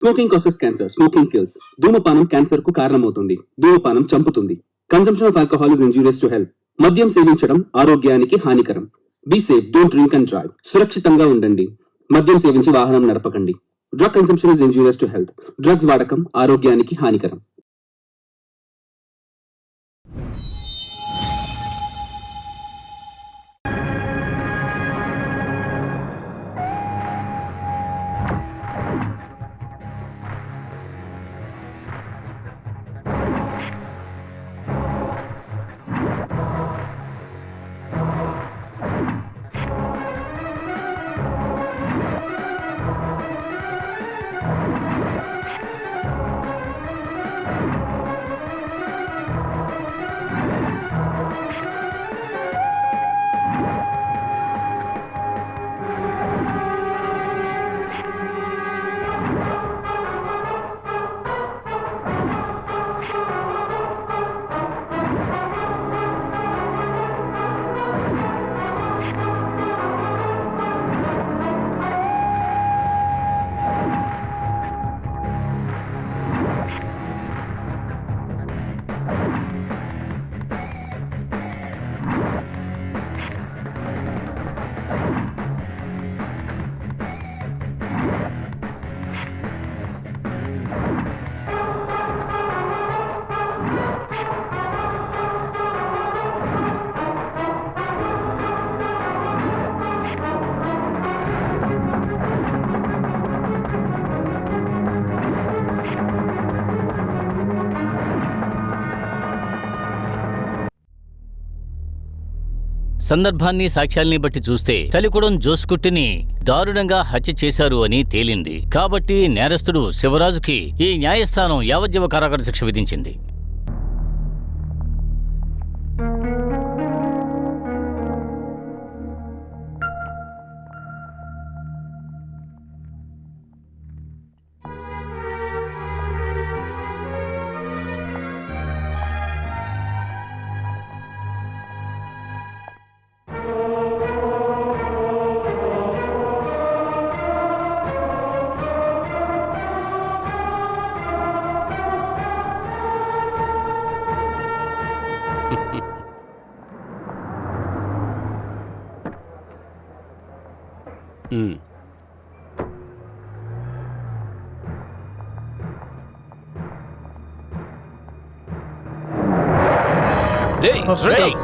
Smoking causes cancer, smoking kills. ధూమపానం cancer కు కారణమవుతుంది. ధూమపానం చంపుతుంది. Consumption of alcohol is injurious to health. మద్యం సేవించడం ఆరోగ్యానికి హానికరం. Be safe, don't drink and drive. సురక్షితంగా ఉండండి. మద్యం సేవించి వాహనం నడపకండి. Drug consumption is injurious to health. Drugs వాడకం ఆరోగ్యానికి హానికరం. సందర్భాన్ని సాక్ష్యాల్ని బట్టి చూస్తే తలికుడం జోస్కుట్టిని దారుణంగా హత్య చేశారు అని తేలింది. కాబట్టి నేరస్తుడు శివరాజుకి ఈ న్యాయస్థానం యావజ్జీవ కారాగార శిక్ష విధించింది.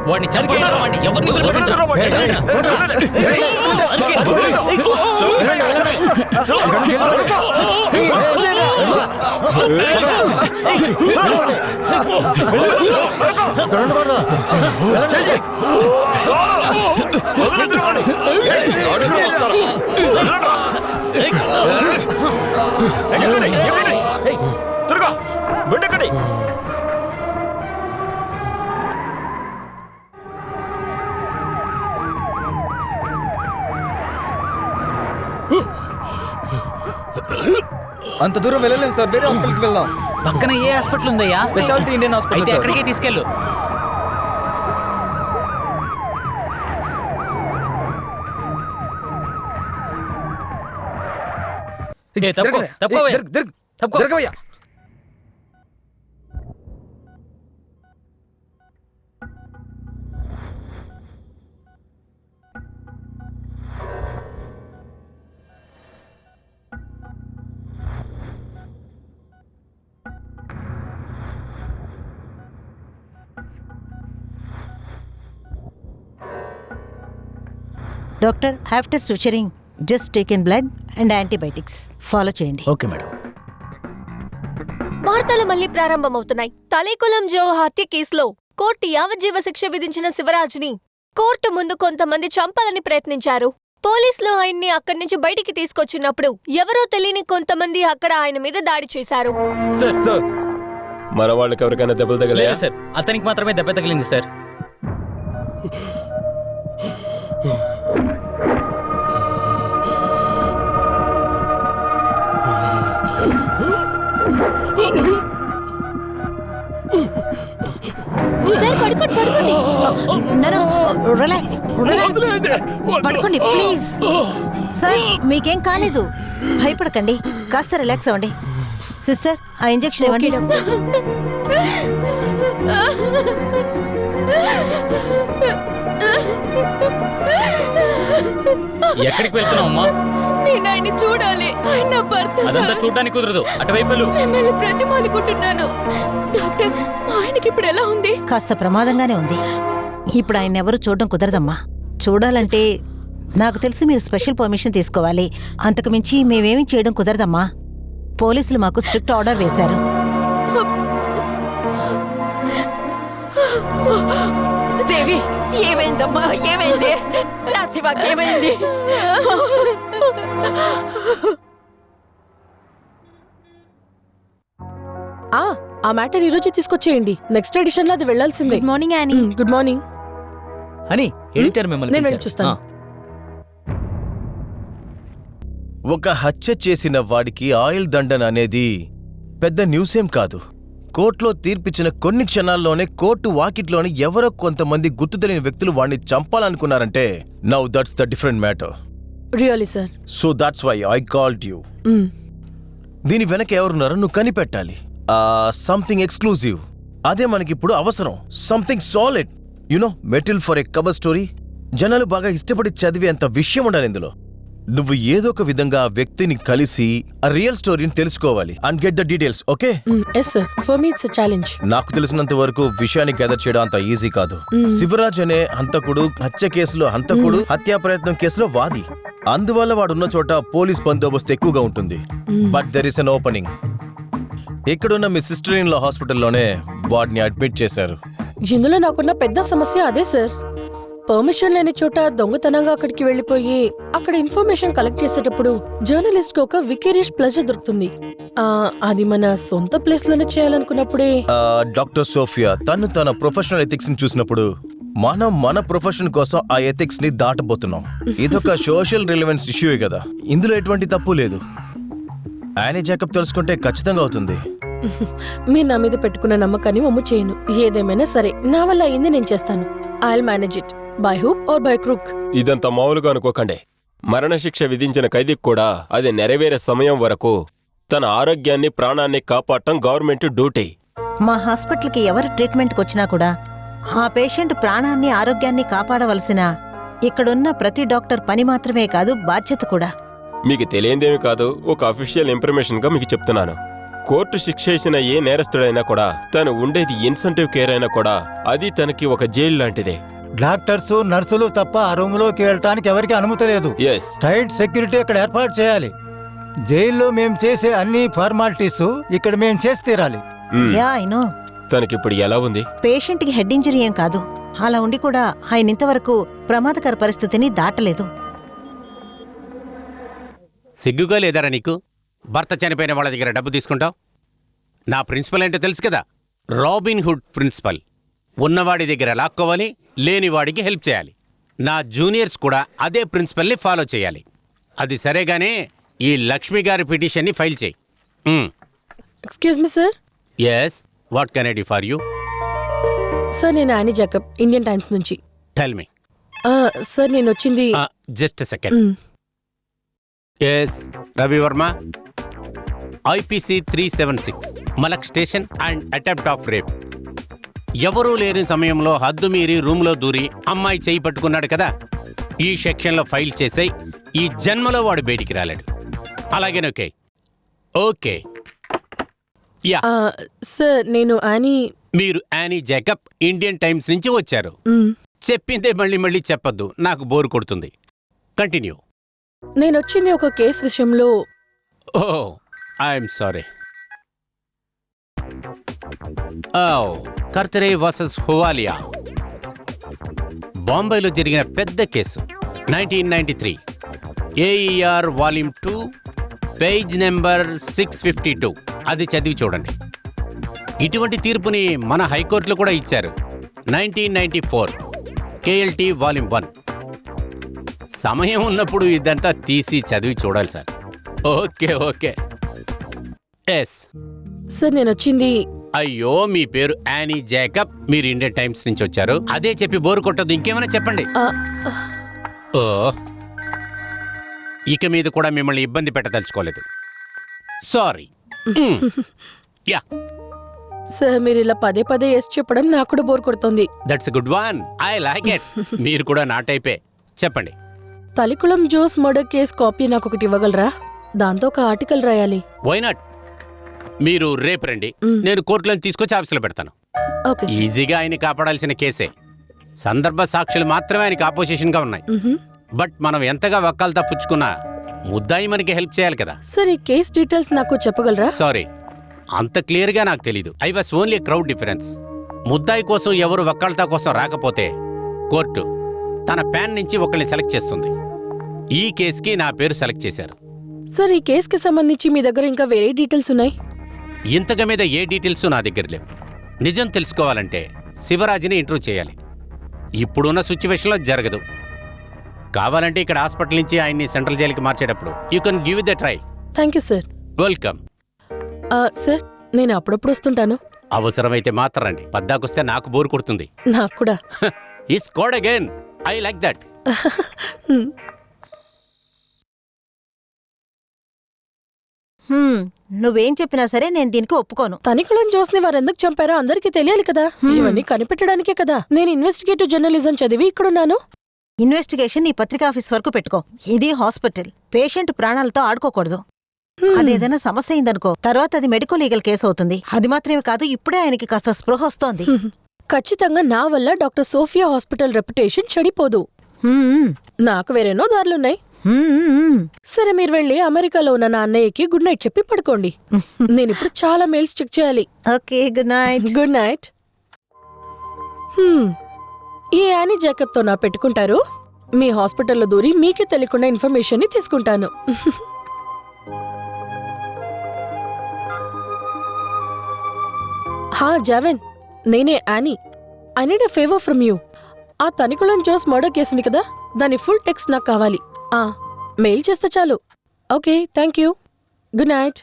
వాడిని చంపేయరా, వాడిని ఎవరిని వదలకండి. అంత దూరం వెళ్ళలేము సార్, వేరే హాస్పిటల్కి వెళ్దాం. పక్కన ఏ హాస్పిటల్ ఉందయ్యా? Speciality Indian hospital. అయితే అక్కడికే తీసుకెళ్ళు. జరగవయ్యా. Doctor, after suturing just taken blood and antibiotics follow చేయండి. Okay madam. వార్తలు మళ్లీ ప్రారంభమవుతున్నాయి. తలేకులం జో హత్య కేసులో కోర్టు యావజ్జీవ శిక్ష విధించిన శివరాజ్ని కోర్టు ముందు కొంతమంది చంపాలని ప్రయత్నించారు. పోలీసులు ఆయన్ని అక్కడి నుంచి బయటికి తీసుకొచ్చినప్పుడు ఎవరో తెలియని కొంతమంది అక్కడ ఆయన మీద దాడి చేశారు. మన వాళ్ళకి ఎవరికైనా దెబ్బలు తగిలాయా? సార్, అతనికి మాత్రమే దెబ్బ తగిలింది సార్. పడుకోండి ప్లీజ్. సార్, మీకేం కాలేదు, భయపడకండి, కాస్త రిలాక్స్ అవ్వండి. సిస్టర్ ఆ ఇంజెక్షన్ ఇవ్వండి. ఎక్కడికి వెళ్తున్నావు అమ్మా? నేను ఆయన్ని చూడాలి. ఆయన నా భర్త అదంతా సార్. చూడడానికి కుదరదు. అటువైపు వెళ్ళు. మిమ్మల్ని బ్రతిమాలుకుంటున్నాను డాక్టర్. మా ఆయనకి ఇప్పుడు ఎలా ఉంది? కాస్త ప్రమాదంగానే ఉంది. ఇప్పుడు ఆయన ఎవరు చూడడం కుదరదమ్మా. చూడాలంటే నాకు తెలిసి మీరు స్పెషల్ పర్మిషన్ తీసుకోవాలి. అంతకు మించి మేమేమీ చేయడం కుదరదమ్మా. పోలీసులు మాకు స్ట్రిక్ట్ ఆర్డర్ వేశారు. దేవి, ఏమైందమ్మా? ఏమైంది? నా శివాకి ఏమైంది? ఆ మ్యాటర్ ఈ రోజు తీసుకొచ్చేయండి. నెక్స్ట్ ఎడిషన్ లో అది వెళ్లాల్సిందే. Good morning Annie. Good morning. అని ఎడిటర్ మిమ్మల్ని నేను వెళ్ళి పిలిచారు. చూస్తాను. ఒక హత్య చేసిన వాడికి ఆయిల్ దండన అనేది పెద్ద న్యూసేం కాదు. కోర్టులో తీర్పిచ్చిన కొన్ని క్షణాల్లోనే కోర్టు వాకిట్లోని ఎవరో కొంతమంది గుర్తు తెలియని వ్యక్తులు వాడిని చంపాలనుకున్నారంటే now that's the different matter. Really sir. So that's why I called you. దీని వెనక ఎవరున్నారో నువ్వు కనిపెట్టాలి. Something exclusive. అదే మనకిప్పుడు అవసరం. Something solid, you know, material for a cover story. జనాలు బాగా ఇష్టపడి చదివేంత విషయం ఉండాలి ఇందులో. నువ్వు ఏదో ఒక విధంగా ఆ వ్యక్తిని కలిసి ఆ రియల్ స్టోరీని తెలుసుకోవాలి. And get the details. Okay? Yes sir, for me it's a challenge. నాకు తెలిసినంత వరకు విషయాన్ని గ్యాదర్ చేయడం అంత ఈజీ కాదు. శివరాజ్ అనే హంతకుడు హత్య కేసులో హంతకుడు, హత్యా ప్రయత్నం కేసులో వాది. అందువల్ల వాడున్న చోట పోలీస్ బందోబస్తు ఎక్కువగా ఉంటుంది. But there is an opening. ఇక్కడున్న మీ సిస్టర్ ఇన్ లా హాస్పిటల్లోనే వాడిని అడ్మిట్ చేశారు. ఇందులో నాకున్న పెద్ద సమస్య అదే సార్. పర్మిషన్ లేని చోట దొంగతనంగా అక్కడికి వెళ్లిపోయి అక్కడ ఇన్ఫర్మేషన్ కలెక్ట్ చేసేటప్పుడు జర్నలిస్ట్ కి ఒక వికేరియస్ ప్లెజర్ దొరుకుతుంది. అది మన సొంత ప్లేస్ లోనే చేయాలనుకున్నప్పుడే డాక్టర్ సోఫియా తను తన ప్రొఫెషనల్ ఎథిక్స్ ని చూసినప్పుడు మనం మన ప్రొఫెషన్ కోసం ఆ ఎథిక్స్ ని దాటబోతున్నాం. ఇదొక సోషల్ రిలవెన్స్ ఇష్యూయే కదా, ఇందులో ఎటువంటి తప్పు లేదు. యానీ జాకబ్ తెలుసుకుంటే ఖచ్చితంగా అవుతుంది. మీరు నా మీద పెట్టుకున్న నమ్మకాన్ని వమ్ము చేయను. ఏదేమైనా సరే నా వల్ల అయింది నేను చేస్తాను. I'll manage it by hook or by crook. ఇదంతా మామూలుగా అనుకోకండి. మరణశిక్ష విధించిన ఖైదీకి కూడా అది నెరవేరే సమయం వరకు తన ఆరోగ్యాన్ని ప్రాణాన్ని కాపాడటం గవర్నమెంట్ డ్యూటీ. మా హాస్పిటల్కి ఎవరు ట్రీట్మెంట్కి వచ్చినా కూడా ఆ పేషెంట్ ప్రాణాన్ని ఆరోగ్యాన్ని కాపాడవలసిన ఇక్కడున్న ప్రతి డాక్టర్ పని మాత్రమే కాదు, బాధ్యత కూడా. మీకు తెలియందేమి కాదు, ఒక అఫీషియల్ ఇన్ఫర్మేషన్ గా మీకు చెప్తున్నాను. కోర్టు శిక్ష చేసిన ఏ నేరస్తుడైనా కూడా తను ఉండేది ఇన్సెంటివ్ కేర్ అయినా కూడా అది తనకి ఒక జైలు లాంటిదే. డాక్టర్స్, నర్సులు తప్ప ఆ రూమ్లోకి వెళ్ళటానికి ఎవరికి అనుమతి లేదు. ఎస్, టైట్ సెక్యూరిటీ ఇక్కడ ఏర్పాటు చేయాలి. జైల్లో మేం చేసే అన్ని ఫార్మాలిటీస్ ఇక్కడ మేం చేసి తీరాలి. Yeah I know. తనకిప్పుడు ఎలా ఉంది? పేషెంట్కి హెడ్ ఇంజరీ ఏం కాదు. అలా ఉండి కూడా ఆయన ఇంతవరకు ప్రమాదకర పరిస్థితిని దాటలేదు. సిగ్గుగా లేదరా నీకు? భర్త చనిపోయిన వాళ్ళ దగ్గర డబ్బు తీసుకుంటావు? నా ప్రిన్సిపల్ ఏంటో తెలుసు కదా, రాబిన్ హుడ్ ప్రిన్సిపల్. ఉన్నవాడి దగ్గర లాక్కోవాలి, లేనివాడికి హెల్ప్ చేయాలి. నా జూనియర్స్ కూడా అదే ప్రిన్సిపల్ని ఫాలో చేయాలి. అది సరేగానే ఈ లక్ష్మి గారి పిటిషన్ని ఫైల్ చేయి. Excuse me sir. Yes, what can I do for you? Sir నేను యానీ జాకబ్, ఇండియన్ టైమ్స్ నుంచి. Tell me. సార్ నేను వచ్చింది. Just second. Yes, Ravi Varma, IPC 376 Malak station and attempt of rape. ఎవరూ లేని సమయంలో హద్దు మీరి రూమ్లో దూరి అమ్మాయి చేయి పట్టుకున్నాడు కదా, ఈ సెక్షన్లో ఫైల్ చేసాయి. ఈ జన్మలో వాడు బయటికి రాలేడు. అలాగేనోకే? ఓకే. యా. సార్ నేను యానీ. మీరు యానీ జాకబ్, ఇండియన్ టైమ్స్ నుంచి వచ్చారు. చెప్పిందే మళ్ళీ మళ్ళీ చెప్పొద్దు, నాకు బోరు కొడుతుంది. కంటిన్యూ. నేను వచ్చింది ఒక కేసు విషయంలో. ఓ, ఐఎమ్ సారీ. కర్తరే వర్సెస్ హువాలియా, బాంబేలో జరిగిన పెద్ద case. 1993 AER volume 2 page number 652. అది చదివి చూడండి. ఇటువంటి తీర్పుని మన హైకోర్టులో కూడా ఇచ్చారు. 1994 కేఎల్టీ వాల్యూమ్ 1. సమయం ఉన్నప్పుడు ఇదంతా తీసి చదివి చూడాలి sir. Okay okay. Yes sir నేను వచ్చింది. అయ్యో, మీ పేరు యానీ జాకబ్, మీరు ఇండియన్ టైమ్స్ నుంచి వచ్చారు. అదే చెప్పి బోరు కొట్టదు, ఇంకేమైనా చెప్పండి. ఓ, ఇక మీద కూడా మిమ్మల్ని ఇబ్బంది పెట్టదలుచుకోలేదు. సారీ. యా, సార్ మీరు ఇలా పదే పదే ఎస్ చెప్పడం నాకు కూడా బోర్ కొడుతుంది. That's good one. I like it. మీరు కూడా నా టైపే. చెప్పండి. Thalikulam Jose murder case copy నాకు ఒకటి ఇవ్వగలరా? దాంతో ఒక ఆర్టికల్ రాయాలి. Why not? మీరు రేపు రండి, నేను కోర్టులో తీసుకొచ్చి ఆఫీసులో పెడతాను. Okay sir. ఈజీగా ఆయన కాపాడాల్సిన కేసే. సందర్భ సాక్షులు మాత్రమే ఆయనకి ఆపోజిషన్ గా ఉన్నాయి. బట్ మనం ఎంతగా వక్కాలతో పుచ్చుకున్నా ముద్దాయి మనకి హెల్ప్ చేయాలి కదా. సార్ ఈ కేస్ డీటెయిల్స్ నాకు చెప్పగలరా? సారీ, అంత క్లియర్ గా నాకు తెలీదు. I was only crowd difference. ముద్దాయి కోసం ఎవరు వక్కాలతా కోసం రాకపోతే కోర్టు తన ప్యాన్ నుంచి ఒకరిని సెలెక్ట్ చేస్తుంది. ఈ కేసుకి నా పేరు సెలెక్ట్ చేశారు. సార్ ఈ కేసుకి సంబంధించి మీ దగ్గర ఇంకా వేరే డీటెయిల్స్ ఉన్నాయి? ఇంతకు మీద ఏ డీటెయిల్స్ నా దగ్గర లేవు. నిజం తెలుసుకోవాలంటే శివరాజ్ని ఇంటర్వ్యూ చేయాలి. ఇప్పుడున్న సిచ్యువేషన్లో జరగదు. కావాలంటే ఇక్కడ హాస్పిటల్ నుంచి ఆయన్ని సెంట్రల్ జైలుకి మార్చేటప్పుడు you can give it the try. Thank you sir. Welcome. Sir నేను అప్పుడప్పుడు వస్తుంటాను. అవసరమైతే మాత్రం రండి. పద్దాకొస్తే నాకు బోర్ కొడుతుంది. నాకు కూడా. ఈ స్కోడ్ అగైన్. I like that. నువ్వేం చెప్పినా సరే నేను దీనికి ఒప్పుకోను. తనిఖీలను జోస్ని వారెందుకు చంపారో అందరికీ తెలియాలి కదా. ఇవన్నీ కనిపెట్టడానికే కదా నేను ఇన్వెస్టిగేటివ్ జర్నలిజం చదివి ఇక్కడున్నాను. ఇన్వెస్టిగేషన్ నీ పత్రికా ఆఫీస్ వరకు పెట్టుకో. ఇది హాస్పిటల్. పేషెంట్ ప్రాణాలతో ఆడుకోకూడదు. అదేదైనా సమస్య అయిందనుకో తర్వాత అది మెడికల్ లీగల్ కేసు అవుతుంది. అది మాత్రమే కాదు, ఇప్పుడే ఆయనకి కాస్త స్పృహ వస్తోంది. ఖచ్చితంగా నా వల్ల డాక్టర్ సోఫియా హాస్పిటల్ రెప్యుటేషన్ చెడిపోదు. నాకు వేరేనో దారులున్నాయి. సరే మీరు వెళ్ళి అమెరికాలో ఉన్న నా అన్నయ్యకి గుడ్ నైట్ చెప్పి పడుకోండి. నేను ఇప్పుడు చాలా మెయిల్స్ చెక్ చేయాలి. Okay, good night. Good night. ఈ యానీ జాకబ్ తో నా పెట్టుకుంటారు. మీ హాస్పిటల్లో దూరి మీకే తెలియకుండా ఇన్ఫర్మేషన్ ని తీసుకుంటాను. హా జావెన్, నేనే Annie. I need a favour from you. ఆ తనికుళం జోస్ మర్డర్ కేసుంది కదా, దాని ఫుల్ టెక్స్ట్ నాకు కావాలి. మెయిల్ చేస్తే చాలు. Okay, thank you. Good night.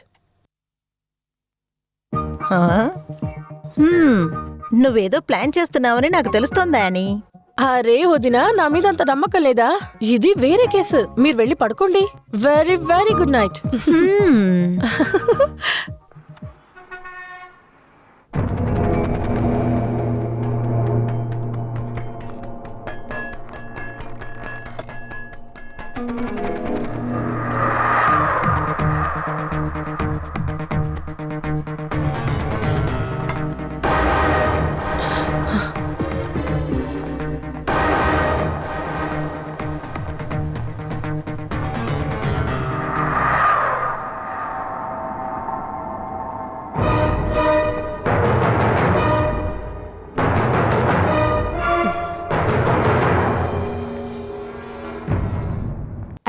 నువ్వేదో ప్లాన్ చేస్తున్నావని నాకు తెలుస్తోందా అని? అరే వదినా, నా మీద అంత నమ్మకం లేదా? ఇది వేరే కేసు. మీరు వెళ్ళి పడుకోండి. Very very good night.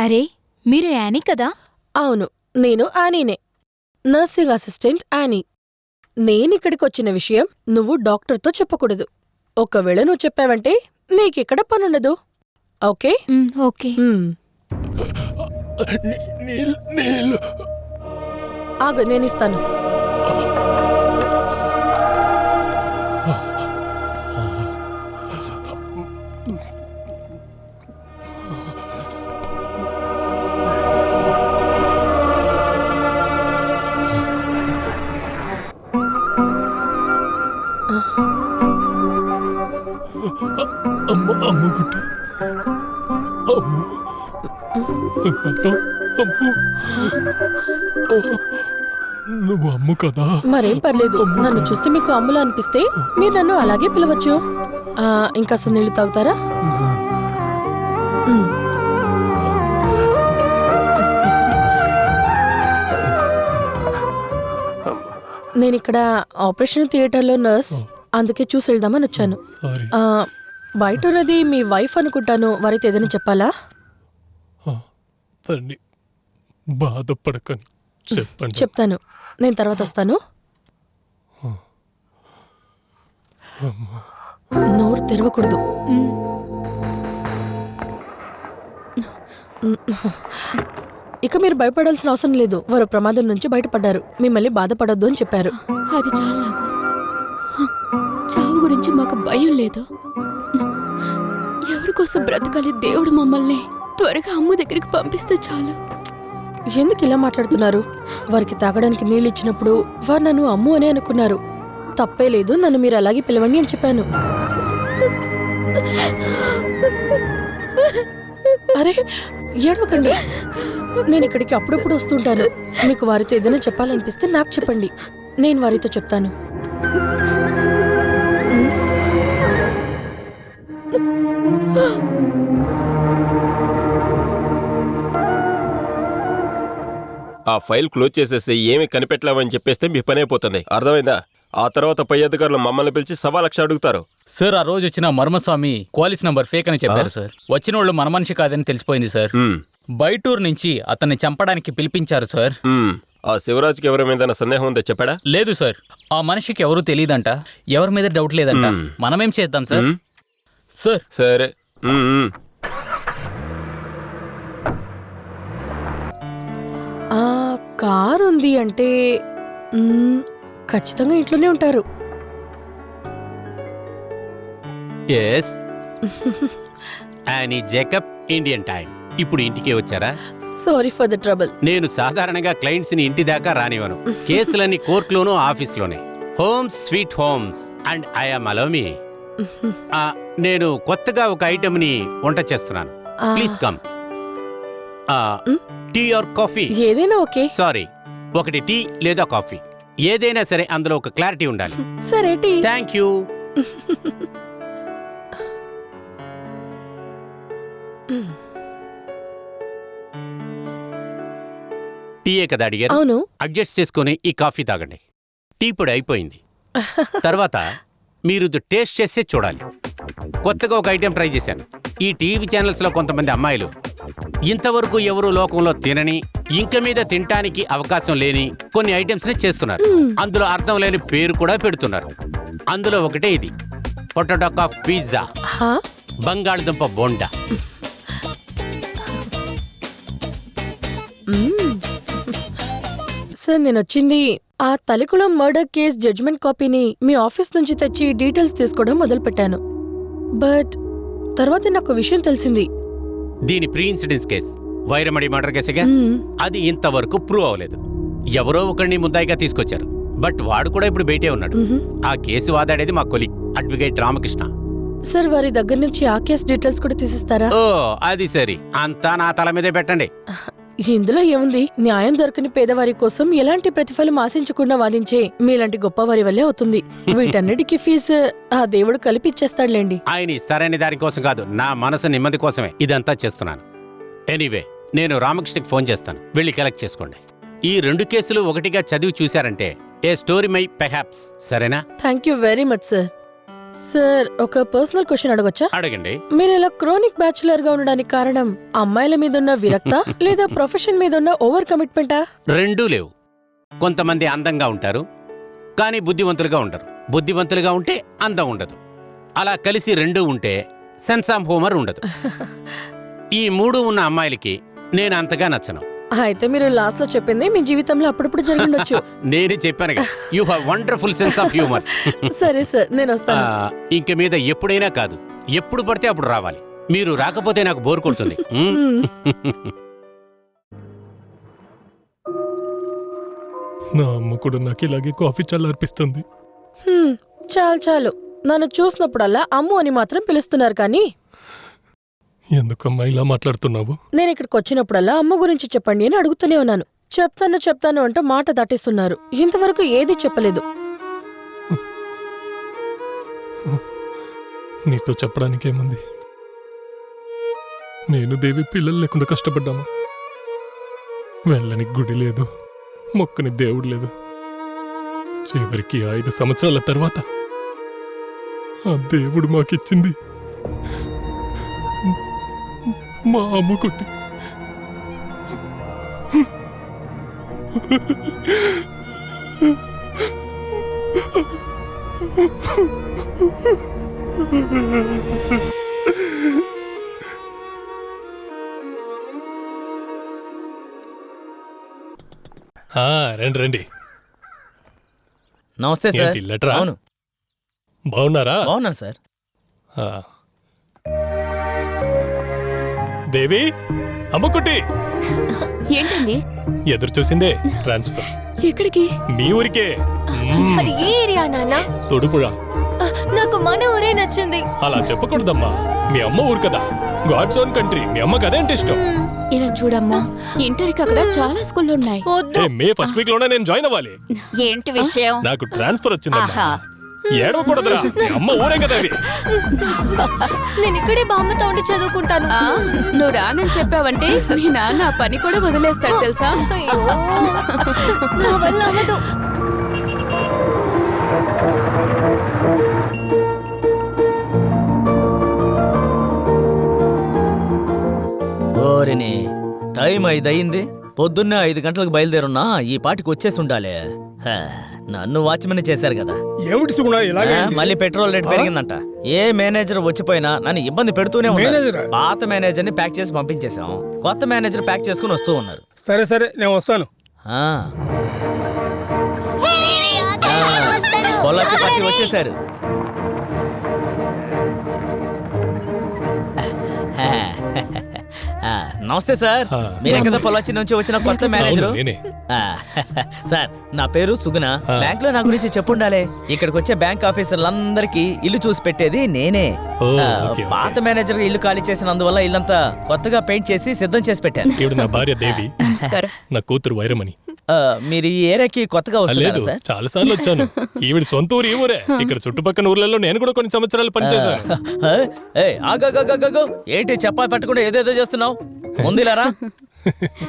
అరే మీరు యానీ కదా? అవును, నేను యానీనే. Nursing assistant Annie. నేనిక్కడికొచ్చిన విషయం నువ్వు డాక్టర్తో చెప్పకూడదు. ఒకవేళ నువ్వు చెప్పావంటే నీకిక్కడ పనుండదు. ఓకే? ఓకే. ఆగు, నేనిస్తాను. నువ్వు అమ్ము కదా. మరేం పర్లేదు. నన్ను చూస్తే మీకు అమ్ములా అనిపిస్తే మీరు నన్ను అలాగే పిలవచ్చు. ఇంకా నీళ్లు తాగుతారా? నేనిక్కడ ఆపరేషన్ థియేటర్లో నర్స్, అందుకే చూసి వెళ్దామని వచ్చాను. బయట ఉన్నది మీ వైఫ్ అనుకుంటాను. వారైతే ఏదైనా చెప్పాలా? బాధపడకని చెప్పండి. చెప్తాను. నేను తర్వాత వస్తాను. నోరు తెరవకూడదు. ఇక మీరు భయపడాల్సిన అవసరం లేదు. వారు ప్రమాదం నుంచి బయటపడ్డారు. మిమ్మల్ని బాధపడొద్దు అని చెప్పారు. అది చాలు నాకు. చావు గురించి మాకు భయం లేదు. ఎవరి కోసం బ్రతకాలి? దేవుడు మమ్మల్ని త్వరగా అమ్మ దగ్గరికి పంపిస్తే చాలు. ఎందుకు ఇలా మాట్లాడుతున్నారు? వారికి తాగడానికి నీళ్ళు ఇచ్చినప్పుడు వారు నన్ను అమ్ము అని అనుకున్నారు. తప్పే లేదు, నన్ను మీరు అలాగే పిలవండి అని చెప్పాను. అరే ఏడవకండి, నేను ఇక్కడికి అప్పుడప్పుడు వస్తుంటాను. మీకు వారితో ఏదైనా చెప్పాలనిపిస్తే నాకు చెప్పండి, నేను వారితో చెప్తాను. ఆ ఫైల్ క్లోజ్ చేసేసి ఏమి కనిపెట్టలేమని చెప్పేస్తే మీ పని అయిపోతుంది. అర్థమైందా? ఆ తర్వాత పై అధికారులు మమ్మల్ని పిలిచి 1,00,000 అడుగుతారు. సార్ ఆ రోజు వచ్చిన మర్మస్వామి క్వాలిస్ నంబర్ ఫేక్ అని చెప్పారు సార్. వచ్చిన వాళ్ళు మన మనిషి కాదని తెలిసిపోయింది సార్. బయటూరు నుంచి అతన్ని చంపడానికి పిలిపించారు సార్. ఆ శివరాజ్కి ఎవరి మీద సందేహం ఉందో చెప్పాడా? లేదు సార్, ఆ మనిషికి ఎవరూ తెలియదంట, ఎవరి మీద డౌట్ లేదంట. మనమేం చేద్దాం సార్? సార్ సరే. ఆ కారు ఉంది అంటే ఖచ్చితంగా ఇంట్లోనే ఉంటారు. Yes Annie Jacob, Indian Time. ఇప్పుడు ఇంటికే వచ్చారా? Sorry for the trouble. నేను సాధారణంగా క్లయింట్స్ ని ఇంటి దాకా రానివ్వను. కేసులన్నీ కోర్టులోనూ ఆఫీస్లోనే. Homes sweet homes and I'm అలోమి. నేను కొత్తగా ఒక ఐటమ్ ని వంట చేస్తున్నాను. Please come. Tea or coffee? ఏదైనా ఓకే. సారీ, ఒకటి టీ లేదా కాఫీ, ఏదైనా సరే అందులో ఒక క్లారిటీ ఉండాలి. సరే టీ. Thank you. టీయే కదా అడిగారు? అవును. అడ్జస్ట్ చేసుకుని ఈ కాఫీ తాగండి. టీ పొడి అయిపోయింది. తర్వాత మీరు టేస్ట్ చేసే చూడాలి. కొత్తగా ఒక ఐటెం ట్రై చేశాను. ఈ టీవీ ఛానల్స్లో కొంతమంది అమ్మాయిలు ఇంతవరకు ఎవరు లోకంలో తినని, ఇంక మీద తినటానికి అవకాశం లేని కొన్ని ఐటమ్స్ ని చేస్తున్నారు. అందులో అర్థం లేని పేరు కూడా పెడుతున్నారు. అందులో ఒకటే ఇది, పొటాటో కాఫ్ పిజ్జా, బంగాళదుంప బోండా. సార్ నేను వచ్చింది ఆ తలికుళం మర్డర్ కేస్ జడ్జ్మెంట్ కాపీని మీ ఆఫీస్ నుంచి తెచ్చి డీటెయిల్స్ తీసుకోవడం మొదలుపెట్టాను. బట్ తర్వాత నాకు విషయం తెలిసింది. దీని ప్రీ ఇన్సిడెన్స్ కేస్ వైరమడి మర్డర్ కేసుగా. అది ఇంతవరకు ప్రూవ్ అవ్వలేదు. ఎవరో ఒకరిని ముద్దాయిగా తీసుకొచ్చారు, బట్ వాడు కూడా ఇప్పుడు బయటే ఉన్నాడు. ఆ కేసు వాదాడేది మా కొలీగ్ అడ్వకేట్ రామకృష్ణ. సార్ వారి దగ్గర నుంచి ఆ కేస్ డీటెయిల్స్ కూడా తీసిస్తారా? ఓ అది సరి, అంతా నా తల మీదే పెట్టండి. ఇందులో ఏముంది, న్యాయం దొరకని పేదవారి కోసం ఎలాంటి ప్రతిఫలం ఆశించకుండా వాదించే మీలాంటి గొప్పవారి వల్లే అవుతుంది. వీటన్నిటికీ ఫీజు ఆ దేవుడు కలిపిచ్చేస్తాడులేండి. ఆయన ఇస్తారనే దానికోసం కాదు, నా మనసు నెమ్మది కోసమే ఇదంతా చేస్తున్నాను. ఎనీవే, నేను రామకృష్ణకి ఫోన్ చేస్తాను, వెళ్ళి కలెక్ట్ చేసుకోండి. ఈ 2 కేసులు ఒకటిగా చదివి చూశారంటే ఏ స్టోరీ మై పెర్హాప్స్. సరేనా? Thank you very much sir. Sir ఒక పర్సనల్ క్వశ్చన్ అడగొచ్చా? అడగండి. మీరు ఇలా క్రోనిక్ బ్యాచులర్ గా ఉండడానికి కారణం అమ్మాయిల మీద ఉన్న విరక్త లేదా ప్రొఫెషన్ మీద ఉన్న ఓవర్ కమిట్మెంటా? రెండూ లేవు. కొంతమంది అందంగా ఉంటారు కానీ బుద్ధివంతులుగా ఉండరు. బుద్ధివంతులుగా ఉంటే అందం ఉండదు. అలా కలిసి రెండూ ఉంటే సెన్స్ ఆఫ్ హ్యూమర్ ఉండదు. ఈ 3 ఉన్న అమ్మాయిలకి నేను అంతగా నచ్చను. అయితే మీరు లాస్ట్ లో చెప్పింది మీ జీవితంలో అప్పుడప్పుడు జరిగిండొచ్చు. నేనే చెప్పానుగా, you have wonderful sense of humour. సరే సార్, నేను వస్తాను. ఇంక మీద ఎప్పుడైనా కాదు, ఎప్పుడు పడితే అప్పుడు రావాలి. మీరు రాకపోతే నాకు బోర్ కొడుతుంది. నా అమ్మ కూడా నాకు ఇలాగే కాఫీ చల్లార్పిస్తుంది. చాలు చాలు, నన్ను చూసినప్పుడల్లా అమ్ము అని మాత్రం పిలుస్తున్నారు. కానీ ఎందుకమ్మా ఇలా మాట్లాడుతున్నావు? నేను ఇక్కడికి వచ్చినప్పుడల్లా అమ్మ గురించి చెప్పండి అని అడుగుతూనే ఉన్నాను. చెప్తాను అంటూ మాట దాటిస్తున్నారు. ఇంతవరకు ఏది చెప్పలేదు. నీతో చెప్పడానికేముంది? నేను దేవి పిల్లలు లేకుండా కష్టపడ్డాము. వెళ్ళని గుడి లేదు, మొక్కని దేవుడు లేదు. చివరికి 5 సంవత్సరాల తర్వాత ఆ దేవుడు మాకిచ్చింది మా అమ్మ కొట్టి. రండి రండి. నమస్తే సార్. లెటరా? అవును. బాగున్నారా? బాగున్నాను సార్. దేవి అమ్మకుట్టి ఏంటండి? ఎదురు చూసిందే ట్రాన్స్ఫర్. ఎక్కడికి? మీ ఊరికే. అది ఏ ఏరియా నాన్న? తొడుపురా. నాకు మన ఊరే నచ్చింది. అలా చెప్పకూడదమ్మా, మీ అమ్మ ఊరు కదా, గాడ్స్ ఓన్ కంట్రీ. మీ అమ్మకి అదేంటి ఇష్టం? ఇలా చూడమ్మా, ఇంటర్కి అక్కడ చాలా స్కూళ్ళు ఉన్నాయి. మే ఫస్ట్ వీక్ లోనే నేను జాయిన్ అవ్వాలి. ఏంటి విషయం? నాకు ట్రాన్స్ఫర్ వచ్చిందమ్మా. ఏడవకూడదురా, మీ అమ్మ ఊరే కదా అది. నేను ఇక్కడే బామ్మతో ఉండి చదువుకుంటాను. నువ్వు రానని చెప్పావంటే మీ నాన్న ఆ పని కూడా వదిలేస్తాడు తెలుసా? నా వల్ల అవ్వదు. ఓరిని టైం 5 అయింది. పొద్దున్నే 5 గంటలకు బయలుదేరున్నా ఈ పాటికి వచ్చేసి ఉండాలి. నన్ను వాచ్మెన్ చేశారు కదా. ఏమిటి సుగుణ ఇలాగే? మళ్ళీ పెట్రోల్ రేట్ పెరిగిందంట. ఏ మేనేజర్ వచ్చిపోయినా నన్ను ఇబ్బంది పెడుతూనే ఉన్నారు. పాత మేనేజర్ ని ప్యాక్ చేసి పంపించేశాం. కొత్త మేనేజర్ ప్యాక్ చేసుకుని వస్తూ ఉన్నారు. సరే సరే, నేను వస్తాను. పొలాచి పార్టీ వచ్చేసారు. నమస్తే సార్, మీరే కదా పొలాచి నుంచి వచ్చిన కొత్త మేనేజరు? సార్, నా పేరు సుగుణ. బ్యాంక్ లో నా గురించి చెప్పుండాలే. ఇక్కడికి వచ్చే బ్యాంక్ ఆఫీసర్లందరికీ ఇల్లు చూసి పెట్టేది నేనే. పాత మేనేజర్ ఇల్లు ఖాళీ చేసినందువల్ల ఇల్లంతా కొత్తగా పెయింట్ చేసి సిద్ధం చేసి పెట్టాను. ఈవిడ నా భార్య దేవి, నా కూతురు వైరమణి. మీరు ఈ ఏరియాకి కొత్తగా వస్తున్నారా సార్? చాలా సార్లు వచ్చాను. ఈవిడ సొంత ఊరు ఈ ఊరే. ఇక్కడ చుట్టుపక్కల ఊర్లలో నేను కూడా కొన్ని సంవత్సరాలు పనిచేశాను. ఏంటి చెప్పా పట్టకుండా ఏదేదో చేస్తున్నావు? ముందులారా,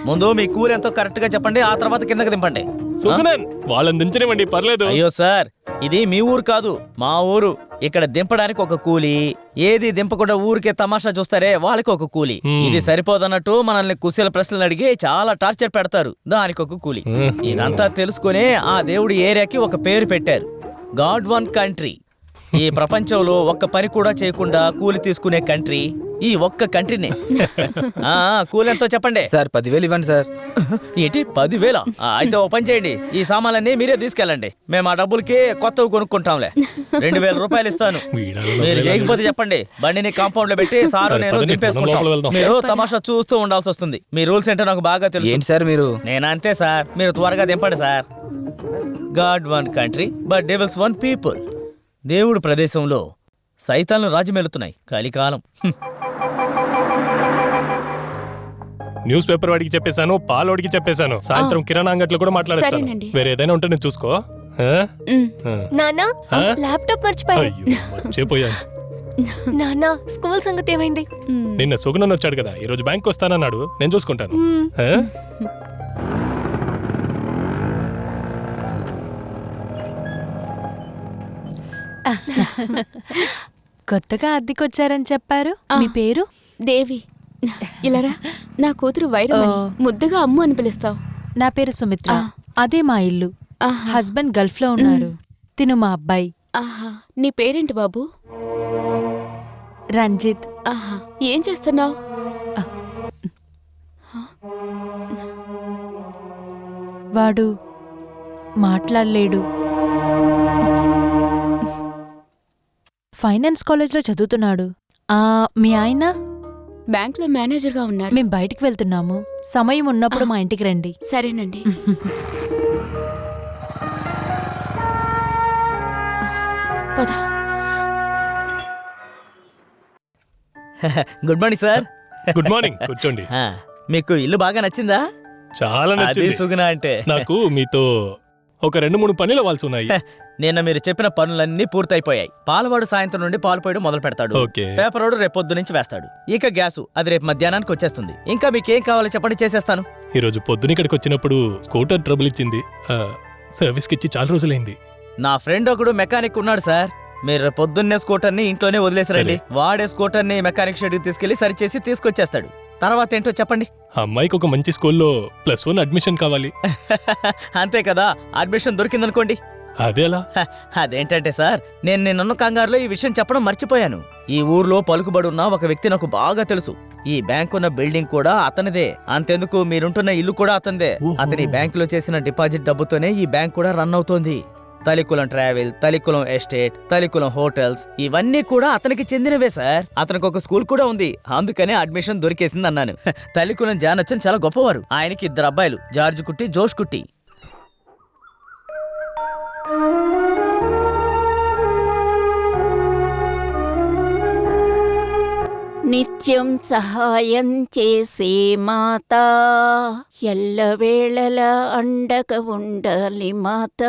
ముందు మీ కూర ఎంతో కరెక్ట్ గా చెప్పండి, ఆ తర్వాత కిందకి దింపండి. వాళ్ళని దించనివ్వండి, పర్లేదు. అయ్యో సార్, ఇది మీ ఊరు కాదు, మా ఊరు. ఇక్కడ దింపడానికి ఒక కూలి, ఏది దింపకుండా ఊరికే తమాషా చూస్తారే వాళ్ళకి ఒక కూలి. ఇది సరిపోదన్నట్టు మనల్ని కుశల ప్రశ్నలు అడిగి చాలా టార్చర్ పెడతారు, దానికి ఒక కూలి. ఇదంతా తెలుసుకునే ఆ దేవుడి ఏరియాకి ఒక పేరు పెట్టారు, గాడ్ వన్ కంట్రీ. ఈ ప్రపంచంలో ఒక్క పని కూడా చేయకుండా కూలి తీసుకునే కంట్రీ ఈ ఒక్క కంట్రీనే. కూలి ఎంతో చెప్పండి సార్. 10,000 ఇవ్వండి సార్. ఏంటి 10,000? అయితే ఓ పని చేయండి, ఈ సామాన్లన్నీ మీరే తీసుకెళ్ళండి. మేము ఆ డబ్బులకి కొత్తవి కొనుక్కుంటాంలే. 2,000 రూపాయలు ఇస్తాను. మీరు చేయకపోతే చెప్పండి, బండిని కాంపౌండ్ లో పెట్టి సారు నేను దింపేసుకుంటాం. మీరు తమాషా చూస్తూ ఉండాల్సి వస్తుంది. మీ రూల్స్ ఏంటో నాకు బాగా తెలుసు. ఏంటి సార్ మీరు? నేను అంతే సార్, మీరు త్వరగా దింపండి sir. God own country but devils own people. దేవుడు ప్రదేశంలో సైతాన్లు రాజ్యమేలుతున్నాయి. కలికాలం. న్యూస్ పేపర్ వాడికి చెప్పేశాను, పాలు వాడికి చెప్పేశాను. సాయంత్రం కిరాణా అంగట్లో కూడా మాట్లాడేస్తాను. వేరే ఏదైనా ఉంటే నేను చూసుకో. నానా, ల్యాప్టాప్ మర్చిపోయాను. నానా, స్కూల్ సంగతి ఏమైంది? నిన్న సుగుణన్ వచ్చాడు కదా, ఈ రోజు బ్యాంక్ వస్తానన్నాడు. నేను చూసుకుంటాను. కొత్తగా అద్దెకొచ్చారని చెప్పారు. మీ పేరు? దేవి. ఇలారా, నా కూతురు వైరమణి. ముద్దుగా అమ్ము అని పిలుస్తావు. నా పేరు సుమిత్ర. అదే మా ఇల్లు. హస్బెండ్ గల్ఫ్ లో ఉన్నారు. తిను మా అబ్బాయి. నీ పేరేంటి బాబు? రంజిత్. ఏం చేస్తున్నావు? వాడు మాట్లాడలేడు. ఫైనాన్స్ కాలేజ్లో చదువుతున్నాడు. మీ ఆయన? బ్యాంక్ లో మేనేజర్ గా ఉన్నారు. మేము బయటికి వెళ్తున్నాము, సమయం ఉన్నప్పుడు మా ఇంటికి రండి. సరేనండి. Good morning sir. Good morning, కూర్చోండి. మీకు ఇల్లు బాగా నచ్చిందా? చాలా నచ్చింది. సుగుణ అంటే నాకు మీతో ఒక 2-3 పనులు అవ్వాల్సి ఉన్నాయి. నిన్న మీరు చెప్పిన పనులన్నీ పూర్తయిపోయాయి. పాలవాడు సాయంత్రం నుండి పాలు పోయడం మొదలు పెడతాడు. పేపర్ వాడు రేపొద్దు నుంచి వేస్తాడు. ఇక గ్యాసు అది రేపు మధ్యాహ్నానికి వచ్చేస్తుంది. ఇంకా మీకేం కావాలో చెప్పండి, చేసేస్తాను. ఈ రోజు పొద్దున ఇక్కడికి వచ్చినప్పుడు స్కూటర్ ట్రబుల్ ఇచ్చింది. సర్వీస్కి ఇచ్చి చాలా రోజులైంది. నా ఫ్రెండ్ ఒకడు మెకానిక్ ఉన్నాడు సార్. మీరు పొద్దున్నే స్కూటర్ని ఇంట్లోనే వదిలేసారండి. వాడే స్కూటర్ని మెకానిక్ షెడ్కి తీసుకెళ్లి సరిచేసి తీసుకొచ్చేస్తాడు. తర్వాత ఏంటో చెప్పండి. అమ్మాయికి ఒక మంచి స్కూల్లో +1 అడ్మిషన్ కావాలి. అంతే కదా, అడ్మిషన్ దొరికిందనుకోండి. అదేలా? అదేంటంటే సార్, నేను నిన్న కంగారులో ఈ విషయం చెప్పడం మర్చిపోయాను. ఈ ఊర్లో పలుకుబడి ఉన్న ఒక వ్యక్తి నాకు బాగా తెలుసు. ఈ బ్యాంక్ ఉన్న బిల్డింగ్ కూడా అతనిదే. అంతెందుకు, మీరుంటున్న ఇల్లు కూడా అతనిదే. అతని బ్యాంకులో చేసిన డిపాజిట్ డబ్బుతోనే ఈ బ్యాంక్ కూడా రన్ అవుతోంది. తలికులం ట్రావెల్, తలికులం ఎస్టేట్, తలికులం హోటల్స్ ఇవన్నీ కూడా అతనికి చెందినవే సార్. అతనికి ఒక స్కూల్ కూడా ఉంది, అందుకనే అడ్మిషన్ దొరికేసింది అన్నాను. తలికులం జానచ్చన్ చాలా గొప్పవారు. ఆయనకి 2 అబ్బాయిలు, జార్జ్ కుట్టి, జోష్ కుట్టి. నిత్యం సహాయం చేసే మాత, ఎల్లవేళల అండగా ఉండాలి మాత,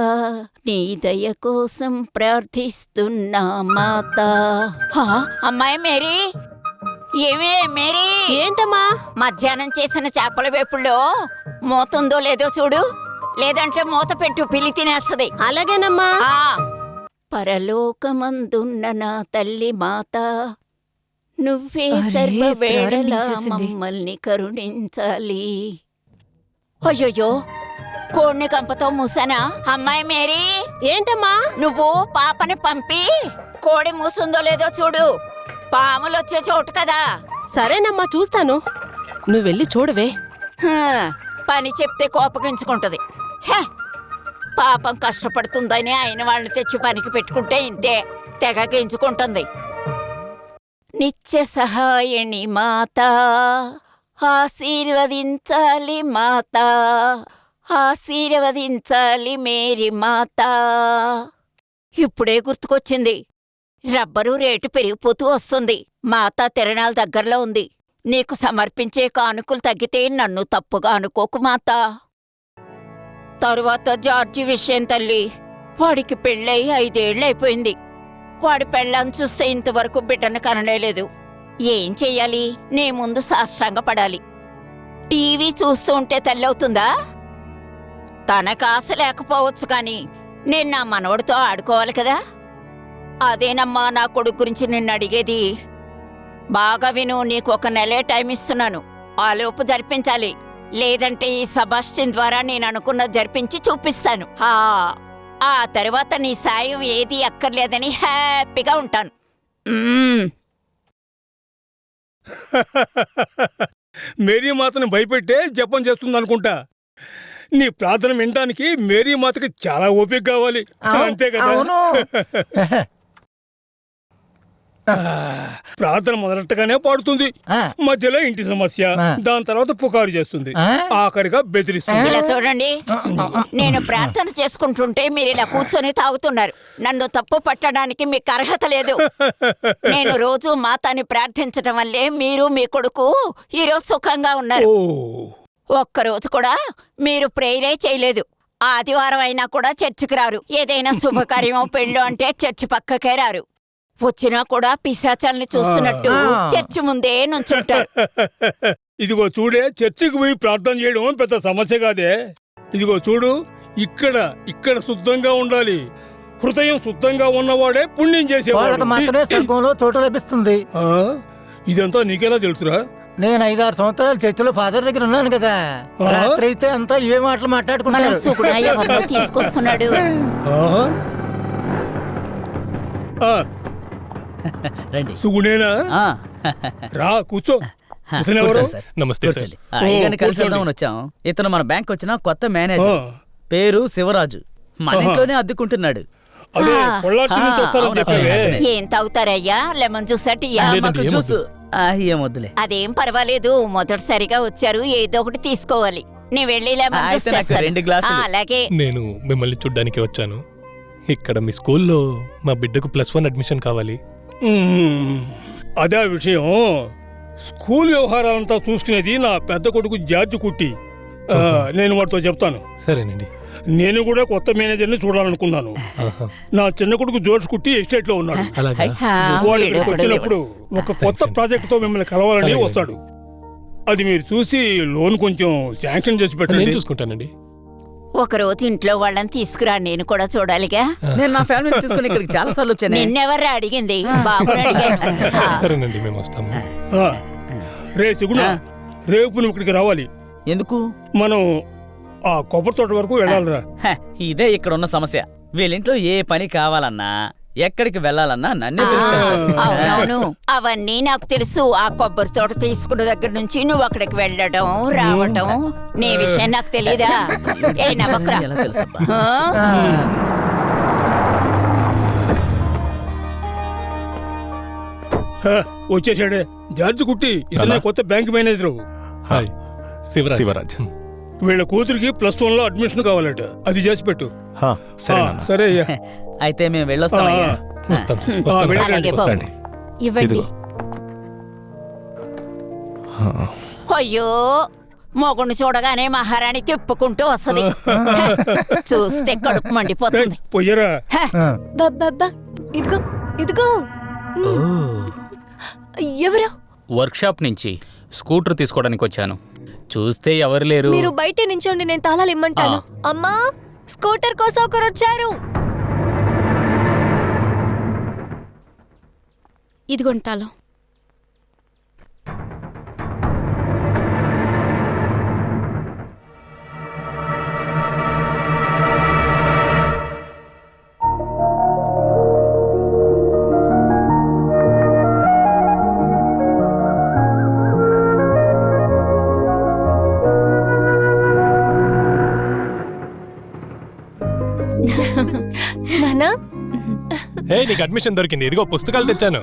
నీ దయ కోసం ప్రార్థిస్తున్నా మాత. అమ్మాయి మేరీ, ఏమే మేరీ? ఏంటమ్మా? మధ్యాహ్నం చేసిన చేపల వేపుల్లో మూతుందో లేదో చూడు, లేదంటే మూత పెట్టు, పిల్లి తినేస్తది. అలాగేనమ్మా. పరలోకమందున్న నా తల్లి మాత, నువ్వే సర్వవేళలా మమ్మల్ని కరుణించాలి. అయ్యో, కోడిని కంపతో మూసానా? అమ్మాయి మేరీ, ఏంటమ్మా? నువ్వు పాపని పంపి కోడి మూసుందో లేదో చూడు, పాములొచ్చే చోటు కదా. సరేనమ్మా, చూస్తాను. నువ్వు వెళ్ళి చూడవే. పని చెప్తే కోపగించుకుంటది. పాపం కష్టపడుతుందని అయిన వాళ్ళని తెచ్చి పనికి పెట్టుకుంటే ఇంతే, తెగగించుకుంటుంది. నిత్య సహాయని మాత, ఆశీర్వదించాలి మాత, ఆశీర్వదించాలి మేరీ మాత. ఇప్పుడే గుర్తుకొచ్చింది, రబ్బరు రేటు పెరిగిపోతూ వస్తుంది. మాతా తిరణాల దగ్గరలో ఉంది. నీకు సమర్పించే కానుకలు తగ్గితే నన్ను తప్పుగా అనుకోకు మాతా. తరువాత జార్జి విషయం తల్లి, వాడికి పెళ్ళై 5 ఏళ్లైపోయింది. వాడి పెళ్ళాన్ని చూస్తే ఇంతవరకు బిడ్డను కనలేదు. ఏం చెయ్యాలి? నీ ముందు సాష్టాంగ పడాలి. టీవీ చూస్తూ ఉంటే తల్లవుతుందా? తనకు ఆశ లేకపోవచ్చు కాని నేను నా మనవడితో ఆడుకోవాలి కదా. అదేనమ్మా నా కొడుకు గురించి నిన్ను అడిగేది. బాగా విను, నీకు 1 నెలే టైం ఇస్తున్నాను. ఆలోపు జరిపించాలి, లేదంటే ఈ సబాస్టిన్ ద్వారా నేను అనుకున్నది జరిపించి చూపిస్తాను. ఆ తర్వాత నీ సాయం ఏది అక్కర్లేదని హ్యాపీగా ఉంటాను. మేరీ మాతను భయపెట్టే జపం చేస్తుందనుకుంటా. నీ ప్రార్థన వినడానికి మేరీ మాతకి చాలా ఓపిక కావాలి, అంతే కదా? ప్రార్థన మొదలెట్టగానే పాడుతుంది, మధ్యలో ఇంటి సమస్య, దాని తర్వాత పుకారు చేస్తుంది, ఆఖరిగా బెదిరిస్తుంది. ఇలా చూడండి, నేను ప్రార్థన చేసుకుంటుంటే మీరు ఇలా కూర్చొని తాగుతున్నారు. నన్ను తప్పు పట్టడానికి మీకు అర్హత లేదు. నేను రోజు మాతాని ప్రార్థించడం వల్లే మీరు మీ కొడుకు ఈరోజు సుఖంగా ఉన్నారు. ఒక్కరోజు కూడా మీరు ప్రేయరే చేయలేదు. ఆదివారం అయినా కూడా చర్చికి రారు. ఏదైనా శుభకార్యమో పెళ్ళో అంటే చర్చి పక్కకే రారు. వచ్చినా కూడా పిశాచాల్ని చూస్తున్నట్టు చర్చి ముందే నుంచుంటారు. ఇదిగో చూడే, చర్చికి పోయి ప్రార్థన చేయడం పెద్ద సమస్య కాదే. ఇదిగో చూడు, ఇక్కడ శుద్ధంగా ఉండాలి. హృదయం శుద్ధంగా ఉన్నవాడే పుణ్యం చేసేవాడు. మాత్రమే స్వర్గంలో చోటు లభిస్తుంది. ఇదంతా నీకెలా తెలుసురా? నేను 5-6 సంవత్సరాలు చర్చిలో ఫాదర్ దగ్గర ఉన్నాను కదా. రాత్రి అయితే అంతా ఏ మాటలు మాట్లాడుకుంటారు. తీసుకొస్తున్నాడు. రండి. సుగుణేనా? రా, కూర్చో. నమస్తే సార్. కలిసి వెళ్దామని వచ్చాం. ఇతను మన బ్యాంక్ వచ్చిన కొత్త మేనేజర్, పేరు శివరాజు. మన ఇంట్లోనే అద్దెకుంటున్నాడు. ఏం తాగుతారయ్యా? లెమన్ జ్యూస్ జ్యూస్ ఏమొద్దులే. అదేం పర్వాలేదు, మొదటిసారిగా వచ్చారు, ఏదో ఒకటి తీసుకోవాలి. నీ వెళ్ళి లెమన్ జ్యూస్ తెస్తాను. 2 గ్లాసులు. అలాగే. నేను మిమ్మల్ని చూడ్డానికి వచ్చాను. ఇక్కడ మీ స్కూల్లో మా బిడ్డకు +1 అడ్మిషన్ కావాలి. అదే విషయం. స్కూల్ వ్యవహారాలంతా చూసుకునేది నా పెద్ద కొడుకు జార్జ్ కుట్టి. నేను వాడితో చెప్తాను. సరేనండి. నేను కూడా కొత్త మేనేజర్ని చూడాలనుకున్నాను. నా చిన్న కొడుకు జోష్ కుట్టి ఎస్టేట్ లో ఉన్నాడు. వాడు ఇక్కడికి వచ్చినప్పుడు ఒక కొత్త ప్రాజెక్ట్ తో మిమ్మల్ని కలవాలని వస్తాడు. అది మీరు చూసి లోన్ కొంచెం శాంక్షన్ చేసి పెట్టండి. చూసుకుంటానండి. ఒకరోజు ఇంట్లో వాళ్ళని తీసుకురా, నేను కూడా చూడాలిగా. నేను నా ఫ్యామిలీ తీసుకుని ఇక్కడికి చాలా సార్లు వచ్చాను. నిన్నెవర్రా అడిగింది? బాబుని అడిగాను. సరేనండి, మేము వస్తాము. రే సిగుణ, రేపు నువ్వు ఇక్కడికి రావాలి. ఎందుకు? మనం ఆ కొబ్బరి తోట వరకు వెళ్ళాలిరా. ఇదే ఇక్కడ ఉన్న సమస్య. వీళ్ళింట్లో ఏ పని కావాలన్నా ఎక్కడికి వెళ్ళాలన్నా నన్నే అవునవును, అవన్నీ నాకు తెలుసు. ఆ కొబ్బరి తోట తీసుకున్న దగ్గర నుంచి నువ్వు అక్కడికి వెళ్ళడం రావడం, నీ విషయం నాకు తెలీదా? ఏ నమ్మకరా? వచ్చేసాడే జార్జ్ కుట్టి, ఇతనే కొత్త బ్యాంక్ మేనేజరు. హాయ్ శివరాజ్. వీళ్ళ కూతురికి +1 లో అడ్మిషన్ కావాలట, అది చేసి పెట్టు. సరే అయ్యా. అయితే మేము వెళ్ళొస్తామయ్యా. అలాగే బాబు. ఇవ్వండి. అయ్యో, మొగుడిని చూడగానే మహారాణి తిప్పుకుంటూ వస్తుంది. చూస్తే కడుపు మండిపోతుంది. పోయరా ఇదిగో ఇదిగో. ఎవరు? వర్క్షాప్ నుంచి స్కూటర్ తీసుకోవడానికి వచ్చాను. చూస్తే ఎవరు లేరు. మీరు బయట నించోండి, నేను తాళాలు ఇమ్మంటాను. అమ్మా, స్కూటర్ కోసం ఒకరు వచ్చారు. ఇదిగోండి తాళం. నానా, నీకు అడ్మిషన్ దొరికింది. ఇదిగో పుస్తకాలు తెచ్చాను.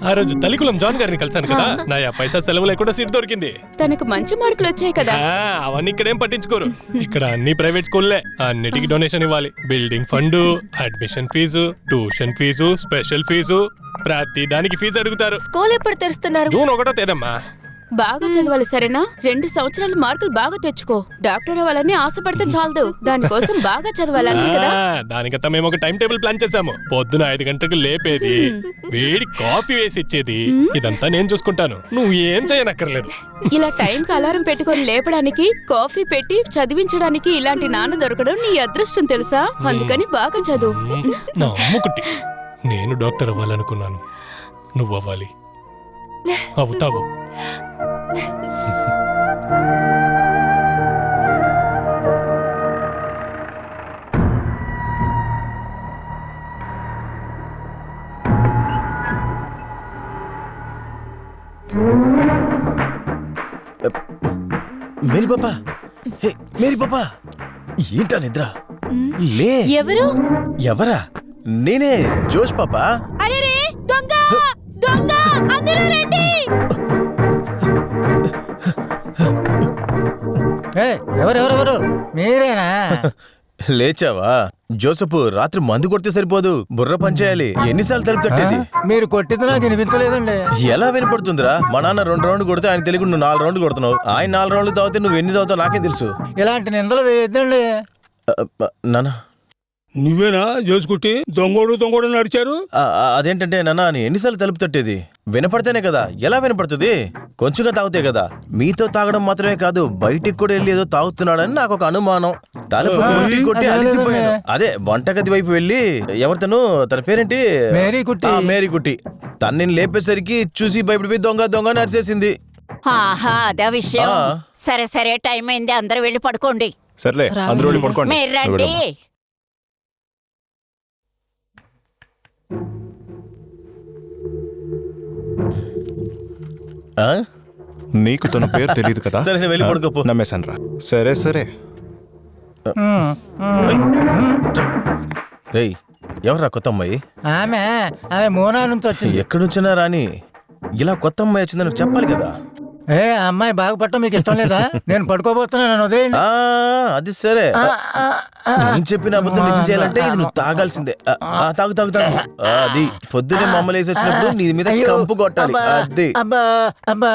ఆ రోజు తలికులం జాన్ గారిని కలిసాను కదా, నా పైసా సెలవు లేకుండా సీట్ దొరికింది. తనకు మంచి మార్కులు వచ్చాయి కదా. అవన్నీ ఇక్కడేం పట్టించుకోరు. ఇక్కడ అన్ని ప్రైవేట్ స్కూల్లే, అన్నిటికీ డొనేషన్ ఇవ్వాలి. Building fund, admission fees, tuition fees, special fees, ప్రతి దానికి ఫీజు అడుగుతారు. స్కూల్ ఎప్పుడు తెరుస్తున్నారు? జూన్ 1వ తేదమ్మా. బాగా చదవాలి సరేనా? 2 సంవత్సరాలు మార్కులు బాగా తెచ్చుకో. డాక్టర్ అవ్వాలని ఆశపడితే చాలదు, దానికోసం బాగా చదవాలి, అంతే కదా? దానికంతా మేము ఒక టైం టేబుల్ ప్లాన్ చేసాము. పొద్దున 5 గంటలకు లేపేది, వేడి కాఫీ వేసి ఇచ్చేది, ఇదంతా నేను చూసుకుంటాను. నువ్వు ఏం చేయనక్కర్లేదు. ఇలా టైంకి అలారం పెట్టుకొని లేపడానికి, కాఫీ పెట్టి చదివించడానికి ఇలాంటి నాన్న దొరకడం నీ అదృష్టం తెలుసా? అందుకని బాగా చదువు. నా అమ్ముకుట్టి, నేను డాక్టర్ అవ్వాలనుకున్నాను, నువ్వు అవ్వాలి. అవుతావు. మేరీ పాపా, మేరీ పాపా, ఏంటా నిద్ర? లే. ఎవరు? ఎవరా? నేనే, జోష్ పాపా. అరే రే, దొంగ దొంగ, అందరూ రండి. ఎవరెవరెవరు? మీరేనా? లేచావా? జోసెఫ్, రాత్రి మందు కొడితే సరిపోదు, బుర్ర పనిచేయాలి. ఎన్నిసార్లు తలుపు తట్టేది? మీరు కొట్టింది నాకు వినిపించలేదండి. ఎలా వినపడుతుందిరా? మా నాన్న 2 రౌండ్లు కొడితే ఆయన తెలియదు నువ్వు 4 రౌండ్లు కొడుతున్నావు. ఆయన 4 రౌండ్లు తాగితే నువ్వు ఎన్ని తాగుతావు నాకే తెలుసు. ఇలాంటి నిందలు వేయద్దండి. నాన్న, నువ్వేనా జోసుకుట్టి దొంగోడు నడిచారు? అదేంటంటే నాన్న, అని ఎన్నిసార్లు తలుపు తట్టేది? వినపడితేనే కదా. ఎలా వినపడుతుంది? కొంచెంగా తాగితే కదా. మీతో తాగడం మాత్రమే కాదు, బయటికి కూడా వెళ్ళి ఏదో తాగుతున్నాడని నాకు ఒక అనుమానం. తలుపు కొట్టి అలిసిపోయాను. అదే వంటగది వైపు వెళ్ళి, ఎవరితను, తన పేరేంటి? మేరీ కుట్టి. తన్ని లేపేసరికి చూసి భయపడిపోయి దొంగ దొంగ నడిచేసింది. ఆహా, అదే విషయం. సరే సరే, టైం అయింది, అందరూ వెళ్ళి పడుకోండి. సర్లే, అందరూ వెళ్ళి పడుకోండి. మీరు రండి. నీకు తన పేరు తెలియదు కదా? సరే, వెళ్ళి పడుకోపో. నమ్మేశాను రా. సరే సరే. రేయ్, ఎవర్రా కొత్త అమ్మాయి? ఆమె మూనా నుంచి వచ్చింది. ఎక్కడి నుంచినా రాని, ఇలా కొత్త అమ్మాయి వచ్చిందని నాకు చెప్పాలి కదా. అమ్మాయి బాగుపడటం మీకు ఇష్టం లేదా? నేను పడుకోబోతున్నాను, వదిలేయండి. అది సరే. నేను చెప్పిన అబద్ధం నిజం చేయాలంటే ఇది నువ్వు తాగాల్సిందే. తాగు తాగు తాగు. అది పొద్దునే మమ్మల్ని వేసి వచ్చినప్పుడు నీ మీద కంపు కొట్టాలి. అది. అబ్బా అబ్బా.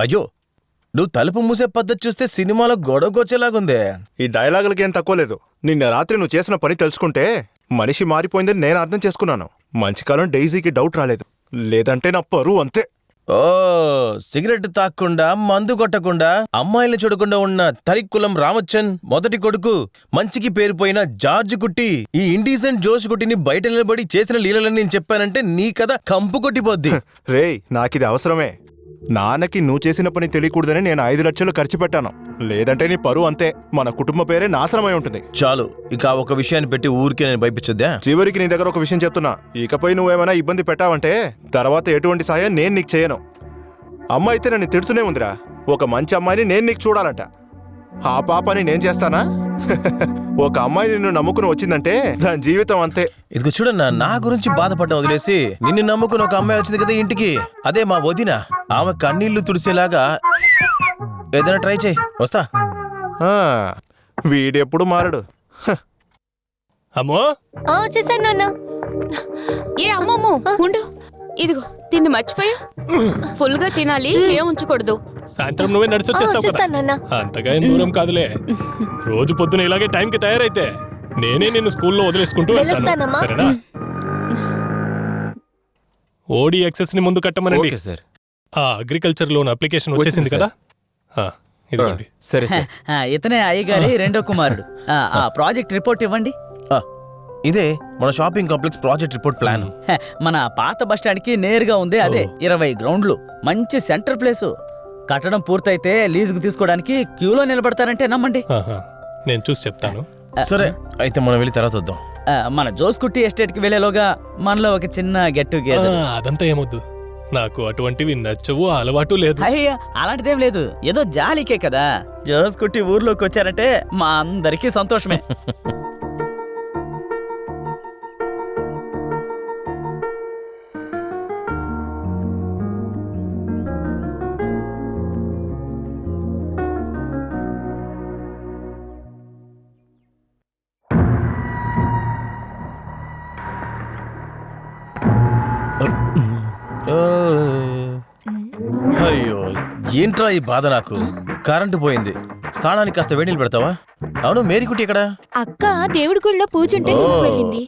అయ్యో, నువ్వు తలుపు మూసే పద్ధతి చూస్తే సినిమాలో గొడవకొచ్చేలాగుందే. ఈ డైలాగులకి ఏం తక్కువ లేదు. నిన్న రాత్రి నువ్వు చేసిన పని తెలుసుకుంటే మనిషి మారిపోయిందని నేను అర్థం చేసుకున్నాను. మంచి కాలం డైజీకి డౌట్ రాలేదు, లేదంటే నా పరువు అంతే. ఓ, సిగరెట్ తాక్కుండా, మందు కొట్టకుండా, అమ్మాయిల్ని చూడకుండా ఉన్న తరిక్కులం రామచ్చన్ మొదటి కొడుకు, మంచికి పేరుపోయిన జార్జ్ కుట్టి, ఈ ఇండీసెంట్ జోష్ కుట్టిని బయట నిలబడి చేసిన లీలలని నేను చెప్పానంటే నీ కథ కంపు కొట్టిపోద్ది. రేయ్, నాకిది అవసరమే. నాన్నకి నువ్వు చేసిన పని తెలియకూడదని నేను 5 లక్షలు ఖర్చు పెట్టాను, లేదంటే నీ పరువు అంతే. మన కుటుంబ పేరే నాశనమై ఉంటుంది. చాలు, ఇక ఒక విషయాన్ని పెట్టి ఊరికే నేను భయపించొద్దా? చివరికి నీ దగ్గర ఒక విషయం చెప్తున్నా. ఇకపై నువ్వేమైనా ఇబ్బంది పెట్టావంటే తర్వాత ఎటువంటి సాయం నేను నీకు చేయను. అమ్మ అయితే నన్ను తిడుతూనే ఉందిరా. ఒక మంచి అమ్మాయిని నేను నీకు చూడాలంట. ఆ పాపని నేను చేస్తానా? ఒక అమ్మాయి నిన్ను నమ్ముకుని వచ్చిందంటే దాని జీవితం అంతే. ఇదిగో చూడన్నా, నా గురించి బాధపడ్డం వదిలేసి నిన్ను నమ్ముకుని ఒక అమ్మాయి వచ్చింది కదా ఇంటికి, అదే మా వదిన. ఆమె కన్నీళ్లు తుడిసేలాగా ఏదైనా ట్రై చేయి. వస్తా. వీడెప్పుడు మారడు. అమ్మో చేశాను నాన్న. ఏ అమ్మమ్మో ఉండు, ఇదిగో తిండి మర్చిపోయా. ఫుల్ గా తినాలి, ఏం ఉంచకూడదు. సాయంత్రం నువ్వే నడిచొచ్చేస్తావు కదా. చేస్తాను నాన్న. అంతగా ఏం దూరం కాదులే. రోజు పొద్దున ఇలాగే టైంకి తయారైతే నేనే నిన్ను స్కూల్లో వదిలేసుకుంటూ వెళ్తాను. వెళ్ళొస్తానమ్మా. సరేనా? ఓడిఎక్సెస్ ని ముందు కట్టమనండి. Okay sir. ఆ అగ్రికల్చర్ లోన్ అప్లికేషన్ వచ్చేసింది కదా. ఇదిగోండి. సరే సార్. ఇతనే అయ్యగారి రెండో కుమారుడు. ఆ ప్రాజెక్ట్ రిపోర్ట్ ఇవ్వండి. ఇదే మన shopping complex project report plan. మన పాత బస్ స్టాండ్ కి నేరుగా ఉంది అదే. 20 గ్రౌండ్లు, మంచి సెంటర్ ప్లేసు. కట్టడం పూర్తయితే లీజుకు తీసుకోవడానికి క్యూలో నిలబడతారంటే నమ్మండి. నేను చూసి చెప్తాను. సరే అయితే మనం వెళ్ళి తర్వాత వద్దాం. మన జోస్కుట్టి ఎస్టేట్ కి వెళ్లేలోగా మనలో ఒక చిన్న గెట్ టుగెదర్. అదంతా ఏమొద్దు, నాకు అటువంటివి నచ్చవు, అలవాటు లేదు. అయ్యా అలాంటిదేం లేదు, ఏదో జాలికే కదా. జోస్కుట్టి ఊర్లోకి వచ్చారంటే మా అందరికీ సంతోషమే. అయ్యో ఏంట్రా ఈ బాధ నాకు. కరెంటు పోయింది. స్నానానికి కాస్త వేడిలు పెడతావా? అవును, మేరీకుట్టి ఎక్కడ? అక్క దేవుడి గుడిలో పూజ ఉంటే తీసుకువెళ్ళింది.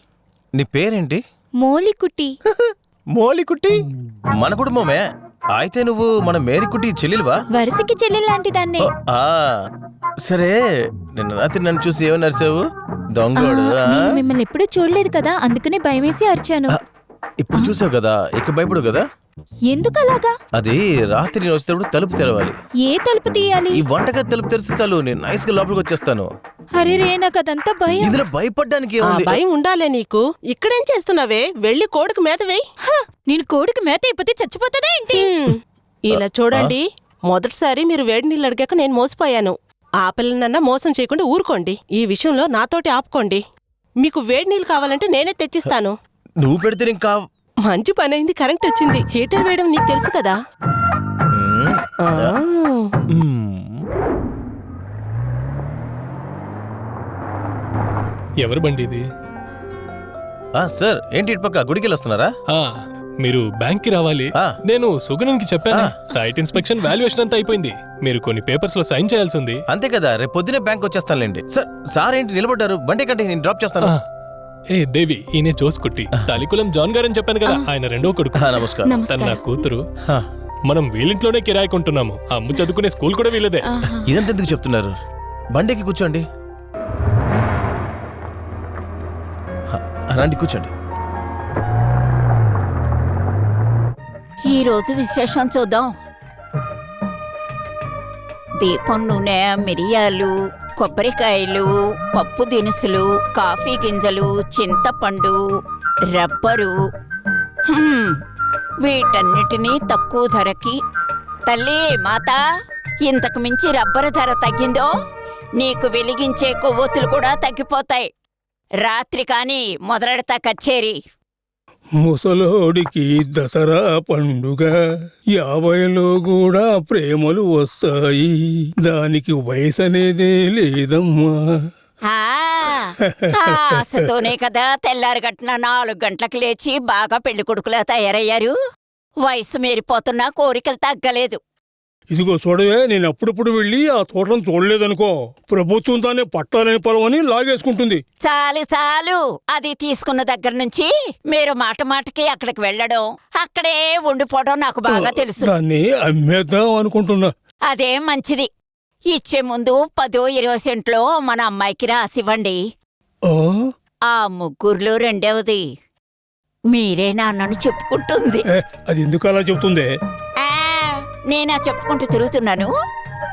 నీ పేరేంటి? మోలికుట్టి. మోలికుట్టి మన కుటుంబమే. అయితే నువ్వు మన మేరీకుట్టి చెల్లెలువా? వరుసకి చెల్లెల్లాంటిదాన్నే. సరే, నిన్న రాత్రి నన్ను చూసి ఏమని అరిసావు? దొంగోడు. మిమ్మల్ని ఎప్పుడూ చూడలేదు కదా, అందుకనే భయమేసి అరిచాను. ఇప్పుడు చూసావు కదా, ఇక భయపడు కదా. ఎందుకలాగా? అది రాత్రి నేను వచ్చేటప్పుడు తలుపు తెరవాలి. ఏ తలుపు తీయాలి? ఈ వంటగది తలుపు తెరిస్తే చాలు, నేను నైస్ గా లోపలికి వచ్చేస్తాను. అరే రే, నాకు అదంతా భయం. ఇందులో భయపడ్డానికి ఏముంది? భయం ఉండాలే నీకు. ఇక్కడేం చేస్తున్నావే? వెళ్ళి కోడికి మేత వేయి. నేను కోడికి మేత అయిపోతే చచ్చిపోతుందా ఏంటి? ఇలా చూడండి, మొదటిసారి మీరు వేడి నీళ్ళు అడిగాక నేను మోసపోయాను. ఆ పిల్లనన్నా మోసం చేయకుండా ఊరుకోండి. ఈ విషయంలో నాతోటి ఆపుకోండి. మీకు వేడి నీళ్ళు కావాలంటే నేనే తెచ్చిస్తాను. నువ్వు పెడితే ఇంకా మంచి పని అయింది, కరెంట్ వచ్చింది. హీటర్ వేయడం నీకు తెలుసు కదా. ఎవరు బండి ఇది? సార్ ఏంటి ఇటు పక్క గుడికి వస్తున్నారా? మీరు బ్యాంక్ కి రావాలి. నేను సుగణన్కి చెప్పాను, సైట్ ఇన్స్పెక్షన్ వాల్యుయేషన్ అంతా అయిపోయింది. మీరు కొన్ని పేపర్స్ లో సైన్ చేయాల్సి ఉంది. అంతే కదా, రేపు పొద్దునే బ్యాంక్ వచ్చేస్తానులేండి. సార్ ఏంటి నిలబడ్డారు? బండి కంటే నేను డ్రాప్ చేస్తాను. ఏ దేవి, ఈయన జోస్కుట్టి, తలికులం జాన్ గారని చెప్పాను కదా, ఆయన రెండో కొడుకు. నమస్కారం. తన నా కూతురు. మనం వీళ్ళింట్లోనే కిరాయికుంటున్నాము. అమ్ము చదువుకునే స్కూల్ కూడా వీళ్ళదే. ఇదంతా ఎందుకు చెప్తున్నారు? బండికి కూర్చోండి. రండి కూర్చోండి. ఈ రోజు విశేషం చూద్దాం. దీపం నూనె, మిరియాలు, కొబ్బరికాయలు, పప్పు దినుసులు, కాఫీ గింజలు, చింతపండు, రబ్బరు. వీటన్నిటినీ తక్కువ ధరకి. తల్లి మాత, ఇంతకు మించి రబ్బరు ధర తగ్గిందో నీకు వెలిగించే కొవ్వొత్తులు కూడా తగ్గిపోతాయి. రాత్రి కాని మొదలెడతా కచేరీ. ముసలోడికి దసరా పండుగ, 50లో కూడా ప్రేమలు వస్తాయి, దానికి వయసు అనేదే లేదమ్మా. ఆశతోనే కదా తెల్లారి గట్టిన 4 గంటలకు లేచి బాగా పెళ్లి కొడుకులా తయారయ్యారు. వయసు మీరిపోతున్నా కోరికలు తగ్గలేదు. ఇదిగో చూడవే, నేను అప్పుడప్పుడు వెళ్ళి ఆ తోటను చూడలేదనుకో, ప్రభుత్వం తానే పట్టాలని పొలమని లాగేసుకుంటుంది. చాలు చాలు, అది తీసుకున్న దగ్గర నుంచి మీరు మాట మాటకి అక్కడికి వెళ్ళడం, అక్కడే ఉండిపోవడం నాకు బాగా తెలుసు. దాన్ని అమ్మేద్దాం అనుకుంటున్నా. అదేం మంచిది. ఇచ్చే ముందు 10-20 సెంట్లో మన అమ్మాయికి రాసివ్వండి. ఆ ముగ్గురులో రెండవది మీరే నాన్నని చెప్పుకుంటుంది. అది ఎందుకు అలా చెప్తుంది? నేనా చెప్పుకుంటూ తిరుగుతున్నాను.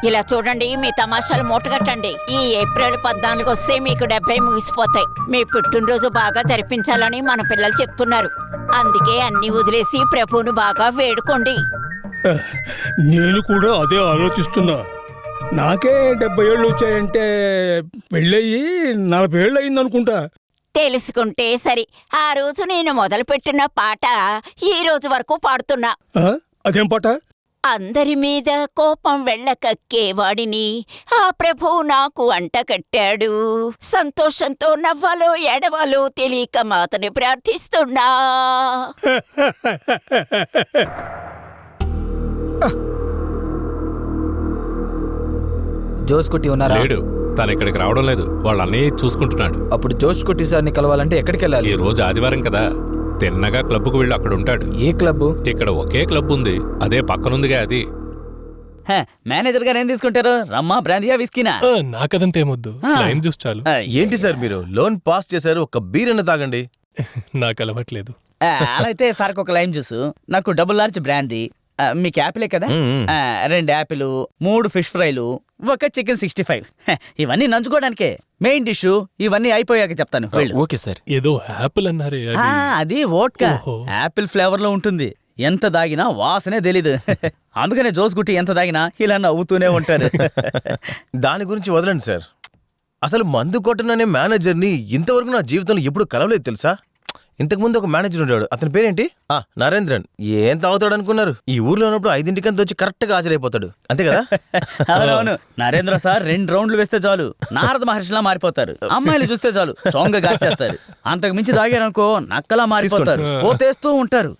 ఇలా చూడండి, మీ తమాషాలు మూటగట్టండి. ఈ ఏప్రిల్ 14 వస్తే మీకు 70 ముగిసిపోతాయి. మీ పుట్టినరోజు బాగా జరిపించాలని మన పిల్లలు చెప్తున్నారు. అందుకే అన్ని వదిలేసి ప్రభువును బాగా వేడుకోండి. నేను కూడా అదే ఆలోచిస్తున్నా. నాకే 70 ఏళ్ళు వచ్చాయంటే పెళ్ళయి 40 ఏళ్ళు అయిందనుకుంటా. తెలుసుకుంటే సరి. ఆ రోజు నేను మొదలుపెట్టిన పాట ఈ రోజు వరకు పాడుతున్నా. అదేం పాట? అందరి మీద కోపం వెళ్ళకక్కేవాడిని ఆ ప్రభువు నాకు అంటకట్టాడు. సంతోషంతో నవ్వాలో ఎడవాలో తెలియక మాతని ప్రార్థిస్తున్నా. జోస్ కుట్టి ఉన్నారా? లేడు, తను ఇక్కడికి రావడం లేదు. వాళ్ళ అన్నయ్య చూసుకుంటున్నాడు. అప్పుడు జోస్ కుట్టి సార్ని కలవాలంటే ఎక్కడికి వెళ్ళాలి? ఈ రోజు ఆదివారం కదా, తిన్నగా క్లబ్కు వెళ్ళి అక్కడ ఉంటాడు. A club? ఇక్కడ ఒకే క్లబ్ ఉంది, అదే పక్కనుందిగా అది. మేనేజర్ గారు ఏం తీసుకుంటారు? రమ్మా, బ్రాందియా, విస్కీనా? నాకదంతేమొద్దు, లైమ్ జ్యూస్ చాలు. ఏంటి సార్ మీరు లోన్ పాస్ చేశారు, ఒక బీర్ అన్న తాగండి. నాకు అలవాట్లేదు. అలా అయితే సార్కి ఒక లైమ్ జ్యూస్, నాకు డబుల్ లార్జ్ బ్రాందీ. మీకు యాపిలే కదా? 2 యాపిల్, 3 ఫిష్ ఫ్రైలు, ఒక చికెన్ 65. ఇవన్నీ నంచుకోవడానికే. మెయిన్ డిష్ ఇవన్నీ అయిపోయాక చెప్తాను. Okay sir. ఏదో యాపిల్ అన్నారే, అది వోడ్కా. యాపిల్ ఫ్లేవర్ లో ఉంటుంది. ఎంత దాగినా వాసనే తెలీదు. అందుకనే జోస్ గుట్టి ఎంత దాగినా ఇలా నవ్వుతూనే ఉంటారు. దాని గురించి వదలండి సార్. అసలు మందు కొట్టననే మేనేజర్ని ఇంతవరకు నా జీవితంలో ఎప్పుడు కలవలేదు తెలుసా? ఇంతకుముందు ఒక మేనేజర్ ఉండేవాడు, అతని పేరేంటి? నరేంద్రన్. ఏం తాగుతాడు అనుకున్నారు? ఈ ఊర్లో ఉన్నప్పుడు 5:00 వచ్చి కరెక్ట్ గా హాజరైపోతాడు, అంతే కదా? అవునవును. నరేంద్ర సార్ 2 రౌండ్లు వేస్తే చాలు నారద మహర్షిలా మారిపోతారు. అమ్మాయిలు చూస్తే చాలు చొంగ గాచేస్తారు. అంతకు మించి దాగారనుకో నక్కలా మారిపోతారు, పోతేస్తూ ఉంటారు.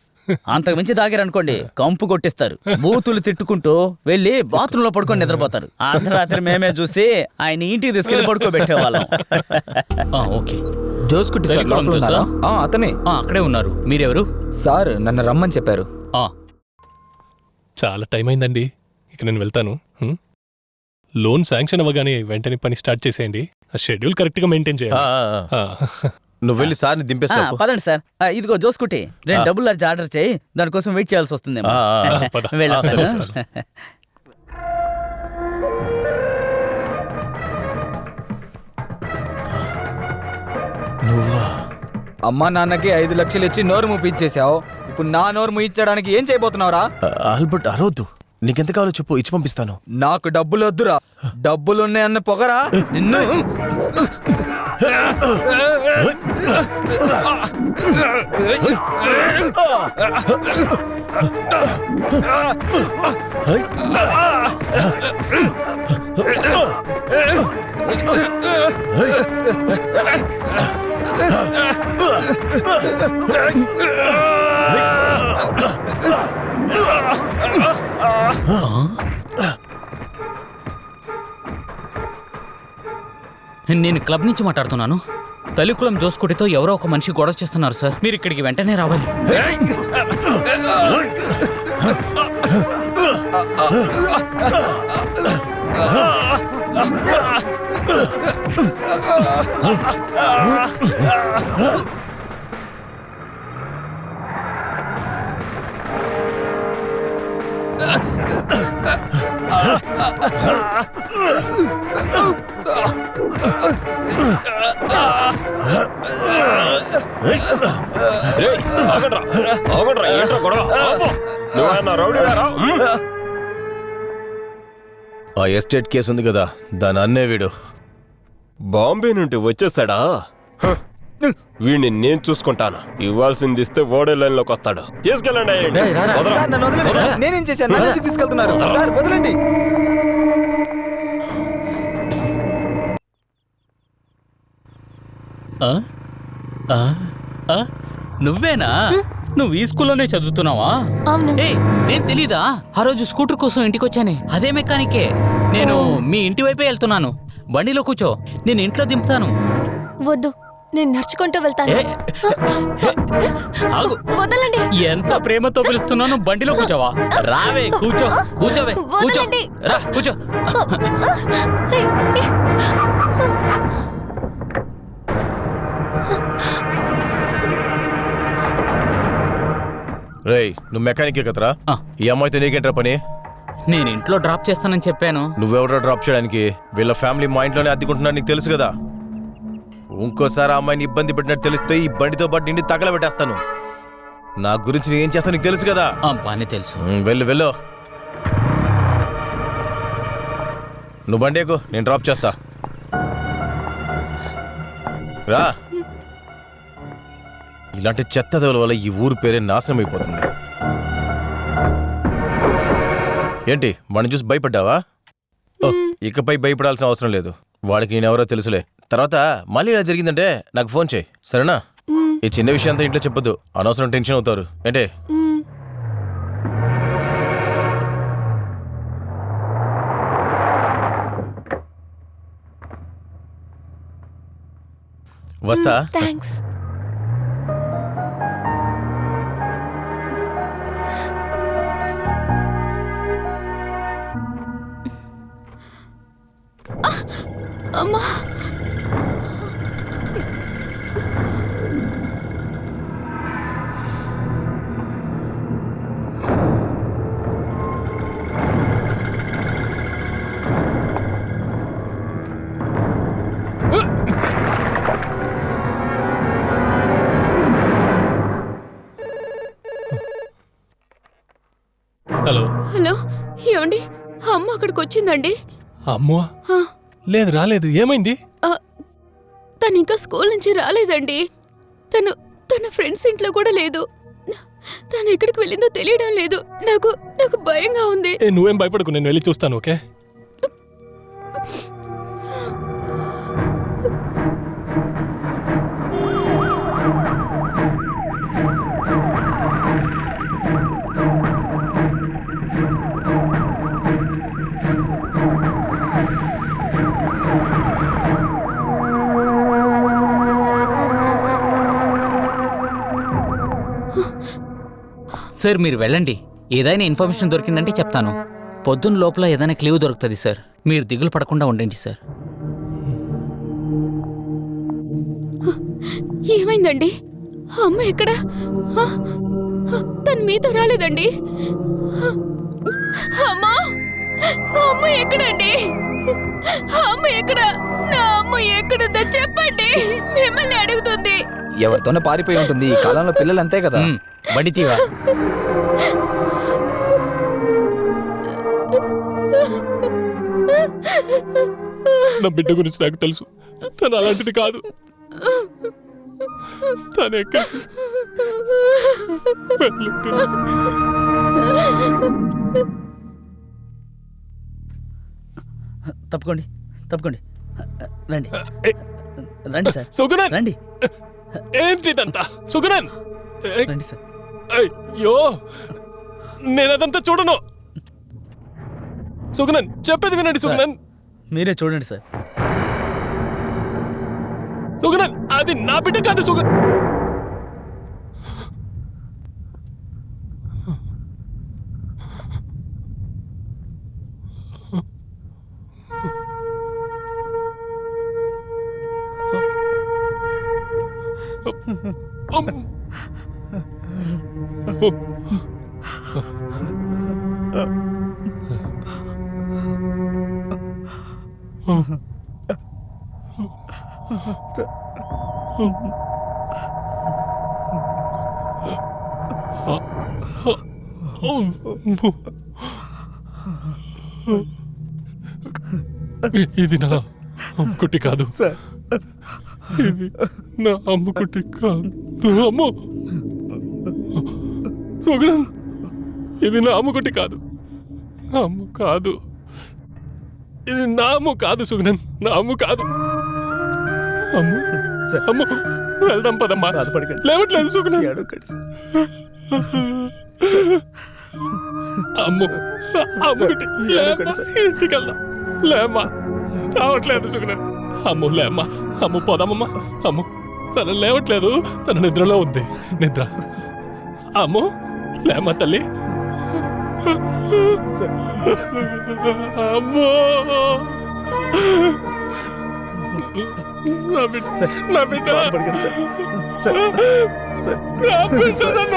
అంతకు మించి దాగారనుకోండి కంపు కొట్టిస్తారు. బూతులు తిట్టుకుంటూ వెళ్ళి బాత్రూమ్ లో పడుకొని నిద్రపోతారు. అర్ధరాత్రి మేమే చూసి ఆయన ఇంటికి తీసుకెళ్లి పడుకోబెట్టేవాళ్ళం. ఓకే. జోస్ కుట్టి సార్ లోపల ఉన్నారా? అతనే అక్కడే ఉన్నారు. మీరెవరు? సార్ నన్ను రమ్మని చెప్పారు. చాలా టైం అయిందండి, ఇక నేను వెళ్తాను. లోన్ శాంక్షన్ అవ్వగానే వెంటనే పని స్టార్ట్ చేసేయండి. ఆ షెడ్యూల్ కరెక్ట్ గా మెయింటైన్ చేయాలి. నువ్వు వెళ్ళి సార్ని దింపేస్తా. పదండి సార్. ఇదిగో జోస్ కుట్టి 2 డబుల్ లార్జ్ ఆర్డర్ చేయి. దానికోసం వెయిట్ చేయాల్సి వస్తుంది. అమ్మా నాన్నకి 5 లక్షలు ఇచ్చి నోరు ముప్పించేశావు. ఇప్పుడు నా నోరు ముయించడానికి ఏం చేయబోతున్నావురా? ఆల్బర్ట్ అరవద్దు, నీకెంత కావాలో చెప్పు, ఇచ్చి పంపిస్తాను. నాకు డబ్బులు వద్దురా. డబ్బులున్నాయన్న పొగరా నిన్ను. నేను క్లబ్ నుంచి మాట్లాడుతున్నాను. తలికులం జోస్కుటితో ఎవరో ఒక మనిషి గొడవ చేస్తున్నారు సార్. మీరు ఇక్కడికి వెంటనే రావాలి. ఆ ఎస్టేట్ కేసు ఉంది కదా, దాని అన్నే వీడు. బాంబే నుండి వచ్చేసాడా? వీడిని నేను చూసుకుంటాను. ఇవ్వాల్సింది ఇస్తే ఓడే లైన్ లోకి వస్తాడు. తీసుకెళ్ళండి. నేనేం చేశాను? తీసుకెళ్తున్నారు సార్, వదలండి. నువ్వేనా? నువ్వు ఈ స్కూల్లోనే చదువుతున్నావా? నేను తెలీదా? ఆ రోజు స్కూటర్ కోసం ఇంటికి వచ్చానే, అదే మెకానికే. నేను మీ ఇంటి వైపే వెళ్తున్నాను. బండిలో కూర్చో, నేను ఇంట్లో దింపుతాను. వద్దు, నేను నడుచుకుంటూ వెళ్తాను. వదలండి. ఎంత ప్రేమతో పిలుస్తున్నాను, బండిలో కూర్చోవా? రావే, కూర్చో. కూర్చోవే, కూర్చో. రా, కూర్చో. రేయ్, నువ్వు మెకానికే కదరా? ఈ అమ్మాయితో నీకేంట్రా పని? నేను ఇంట్లో డ్రాప్ చేస్తానని చెప్పాను. నువ్వెవరో డ్రాప్ చేయడానికి? వీళ్ళ ఫ్యామిలీ మా ఇంట్లోనే అద్దెకుంటున్నారు, నీకు తెలుసు కదా. ఇంకోసారి ఆ అమ్మాయిని ఇబ్బంది పెట్టినట్టు తెలిస్తే ఈ బండితో పాటు నిండి తగలబెట్టేస్తాను. నా గురించి నేను ఏం చేస్తాను నీకు తెలుసు కదా. బానే తెలుసు. వెళ్ళు వెళ్ళు. నువ్వు బండి ఎక్కు, నేను డ్రాప్ చేస్తా. రా. ఇలాంటి చెత్తదవుల వల్ల ఈ ఊరు పేరే నాశనం అయిపోతుంది. ఏంటి వాడిని చూసి భయపడ్డావా? ఇకపై భయపడాల్సిన అవసరం లేదు. వాడికి నేనెవరో తెలుసులే. తర్వాత మళ్ళీ ఇలా జరిగిందంటే నాకు ఫోన్ చేయి, సరేనా? ఈ చిన్న విషయం అంతా ఇంట్లో చెప్పొద్దు, అనవసరం టెన్షన్ అవుతారు. ఏంటే? వస్తా. థ్యాంక్స్. అమ్మా, హలో హలో, ఏమండి? అమ్మ అక్కడికి వచ్చిందండి. అమ్మో, లేదు రాలేదు. ఏమైంది? తను ఇంకా స్కూల్ నుంచి రాలేదండి. తన ఫ్రెండ్స్ ఇంట్లో కూడా లేదు. తను ఎక్కడికి వెళ్ళిందో తెలియడం లేదు. నాకు భయంగా ఉంది. నువ్వేం భయపడకు, నేను వెళ్ళి చూస్తాను. ఓకే? సార్ మీరు వెళ్ళండి. ఏదైనా ఇన్ఫర్మేషన్ దొరికిందంటే చెప్తాను. పొద్దున్న లోపల ఏదైనా క్లూ దొరుకుతుంది సార్. మీరు దిగులు పడకుండా ఉండండి సార్. ఏమైందండి? అమ్మ ఎక్కడా? తను మీతో రాలేదండి. అమ్మా, అమ్మ ఎక్కడండి? అమ్మ ఎక్కడ? నా అమ్మ ఎక్కడుందో చెప్పండి, మిమ్మల్ని అడుగుతుంది. ఎవరితోనే పారిపోయి ఉంటుంది. ఈ కాలంలో పిల్లలు అంతే కదా. బండి తీవా. నా బిడ్డ గురించి నాకు తెలుసు. తను అలాంటిది కాదు. తను ఎక్కడ తప్పుకోండి, తప్పుకోండి. రండి రండి సార్. సుగుణన్, రండి. ఏంటిదంతా? సుగుణన్, రండి సార్. అయ్యో, నేనదంతా చూడను. సుగుణన్, చెప్పేది వినండి. సుగుణన్, మీరే చూడండి సార్. సుగుణన్, అది నా బిడ్డ కాదు. సుగుణ్, ఇది నా అమ్ముకుట్టి కాదు. ఇది నా అమ్ముకుట్టి కాదు. అమ్మో సుగుణం, ఇది నా అమ్ముకుట్టి కాదు. అమ్ము కాదు, ఇది నా అమ్ము కాదు. సుగుణన్, నా అమ్ము కాదు. అమ్ము, అమ్ము, వెళ్దాం పదమ్మా. లేవట్లేదు సుగుణన్. అమ్ము, అమ్ముకుట్టి ఇంటికి వెళ్దాం. లేమ్మా, రావట్లేదు సుగుణన్. అమ్ము లేమ్మా. అమ్ము పోదామమ్మా. అమ్ము, తను లేవట్లేదు. తన నిద్రలో ఉంది. నిద్ర. అమ్ము లేమ్మా తల్లి. అమ్మో, నా బిడ్డ, నా బిడ్డ, నా బిడ్డ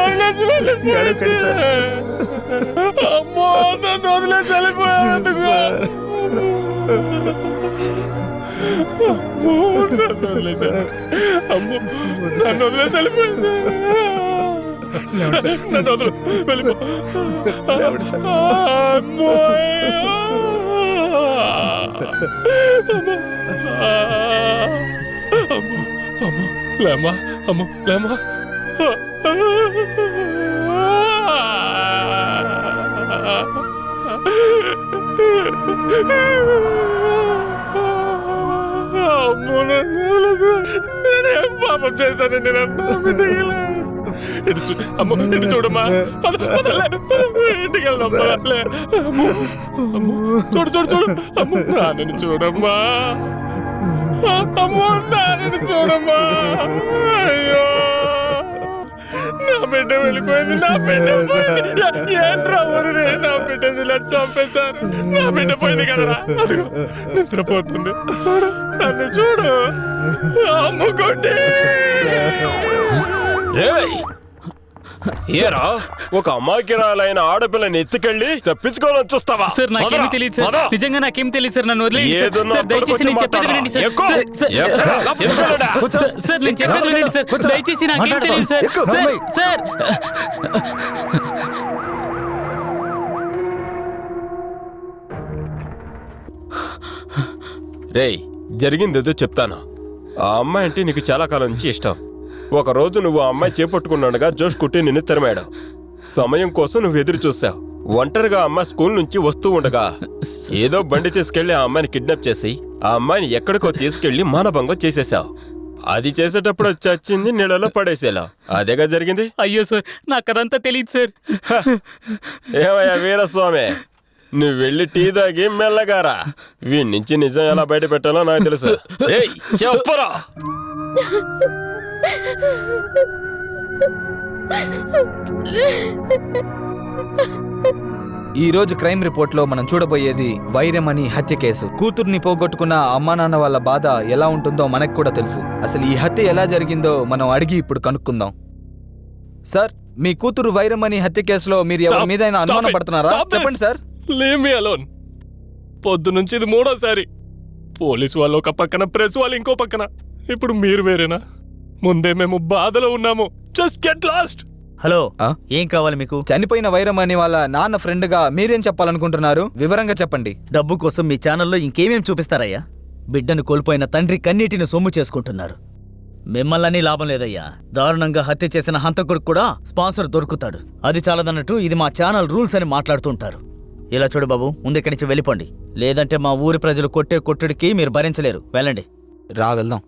నన్ను వదిలేసి వెళ్ళిపోయింది. అమ్మో, నన్ను వదిలేసి వెళ్ళిపోయేందుకు. నన్ను వదిలేసి వెళ్ళిపోయింది. నన్ను వదిలి వెళ్ళిపో. అమ్మో లేమ్మా అమ్మో లేమ్మా అమ్మో నేనేం పాపం చేశాను నేను అమ్మో ఇటు చూడమ్మా ఇంటికి వెళ్దాం చూడు చూడు చూడు అమ్మో నాన్నని చూడమ్మా అమ్మో నాన్నని చూడమ్మా అయ్యో నా బిడ్డ వెళ్ళిపోయింది నా బిడ్డ ఏంట్రా ఊరు నా బిడ్డది ఇలా చంపేశారు నా బిడ్డ పోయింది కదరా అదిగో నిద్రపోతుంది చూడు నన్ను చూడు అమ్ముకోండి ఏరా ఒక అమాయకురాలైన ఆడపిల్లని ఎత్తుకెళ్ళి తప్పించుకోవాలని చూస్తావా? సార్ నాకేమీ తెలియదు సార్, నిజంగా నాకేం తెలియదు సార్, నన్ను వదిలేయండి సార్, దయచేసి నేను చెప్పేది వినండి సార్, సార్ నేను చెప్పేది వినండి సార్, దయచేసి నాకేం తెలియదు సార్, సార్ రేయ్ జరిగిందేదో చెప్తాను. ఆ అమ్మాయి అంటే నీకు చాలా కాలం నుంచి ఇష్టం. ఒకరోజు నువ్వు ఆ అమ్మాయి చేపట్టుకున్నాడుగా జోష్ కుట్టి నిన్ను తరిమాడు. సమయం కోసం నువ్వు ఎదురు చూసావు. ఒంటరిగా అమ్మాయి స్కూల్ నుంచి వస్తూ ఉండగా ఏదో బండి తీసుకెళ్లి ఆ అమ్మాయిని కిడ్నాప్ చేసి ఆ అమ్మాయిని ఎక్కడికో తీసుకెళ్లి మానభంగం చేసేసావు. అది చేసేటప్పుడు చచ్చింది నీళ్ళలో పడేసేలా. అదేగా జరిగింది. అయ్యో సార్ నాకు అదంతా తెలియదు సార్. ఏమయ్యా వీరస్వామి, నువ్వు వెళ్ళి టీ తాగి మెల్లగారా. వీడి నుంచి నిజం ఎలా బయట పెట్టాలో నాకు తెలుసు. చెప్పరా. ఈ రోజు క్రైమ్ రిపోర్ట్ లో మనం చూడబోయేది వైరమణి హత్య కేసు. కూతుర్ని పోగొట్టుకున్న అమ్మా నాన్న వాళ్ళ బాధ ఎలా ఉంటుందో మనకు కూడా తెలుసు. అసలు ఈ హత్య ఎలా జరిగిందో మనం అడిగి ఇప్పుడు కనుక్కుందాం. సార్, మీ కూతురు వైరమణి హత్య కేసులో మీరు ఎవరి మీద అనుమానం పడుతున్నారా? చెప్పండి సార్. Leave me alone. పొద్దు నుంచి ఇది మూడోసారి. పోలీసు వాళ్ళు ఒక పక్కన, ప్రెస్ వాళ్ళు ఇంకో పక్కన. ఇప్పుడు మీరు వేరేనా? ముందే మేము బాధలో ఉన్నాము. Just get lost. హలో, ఏం కావాలి మీకు? చనిపోయిన వైరమణి వాళ్ళ నాన్న ఫ్రెండ్ గా మీరేం చెప్పాలనుకుంటున్నారు? వివరంగా చెప్పండి. డబ్బు కోసం మీ ఛానల్లో ఇంకేమేం చూపిస్తారయ్యా? బిడ్డను కోల్పోయిన తండ్రి కన్నీటిని సొమ్ము చేసుకుంటున్నారు. మిమ్మల్ని లాభం లేదయ్యా. దారుణంగా హత్య చేసిన హంతకుడు కూడా స్పాన్సర్ దొరుకుతాడు. అది చాలదన్నట్టు ఇది మా ఛానల్ రూల్స్ అని మాట్లాడుతుంటారు. ఇలా చూడు బాబు, ముందెక్కడి నుంచి వెళ్ళిపోండి, లేదంటే మా ఊరి ప్రజలు కొట్టే కొట్టుడికి మీరు భరించలేరు. వెళ్ళండి. రా వెళ్దాం.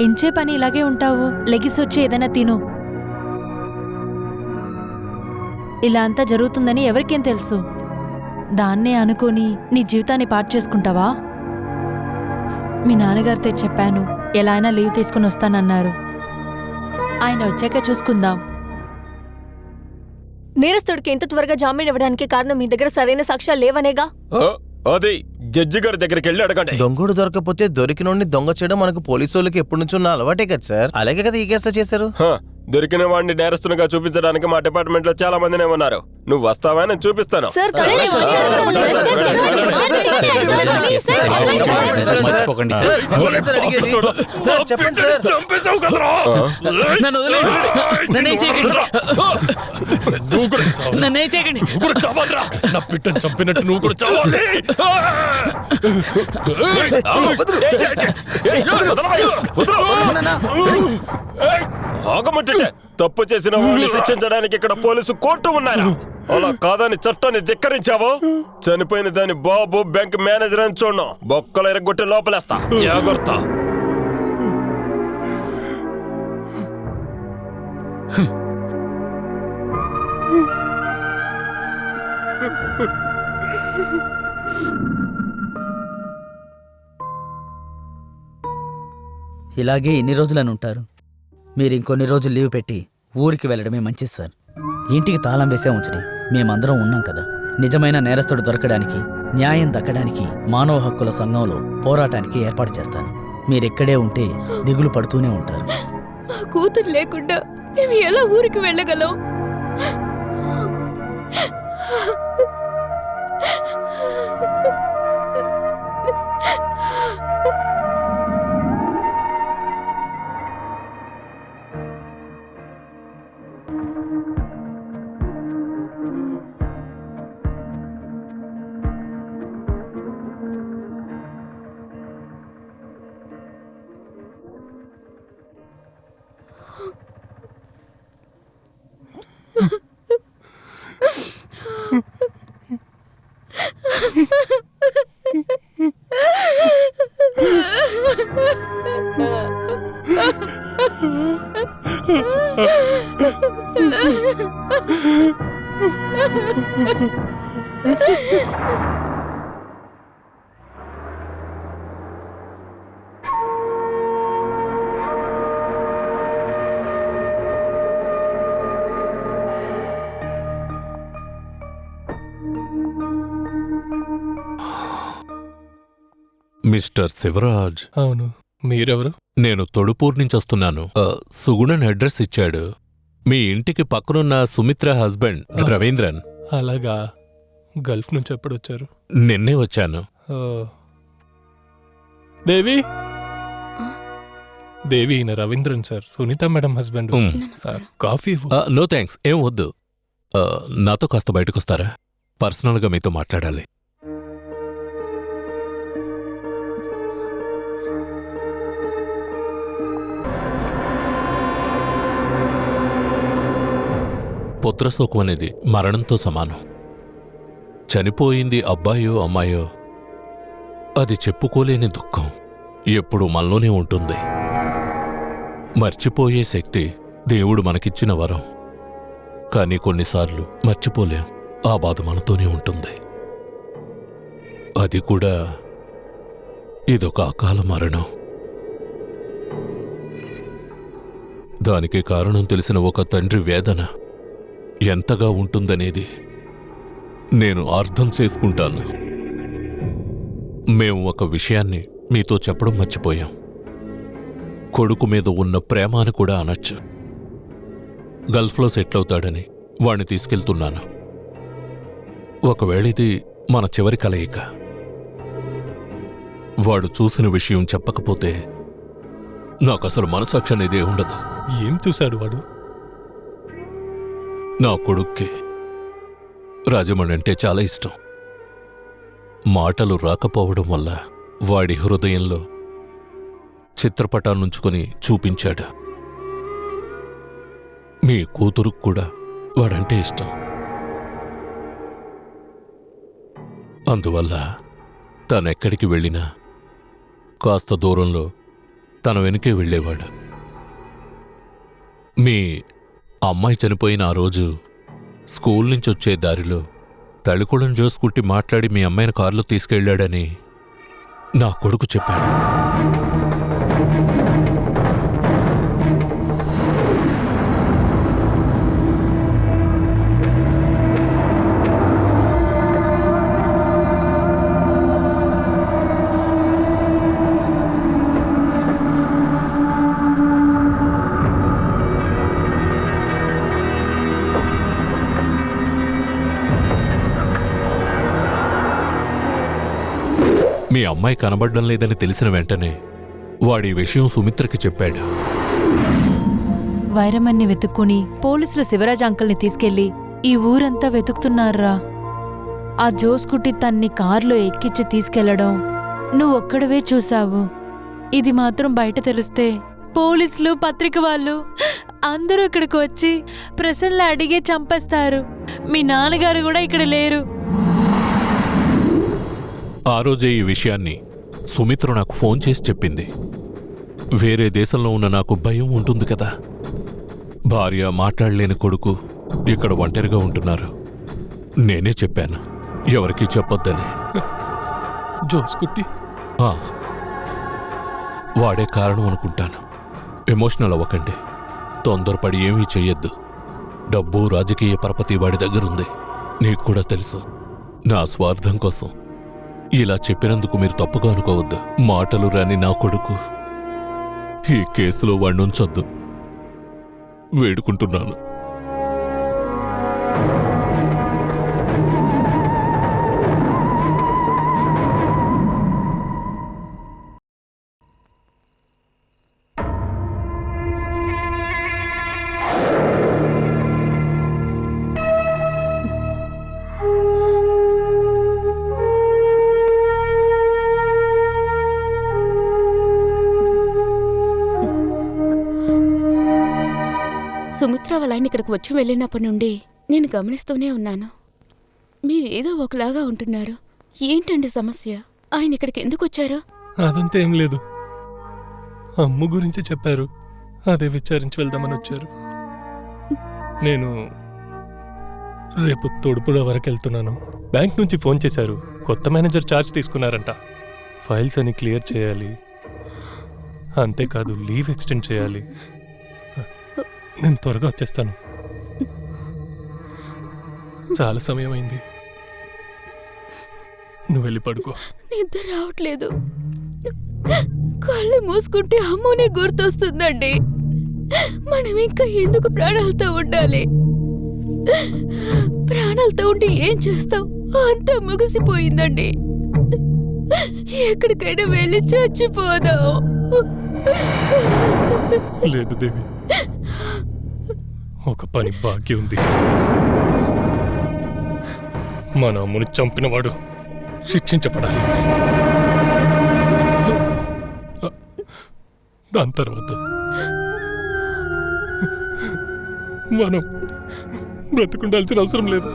ఎంచే పని ఇలాగే ఉంటావు? లెగిసొచ్చి ఏదైనా తిను. ఇలా అంతా జరుగుతుందని ఎవరికేం తెలుసు? దాన్నే అనుకొని నీ జీవితాన్ని పాడు చేసుకుంటావా? మీ నాన్నగారితో చెప్పాను, ఎలా అయినా లీవ్ తీసుకుని వస్తానన్నారు. ఆయన వచ్చాక చూసుకుందాం. నేరస్తుడికి ఎంత త్వరగా జామీన్ ఇవ్వడానికి కారణం మీ దగ్గర సరైన సాక్ష్యాలు లేవనేగా? అది జడ్జి గారి దగ్గరికి వెళ్ళి అడగండి. దొంగడు దొరకపోతే దొరికినోడిని దొంగ చేయడం మనకు పోలీసు వాళ్ళకి ఎప్పటి నుంచి ఉన్న అలవాటే కదా సార్. అలాగే కదా ఈ కేసులో చేశారు. దొరికిన వాడిని నేరస్తునిగా చూపించడానికి మా డిపార్ట్మెంట్ లో చాలా మందినే ఉన్నారు. నువ్వు వస్తావా? నేను చూపిస్తాను. నా పిట్టని చంపినట్టు నువ్వు కూడా చావాలి. ఆగమంటే తప్పు చేసిన వాళ్ళని శిక్షించడానికి ఇక్కడ పోలీసు కోర్టు ఉన్నారు. అలా కాదని చట్టాన్ని ధిక్కరించావో చనిపోయిన దాని బాబు బ్యాంక్ మేనేజర్ అని చూడను, బొక్కలు ఎరగొట్టి లోపలేస్తా. జాగ్రత్త. ఇలాగే ఎన్ని రోజులని ఉంటారు? మీరు ఇంకొన్ని రోజులు లీవ్ పెట్టి ఊరికి వెళ్ళడమే మంచిది సార్. ఇంటికి తాళం వేసే ఉంచండి. మేమందరం ఉన్నాం కదా. నిజమైన నేరస్తుడు దొరకడానికి, న్యాయం దక్కడానికి మానవ హక్కుల సంఘంలో పోరాటానికి ఏర్పాటు చేస్తాను. మీరెక్కడే ఉంటే దిగులు పడుతూనే ఉంటారు. మా కూతురు లేకుండా మేము ఎలా ఊరికి వెళ్ళగలం? మిస్టర్ శివరాజ్. అవును, మీరెవరు? నేను తొడుపూర్ నుంచి వస్తున్నాను. సుగుణన్ అడ్రస్ ఇచ్చాడు. మీ ఇంటికి పక్కనున్న సుమిత్ర హస్బెండ్ రవీంద్రన్. అలాగా, గల్ఫ్ నుంచి ఎప్పుడు వచ్చారు? నిన్నే వచ్చాను. దేవి, దేవి ఈయన Ravindran sir, Sunitha madam husband. Coffee? No thanks, ఏం వద్దు. నాతో కాస్త బయటకొస్తారా? పర్సనల్గా మీతో మాట్లాడాలి. పుత్రశోకం అనేది మరణంతో సమానం. చనిపోయింది అబ్బాయో అమ్మాయో, అది చెప్పుకోలేని దుఃఖం ఎప్పుడు మనలోనే ఉంటుంది. మర్చిపోయే శక్తి దేవుడు మనకిచ్చిన వరం. కానీ కొన్నిసార్లు మర్చిపోలేం. ఆ బాధ మనతోనే ఉంటుంది. అది కూడా ఇదొక అకాల మరణం. దానికి కారణం తెలిసిన ఒక తండ్రి వేదన ఎంతగా ఉంటుందనేది నేను అర్థం చేసుకుంటాను. మేము ఒక విషయాన్ని మీతో చెప్పడం మర్చిపోయాం. కొడుకు మీద ఉన్న ప్రేమ అని కూడా అనొచ్చు. గల్ఫ్లో సెటిల్ అవుతాడని వాణ్ణి తీసుకెళ్తున్నాను. ఒకవేళ ఇది మన చివరి కలయిక. వాడు చూసిన విషయం చెప్పకపోతే నాకసలు మనసాక్షి అనేదే ఉండదు. ఏం చూశాడు వాడు? నా కొడుక్కి రాజమణి అంటే చాలా ఇష్టం. మాటలు రాకపోవడం వల్ల వాడి హృదయంలో చిత్రపటాన్నుంచుకొని చూపించాడు. మీ కూతురుకు కూడా వాడంటే ఇష్టం. అందువల్ల తనెక్కడికి వెళ్ళినా కాస్త దూరంలో తన వెనుకే వెళ్ళేవాడు. మీ అమ్మాయి చనిపోయిన ఆ రోజు స్కూల్ నుంచి వచ్చే దారిలో తళికుళం జోసుకుట్టి మాట్లాడి మీ అమ్మాయిని కారులో తీసుకెళ్లాడని నా కొడుకు చెప్పాడు. మీ అమ్మాయి కనబడ్డం లేదని తెలిసిన వెంటనే వాడి విషయం సుమిత్రకి చెప్పాడు. వైరమన్ని వెతుక్కుని పోలీసులు శివరాజ్ అంకుల్ని తీసుకెళ్లి ఈ ఊరంతా వెతుకుతున్నారా. ఆ జోస్కుట్టి తన్ని కారులో ఎక్కించి తీసుకెళ్లడం నువ్వొక్కడవే చూశావు. ఇది మాత్రం బయట తెలిస్తే పోలీసులు, పత్రిక వాళ్ళు అందరూ ఇక్కడికి వచ్చి ప్రశ్నలు అడిగే చంపేస్తారు. మీ నాన్నగారు కూడా ఇక్కడ లేరు. ఆ రోజే ఈ విషయాన్ని సుమిత్ర నాకు ఫోన్ చేసి చెప్పింది. వేరే దేశంలో ఉన్న నాకు భయం ఉంటుంది కదా. భార్య, మాట్లాడలేని కొడుకు ఇక్కడ ఒంటరిగా ఉంటున్నారు. నేనే చెప్పాను ఎవరికీ చెప్పొద్దని. జోస్కుట్టి వాడే కారణం అనుకుంటాను. ఎమోషనల్ అవ్వకండి. తొందరపడి ఏమీ చెయ్యొద్దు. డబ్బు, రాజకీయ పరపతి వాడి దగ్గరుంది. నీకు కూడా తెలుసు. నా స్వార్థం కోసం ఇలా చెప్పినందుకు మీరు తప్పుగా అనుకోవద్దు. మాటలు రాని నా కొడుకు ఈ కేసులో వాణ్ణుంచొద్దు. వేడుకుంటున్నాను. సుమిత్ర వాళ్ళ ఆయన ఇక్కడికి వచ్చి వెళ్ళినప్పటి నుండి నేను గమనిస్తూనే ఉన్నాను. మీరేదో ఒకలాగా ఉంటున్నారు. ఏంటండి సమస్య? ఆయన ఇక్కడికి ఎందుకు వచ్చారు? అదంతా ఏం లేదు. అమ్ము గురించి చెప్పారు. అదే విచారించి వెళ్దామని వచ్చారు. నేను రేపు తొడుపుల వరకు వెళ్తున్నాను. బ్యాంక్ నుంచి ఫోన్ చేశారు. కొత్త మేనేజర్ ఛార్జ్ తీసుకున్నారంట. ఫైల్స్ అని క్లియర్ చేయాలి, అంతేకాదు లీవ్ ఎక్స్టెండ్ చేయాలి. నేను త్వరగా వచ్చేస్తాను. చాలా సమయం అయింది. నువ్వు వెళ్ళి పడుకో. నిద్ర రావట్లేదు. కళ్ళు మూసుకుంటే అమ్మోనే గుర్తొస్తుందండి. మనం ఇంకా ఎందుకు ప్రాణాలతో ఉండాలి? ప్రాణాలతో ఉండి ఏం చేస్తాం? అంతా ముగిసిపోయిందండి. ఎక్కడికైనా వెళ్ళి చచ్చిపోదాం. లేదు దేవి, ఒక పని బాకీ ఉంది. మన అమ్ముని చంపినవాడు శిక్షించబడాలి. దాని తర్వాత మనం బ్రతుకుండాల్సిన అవసరం లేదు.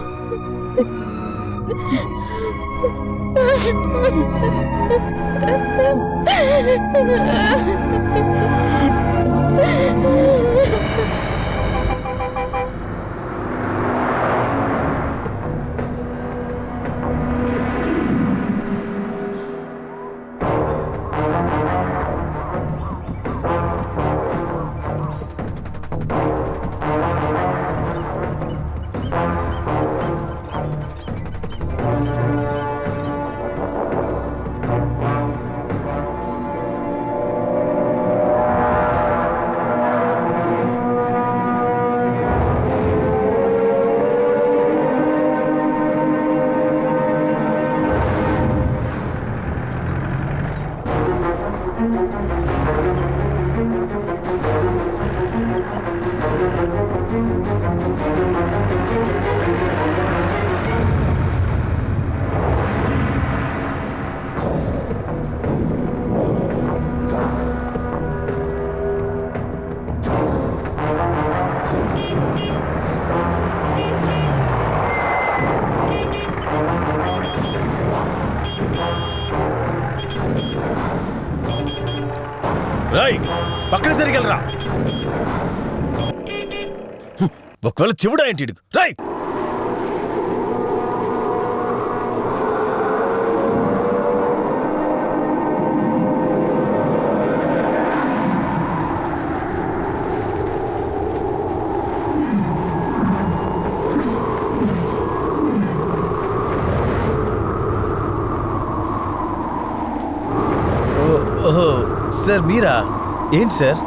రాయ్ పక్కన సరిగలరా. ఒకవేళ చెవుడా ఏంటి రాయ్. ఓహో సార్, మీరా? ఏంటి సార్?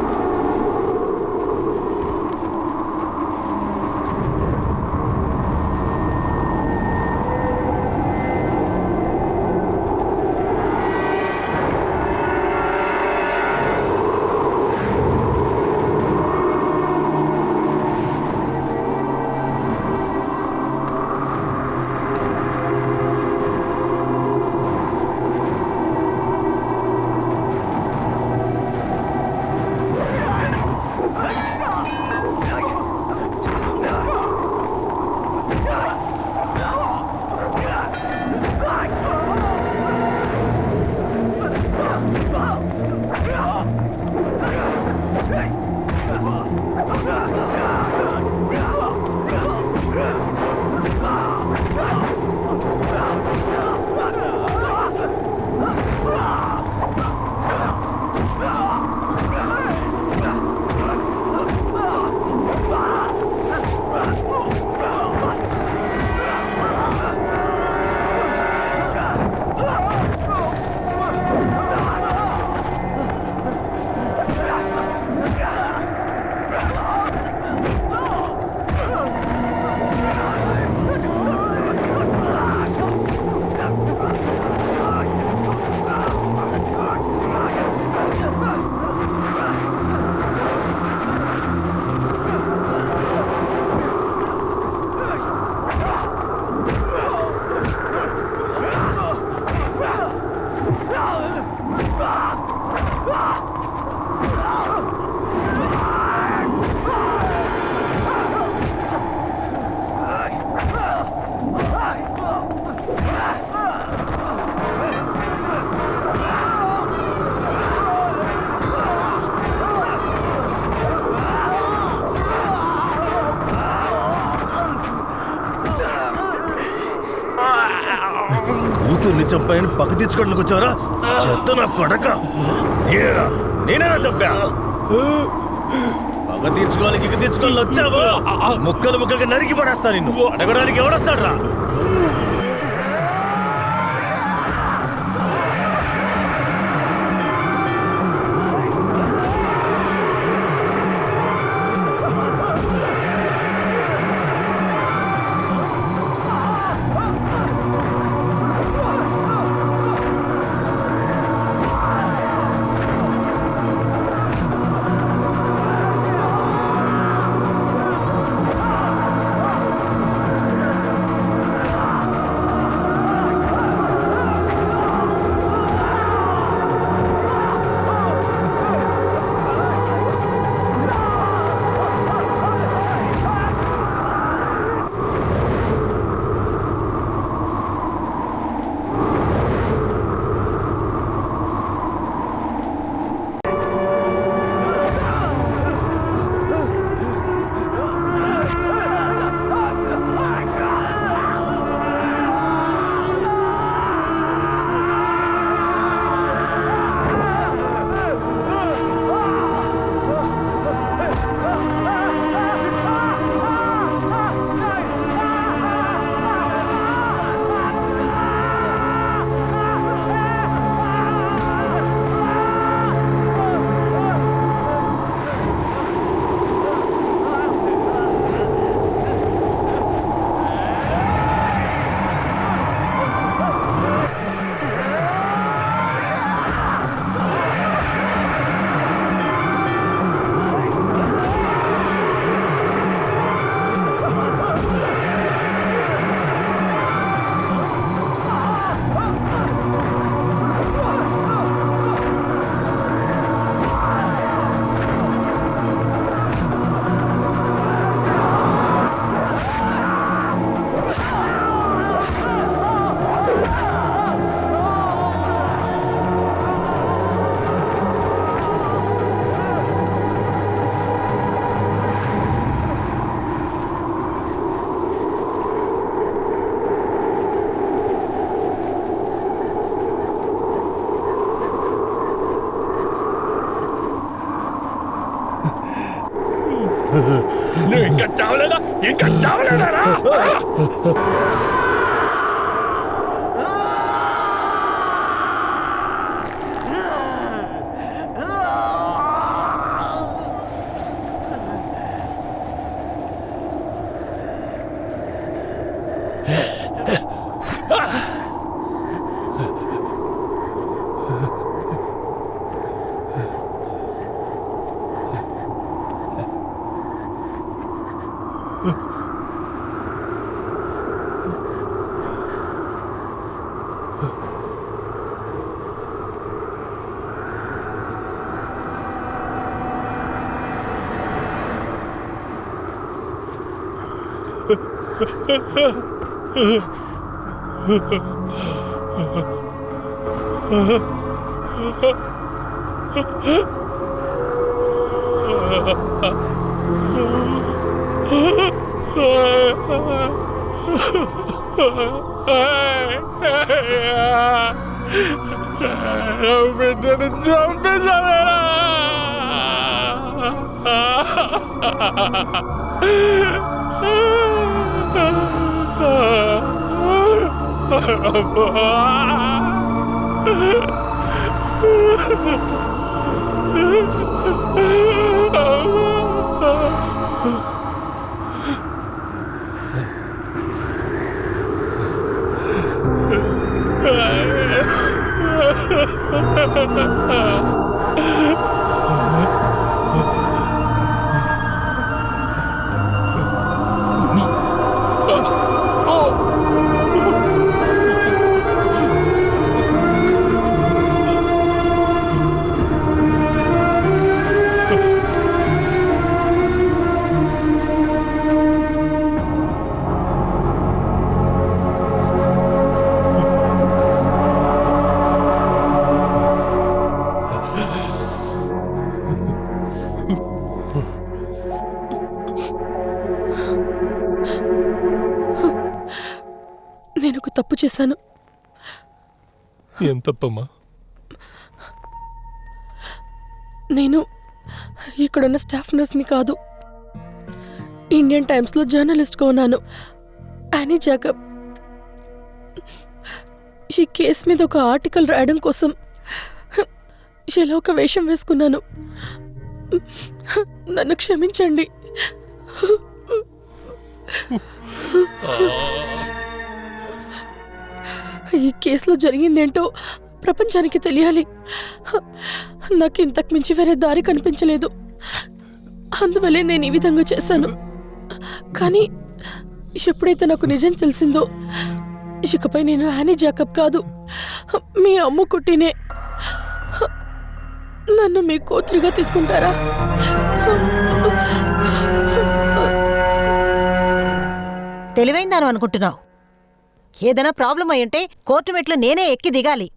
కూతుర్ని చంపాయని పక్క తీర్చుకోవడానికి వచ్చావరా? చెత్త నా కొడక! ఏరా, నేనేనా చంపా? పగ తీర్చుకోవాలి ఇక తీర్చుకోవాలి వచ్చావా? ముక్కలు ముక్కలుగా నరికి పడేస్తా నిన్ను. అడగడానికి ఎవడొస్తాడ్రా? నువ్వు ఇంకా చావలేదా? ఇంకా చావలేదా? బిడ్డను చంపేశావేరా? నేను ఒక తప్పు చేశాను. ఏం తప్పమ్మా? నేను ఇక్కడున్న స్టాఫ్ నర్స్ని కాదు, ఇండియన్ టైమ్స్లో జర్నలిస్ట్గా ఉన్నాను, యానీ జాకబ్. ఈ కేసు మీద ఒక ఆర్టికల్ రాయడం కోసం ఎలా ఒక వేషం వేసుకున్నాను. నన్ను క్షమించండి. ఈ కేసులో జరిగిందేంటో ప్రపంచానికి తెలియాలి. నాకు ఇంతకు మించి వేరే దారి కనిపించలేదు, అందువల్లే నేను ఈ విధంగా చేశాను. కానీ ఎప్పుడైతే నాకు నిజం తెలిసిందో, ఇకపై నేను యానీ జాకబ్ కాదు, మీ అమ్ము కుట్టినే. నన్ను మీ కూతురిగా తీసుకుంటారా? తెలివైందాను అనుకుంటున్నావు. ఏదైనా ప్రాబ్లం అయ్యుంటే కోర్టు మెట్లు నేనే ఎక్కి దిగాలి.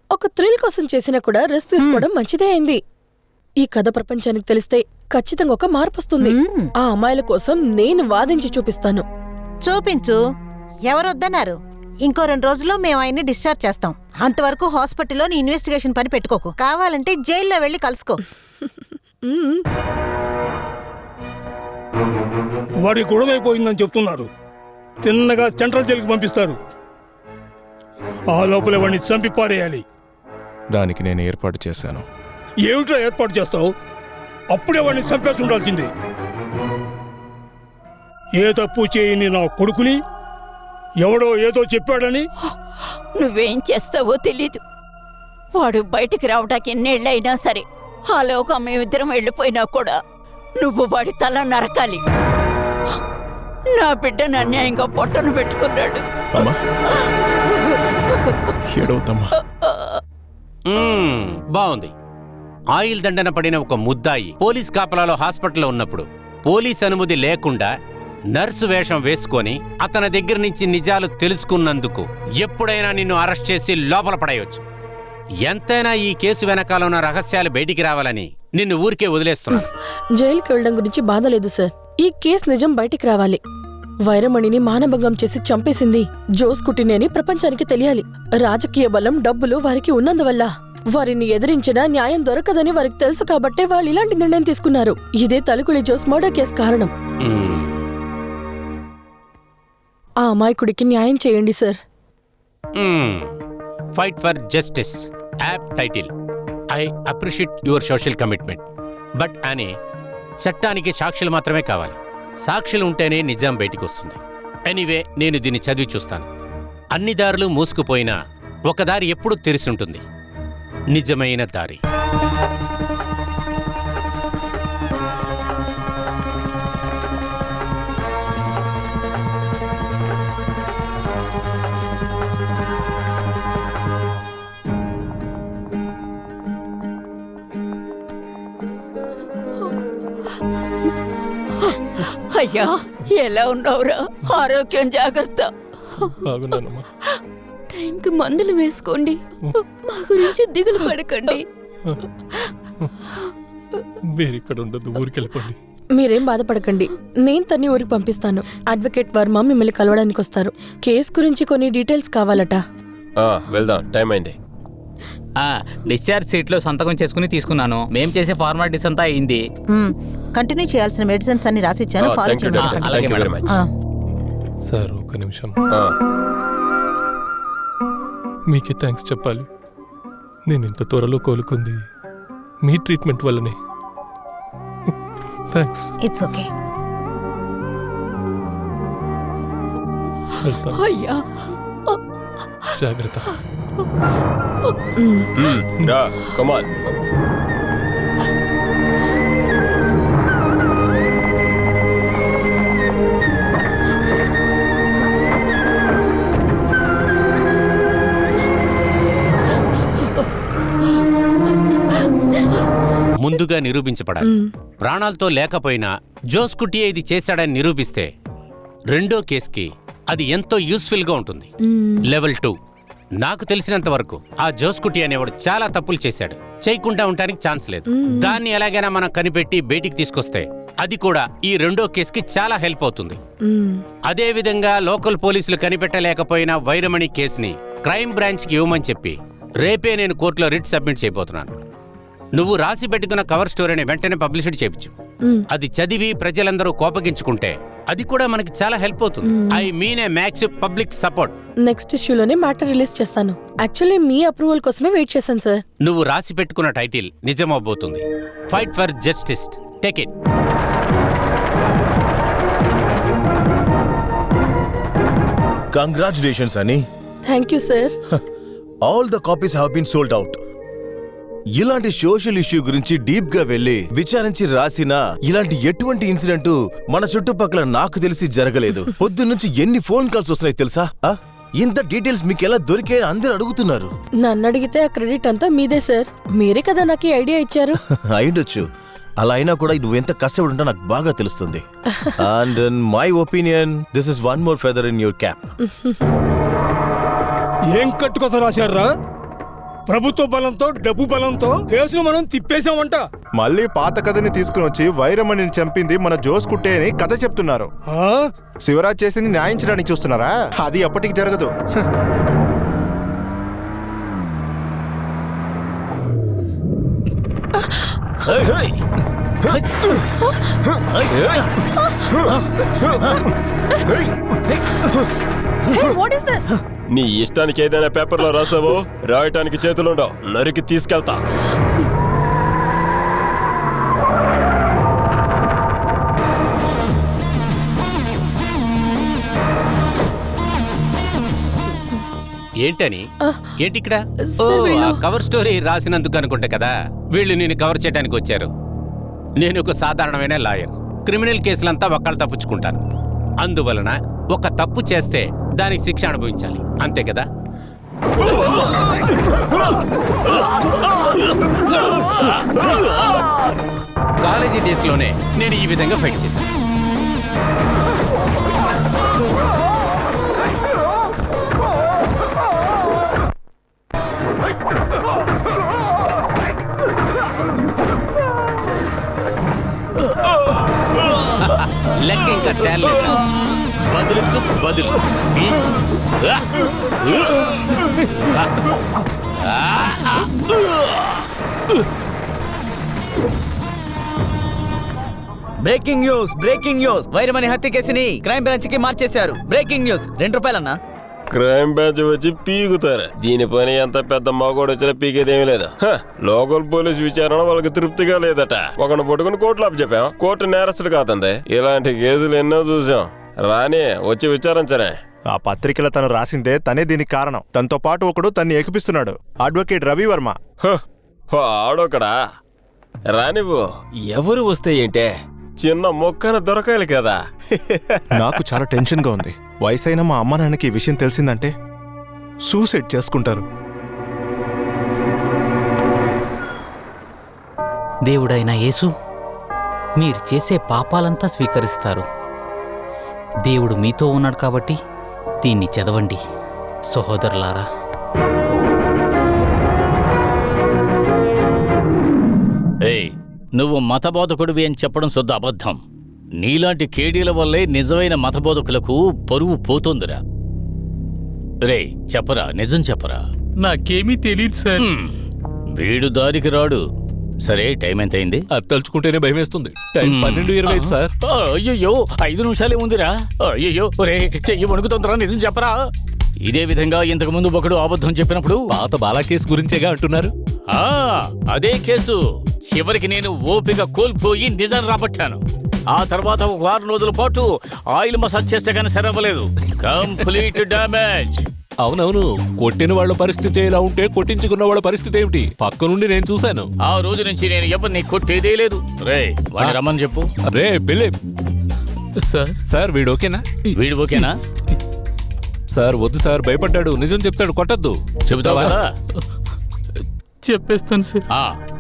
ఒక థ్రిల్ కోసం చేసినా కూడా రెస్ట్ తీసుకోవడం మంచిదే అయింది. ఈ కథ ప్రపంచానికి తెలిస్తే ఖచ్చితంగా ఒక మార్పు వస్తుంది. ఆ అమ్మాయిల కోసం నేను వాదించి చూపిస్తాను. చూపించు. ఎవరొద్దన్నారు? ఇంకో 2 రోజుల్లో మేము ఆయన్ని డిశ్చార్జ్ చేస్తాం. అంతవరకు హాస్పిటల్లో నీ ఇన్వెస్టిగేషన్ పని పెట్టుకోకు. కావాలంటే జైల్లో వెళ్ళి కలుసుకో. వాడి గొడవైపోయిందని చెప్తున్నారు. తిన్నగా సెంట్రల్ జైలుకి పంపిస్తారు. ఆ లోపల వాడిని చంపి పారేయాలి. దానికి నేను ఏర్పాటు చేశాను. ఏమిటో ఏర్పాటు చేస్తావు? అప్పుడే వాడిని చంపేసి ఉండాల్సిందే. ఏ తప్పు చేయని నా కొడుకుని ఎవడో ఏదో చెప్పాడని. నువ్వేం చేస్తావో తెలీదు. వాడు బయటికి రావడానికి ఎన్నేళ్ళైనా సరే, ఆలోగా మేమిద్దరం వెళ్ళిపోయినా కూడా నువ్వు వాడి తల నరకాలి. నా బిడ్డను అన్యాయంగా పొట్టను పెట్టుకున్నాడు. బాగుంది. ఆయిల్ దండన పడిన ఒక ముద్దాయి పోలీస్ కాపలాలో హాస్పిటల్లో ఉన్నప్పుడు పోలీస్ అనుమతి లేకుండా నర్సు వేషం వేసుకొని అతని దగ్గర నుంచి నిజాలు తెలుసుకున్నందుకు ఎప్పుడైనా నిన్ను అరెస్ట్ చేసి లోపల పడేయవచ్చు. ఎంతైనా ఈ కేసు వెనకాల ఉన్న రహస్యాలు బయటికి రావాలని నిన్ను ఊరికే వదిలేస్తున్నాను. జైలుకి వెళ్ళడం గురించి బాధ లేదు సార్. ఈ కేసు నిజం బయటికి రావాలి. వైరమణిని మానభంగం చేసి చంపేసింది జోస్ కుట్టినే అని ప్రపంచానికి తెలియాలి. రాజకీయ బలం, డబ్బులు వారికి ఉన్నందువల్ల వారిని ఎదిరించినా న్యాయం దొరకదని వారికి తెలుసు కాబట్టే వాళ్ళు ఇలాంటి నిర్ణయం తీసుకున్నారు. ఇదే తలుకులి జోస్ మర్డర్ కేసు కారణం. ఆ అమాయకుడికి న్యాయం చేయండి sir. Fight for justice app title. I appreciate your social commitment. But అనే చట్టానికి సాక్షులు మాత్రమే కావాలి. సాక్షులు ఉంటేనే నిజాం బయటికి వస్తుంది. ఎనీవే, నేను దీన్ని చదివి చూస్తాను. అన్ని దారులు మూసుకుపోయినా ఒక దారి ఎప్పుడూ తెరిచి ఉంటుంది, నిజమైన దారి. అయ్యా, ఎలా ఉన్నావురా? ఆరోగ్యం జాగ్రత్త. టైంకి మందులు వేసుకోండి. మా గురించి దిగులు పడకండి. మీరిక్కడ ఉండదు, ఊరికెళ్ళిపోండి. మీరేం బాధపడకండి, నేను తన్ని ఊరికి పంపిస్తాను. అడ్వకేట్ వర్మ మిమ్మల్ని కలవడానికి వస్తారు. కేసు గురించి కొన్ని డీటెయిల్స్ కావాలట. వెళ్దాం, టైం అయింది. డిశ్చార్జ్ సీట్లో సంతకం చేసుకుని తీసుకున్నాను. మేం చేసే ఫార్మాలిటీస్ అంతా అయింది. కంటిన్యూ చేయాల్సిన మెడిసిన్స్ అన్ని రాసిచ్చాను. ఫాలో చేయండి. సార్, ఒక నిమిషం. మీకే థ్యాంక్స్ చెప్పాలి. నేను ఇంత త్వరలో కోలుకుంది మీ ట్రీట్మెంట్ వల్లనే. థ్యాంక్స్. It's okay. అయ్యా, జాగ్రత్త. కమాన్. ముందుగా నిరూపించబడాలి. ప్రాణాలతో లేకపోయినా జోస్ కుట్టియే ఇది చేశాడని నిరూపిస్తే రెండో కేసుకి అది ఎంతో యూస్ఫుల్ గా ఉంటుంది. లెవెల్ 2. నాకు తెలిసినంత వరకు ఆ జోస్ కుట్టి అనేవాడు చాలా తప్పులు చేశాడు. చేయకుండా ఉండడానికి ఛాన్స్ లేదు. దాన్ని ఎలాగైనా మనం కనిపెట్టి బయటికి తీసుకొస్తే అది కూడా ఈ రెండో కేసుకి చాలా హెల్ప్ అవుతుంది. అదే విధంగా లోకల్ పోలీసులు కనిపెట్టలేకపోయిన వైరమణి కేసుని క్రైమ్ బ్రాంచ్ కి ఇవ్వమని చెప్పి రేపే నేను కోర్టులో రిట్ సబ్మిట్ చేయబోతున్నాను. నువ్వు రాసి పెట్టుకున్న కవర్ స్టోరీని వెంటనే పబ్లిసిటీ చేయించు. అది చదివి ప్రజలందరూ కోపగించుకుంటే అది కూడా మనకి చాలా హెల్ప్ అవుతుంది. I mean a max public support. Next ఇష్యూలోనే మ్యాటర్ రిలీజ్ చేస్తాను. యాక్చువల్లీ మీ అప్రూవల్ కోసమే వెయిట్ చేశాను సార్. నువ్వు రాసి పెట్టుకున్న టైటిల్ నిజమవబోతుంది. Fight for justice. Take it. Congratulations అని. Thank you sir. All the copies have been sold out. ఇలాంటి సోషల్ ఇష్యూ గురించి డీప్ గా వెళ్లి విచారించి రాసిన ఇలాంటి ఎటువంటి ఇన్సిడెంట్ మన చుట్టుపక్కల నాకు తెలిసి జరగలేదు. పొద్దున్నుంచి ఎన్ని ఫోన్ కాల్స్ వస్తున్నాయి తెలుసా? ఇంత డీటెయిల్స్ మీకు ఎలా దొరికే అందరూ అడుగుతున్నారు. నన్ను అడిగితే ఆ క్రెడిట్ అంతా మీదే సార్. మీరే కదా నాకు ఈ ఐడియా ఇచ్చారు. అయిండొచ్చు. అలా అయినా కూడా నువ్వెంత కష్టపడుంటా నాకు బాగా తెలుస్తుంది. And in my opinion this is one more feather in your cap. ఏం కట్టుకోస రాశారా? ప్రభుత్వ బలంతో డబ్బు బలంతో కేసును మనం తిప్పేశామంట. మళ్ళీ పాత కథని తీసుకుని వచ్చి వైరమణిని చంపింది మన జోస్ కుట్టే అని కథ చెప్తున్నారు. శివరాజ్ చేసింది న్యాయించడానికి చూస్తున్నారా? అది అప్పటికి జరగదు. నీ ఇష్టానికి ఏదైనా పేపర్లో రాసావో రాయటానికి చేతులుండవు, నరికి తీసుకెళ్తా. ఏంటని? ఏంటి ఇక్కడ? కవర్ స్టోరీ రాసినందుకు అనుకుంటా కదా వీళ్ళు నేను కవర్ చేయడానికి వచ్చారు. నేను ఒక సాధారణమైన లాయర్. క్రిమినల్ కేసులంతా ఒక్కళ్ళు తప్పించుకుంటాను. అందువలన ఒక తప్పు చేస్తే దానికి శిక్ష అనుభవించాలి, అంతే కదా? కాలేజీ డేస్లోనే నేను ఈ విధంగా ఫైట్ చేశాను. లెక్క ఇంకా తేలేదు. బదులుకు బదులు. Breaking news, breaking news. Vairamani హత్య కేసుని క్రైమ్ బ్రాంచ్ కి మార్చేశారు. Breaking news. 2 రూపాయలన్నా. క్రైమ్ బ్రాంచ్ వచ్చి పీకుతారు. దీని పని ఎంత పెద్ద మగోడు వచ్చినా పీకేదేమీ లేదు. లోకల్ పోలీస్ విచారణ వాళ్ళకి తృప్తిగా లేదట. ఒకరిని పట్టుకుని కోర్టులో చెప్పాం. కోర్టు నేరస్తుడు కాదండి. ఇలాంటి కేసులు ఎన్నో చూసాం. రాని వచ్చి విచారించనే. ఆ పత్రికలో తను రాసిందే తనే దీనికి కారణం. తనతో పాటు ఒకడు తన్ని ఏకిపిస్తున్నాడు. అడ్వకేట్ రవివర్మ. ఆడొకడా? రానివ్వు. ఎవరు వస్తే ఏంటే, చిన్న మొక్కన దొరకాలి కదా. నాకు చాలా టెన్షన్గా ఉంది. వయసైన మా అమ్మ నాన్నకి ఈ విషయం తెలిసిందంటే సూసైడ్ చేసుకుంటారు. దేవుడైన యేసు, మీరు చేసే పాపాలంతా స్వీకరిస్తారు. దేవుడు మీతో ఉన్నాడు కాబట్టి దీన్ని చదవండి సహోదరులారా. ఏయ్, నువ్వు మతబోధకుడివి అని చెప్పడం శుద్ధ అబద్ధం. నీలాంటి కేడీల వల్లే నిజమైన మతబోధకులకు పరువు పోతోందిరా. రే చెప్పరా, నిజం చెప్పరా. నాకేమీ తెలియదు సార్. వీడు దారికి రాడు. సరే, టైం ఎంత అయింది? అది తలుచుకుంటేనే భయం వేస్తుంది. Time 12:25 sir. అయ్యయ్యో, 5 నిమిషాలే ఉందిరా. అయ్యయ్యో, రే చెయ్యి వణుకుతుందిరా, నిజం చెప్పరా. ఇదే విధంగా ఇంతకు ముందు ఒకడు అబద్ధం చెప్పినప్పుడు పాత బాలా కేసు గురించేగా అంటున్నారు. అదే కేసు. చివరికి నేను ఓపిక కోల్పోయి నిజం రాబట్టాను. ఆ తర్వాత 1 వారం రోజుల పాటు ఆయిల్ మసాజ్ చేస్తే కానీ సరవ్వలేదు. Complete damage. అవునవును, కొట్టిన వాళ్ళ పరిస్థితి ఎలా ఉంటే కొట్టించుకున్న వాళ్ళ పరిస్థితి ఏమిటి? పక్క నుండి నేను చూశాను. ఆ రోజు నుంచి నేను ఎవరిని కొట్టేదే లేదు. రే వాడిని రమ్మని చెప్పు. రే బిలీప్ సార్, వీడు ఓకేనా? వీడు ఓకేనా సార్? వద్దు సార్, భయపడ్డాడు. నిజం చెప్తాడు, కొట్టద్దు. చెబుతావా? చెప్పేస్తాను సార్.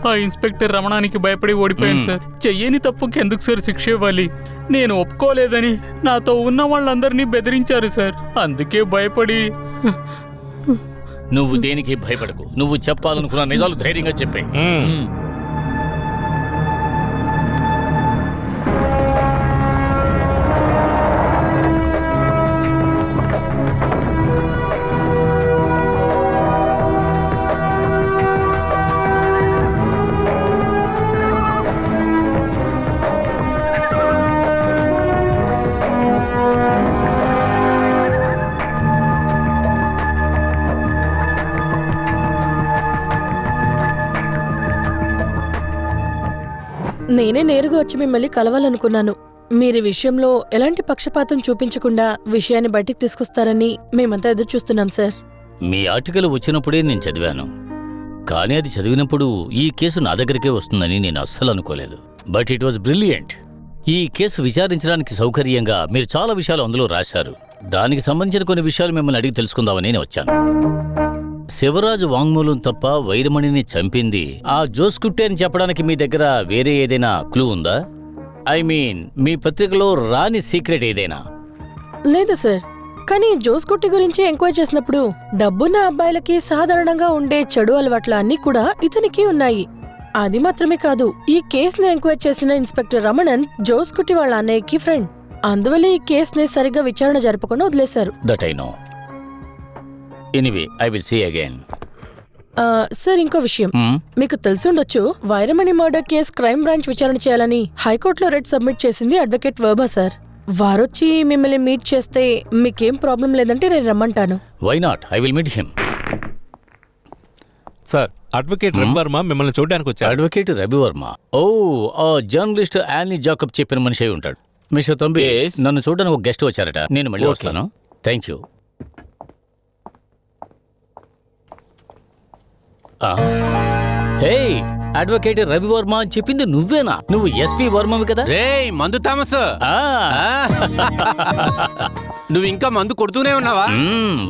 ఆ ఇన్స్పెక్టర్ రమణానికి భయపడి ఓడిపోయాను సార్. చెయ్యని తప్పుకి ఎందుకు సార్ శిక్ష ఇవ్వాలి? నేను ఒప్పుకోలేదని నాతో ఉన్న వాళ్ళందరినీ బెదిరించారు సార్. అందుకే భయపడి. నువ్వు దేనికి భయపడకు. నువ్వు చెప్పాలనుకున్న నిజాలు ధైర్యంగా చెప్పే. నేనే నేరుగా వచ్చి మిమ్మల్ని కలవాలనుకున్నాను. మీరు ఈ విషయంలో ఎలాంటి పక్షపాతం చూపించకుండా విషయాన్ని బయటికి తీసుకొస్తారని మేమంతా ఎదురు చూస్తున్నాం సార్. మీ ఆర్టికల్ వచ్చినప్పుడే నేను చదివాను, కానీ అది చదివినప్పుడు ఈ కేసు నా దగ్గరికే వస్తుందని నేను అస్సలు అనుకోలేదు. But it was brilliant. ఈ కేసు విచారించడానికి సౌకర్యంగా మీరు చాలా విషయాలు అందులో రాశారు. దానికి సంబంధించిన కొన్ని విషయాలు మిమ్మల్ని అడిగి తెలుసుకుందామని నేను వచ్చాను. శివరాజు వాంగ్మూలం తప్ప వైరమణిని చంపింది ఆ జోస్కుట్టే అని చెప్పడానికి మీ దగ్గర వేరే ఏదైనా క్లూ ఉందా? ఐ మీన్, మీ పత్రికలో రాని సీక్రెట్ ఏదైనా? లేదు సార్, కానీ జోస్కుట్టి గురించి ఎంక్వైరీ చేసినప్పుడు డబ్బున్న అబ్బాయిలకి సాధారణంగా ఉండే చెడు అలవాట్ల అన్నీ కూడా ఇతనికి ఉన్నాయి. అది మాత్రమే కాదు, ఈ కేసుని ఎంక్వైరీ చేసిన ఇన్స్పెక్టర్ రమణన్ జోస్కుట్టి వాళ్ళ అన్నయ్యకి ఫ్రెండ్. అందువల్ల ఈ కేసుని సరిగ్గా విచారణ జరపకుండా వదిలేశారు. That I know. Anyway, I will see again. Sir, ఇంకో విషయం మీకు తెలిసుండొచ్చు, Vairamani murder case crime branch విచారణ చేయాలని హైకోర్టులో రెడ్ సబ్మిట్ చేసింది అడ్వకేట్ వర్మ సార్. వారొచ్చి మిమ్మల్ని మీట్ చేస్తే మీకేం ప్రాబ్లం లేదంటే నేను రమ్మంటాను. Why not? I will meet him. Sir, advocate Ravi Varma మిమ్మల్ని చూడడానికి వచ్చారు. అడ్వకేట్ రవివర్మ? ఓ, ఆ జర్నలిస్ట్ యానీ జాకబ్ చెప్పిన మనిషి అయి ఉంటాడు. మిస్టర్ తంబి, నన్ను చూడడానికి ఒక గెస్ట్ వచ్చారట. నేను మళ్ళీ వస్తాను. Thank you. Hey, advocate Ravivarma అని చెప్పింది నువ్వేనా? నువ్వు ఎస్పీ వర్మవి కదా? రేయ్ మందు థామస్, నువ్వు ఇంకా మందు కొడుతూనే ఉన్నావా?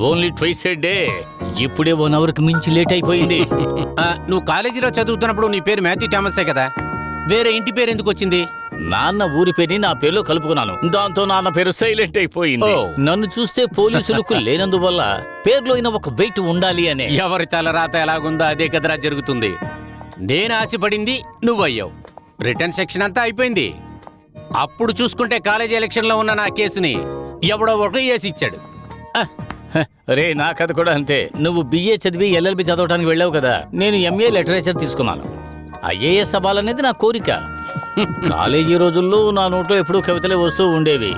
Only twice a day. ఇప్పుడే 1 hour మించి లేట్ అయిపోయింది. నువ్వు కాలేజీలో చదువుతున్నప్పుడు నీ పేరు మాథ్యూ థామసే కదా? వేరే ఇంటి పేరు ఎందుకు వచ్చింది? నాన్న ఊరి పేరుని నా పేరులో కలుపుకున్నాను. దాంతో నాన్న పేరు సైలెంట్ అయిపోయింది. నన్ను చూస్తే పోలీసులకు లేనందువల్ల పేర్లో అయినా ఒక వెయిట్ ఉండాలి అనే. ఎవరి తలరాత ఎలాగుందో అదే కదరా జరుగుతుంది. నేను ఆశపడింది నువ్వయ్యావు. రిటర్న్ సెక్షన్ అంతా అయిపోయింది. అప్పుడు చూసుకుంటే కాలేజీ ఎలక్షన్లో ఉన్న నా కేసుని ఎవడో ఒక వేసి ఇచ్చాడు. రే, నా కథ కూడా అంతే. నువ్వు బిఏ చదివి ఎల్ఎల్బి చదవడానికి వెళ్ళావు కదా, నేను ఎంఏ లిటరేచర్ తీసుకున్నాను. ఐఏఎస్ అవ్వాలనేది నా కోరిక. కాలేజీ రోజుల్లో నా నోట్లో ఎప్పుడూ కవితలే వస్తూ ఉండేవి,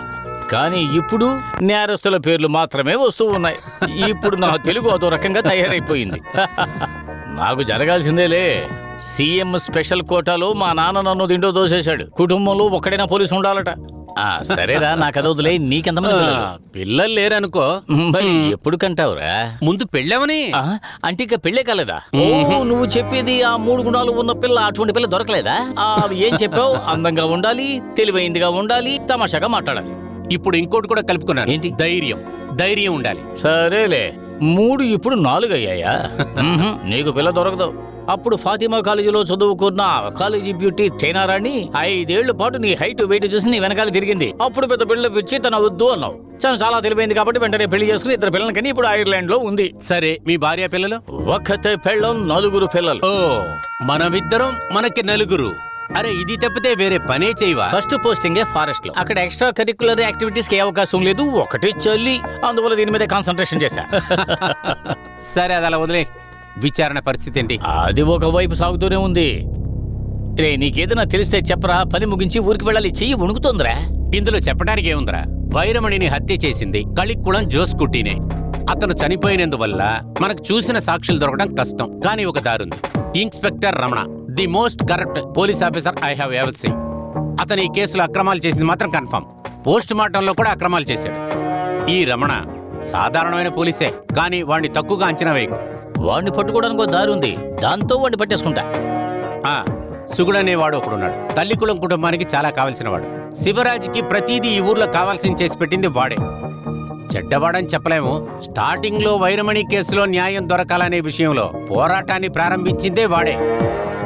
కానీ ఇప్పుడు నేరస్తుల పేర్లు మాత్రమే వస్తూ ఉన్నాయి. ఇప్పుడు నా తెలుగు అదో రకంగా తయారైపోయింది. నాకు జరగాల్సిందేలే. సీఎం స్పెషల్ కోటాలో మా నాన్న నన్ను దిండో దోసేశాడు. కుటుంబంలో ఒక్కడైనా పోలీసు ఉండాలట. సరేరా, నా కథ వదిలే. నీకెంతమంది పిల్లలు లేరనుకో, మరి ఎప్పుడు కంటావురా? ముందు పెళ్ళవని. అంటే ఇక పెళ్ళే కాలేదా? నువ్వు చెప్పేది ఆ 3 గుణాలు ఉన్న పిల్ల, అటువంటి పిల్ల దొరకలేదా? ఏం చెప్పావు? అందంగా ఉండాలి, తెలివైందిగా ఉండాలి, తమాషాగా మాట్లాడాలి. ఇప్పుడు ఇంకోటి కూడా కలుపుకున్నాను. ఏంటి? ధైర్యం. ధైర్యం ఉండాలి. సరేలే, 3 ఇప్పుడు 4 అయ్యాయా? నీకు పిల్ల దొరకదు. అప్పుడు ఫాతిమా కాలేజీలో చదువుకున్న కాలేజీ బ్యూటీ తేనారాణి 5 ఏళ్ల పాటు నీ హైట్ వెయిట్ చూసి నీ వెనకాల తిరిగింది. అప్పుడు పెద్ద పిల్ల పిచ్చి తన వద్దు అన్నావు. చాలా తెలివైంది కాబట్టి వెంటనే పెళ్లి చేసుకుని 2 పిల్లలకి కని ఇప్పుడు ఐర్లాండ్ లో ఉంది. సరే, మీ భార్య పిల్లలు? ఒక్కతే పెళ్ళం, 4 పిల్లలు. ఓ, మనమిద్దరం, మనకి 4. అరే, ఇది తప్పితే వేరే పనే చేయవా? ఫస్ట్ పోస్టింగే ఫారెస్ట్ లో. అక్కడ ఎక్స్ట్రా కరిక్యులర్ యాక్టివిటీస్ కి అవకాశం లేదు. ఒకటే చల్లి, అందువల్ల దీని మీద కాన్సన్ట్రేషన్ చేశా. సరే, అది అలా వదిలే. విచారణ పరిస్థితి ఏంటి? అది ఒకవైపు సాగుతూనే ఉంది. రే, నీకేదైనా తెలిస్తే చెప్పరా, పని ముగించి ఊరికి వెళ్ళాలి. చెయ్యి వణుకుతోందిరా. ఇందులో చెప్పడానికి ఏముందిరా? వైరమణిని హత్య చేసింది కళిక్కుళం జోస్కుట్టినే. అతను చనిపోయినందువల్ల మనకు చూసిన సాక్షులు దొరకడం కష్టం. కానీ ఒక దారుంది. Inspector Ramana, the most corrupt police officer I have ever seen. అతను ఈ కేసులో అక్రమాలు చేసింది మాత్రం కన్ఫర్మ్. పోస్ట్ మార్టంలో కూడా అక్రమాలు చేశాడు. ఈ రమణ సాధారణమైన పోలీసే, కానీ వాడిని తక్కువగా అంచనా వేయకు. వాడిని పట్టుకోవడానికి ఒక దారి ఉంది, దాంతో వాడిని పట్టేసుకుంటా. సుగుడనేవాడు ఒకడున్నాడు. తల్లికులం కుటుంబానికి చాలా కావలసిన వాడు. శివరాజ్కి ప్రతిదీ ఈ ఊర్లో కావాల్సింది చేసి పెట్టింది వాడే. చెడ్డవాడని చెప్పలేము. స్టార్టింగ్ లో వైరమణి కేసులో న్యాయం దొరకాలనే విషయంలో పోరాటాన్ని ప్రారంభించిందే వాడే.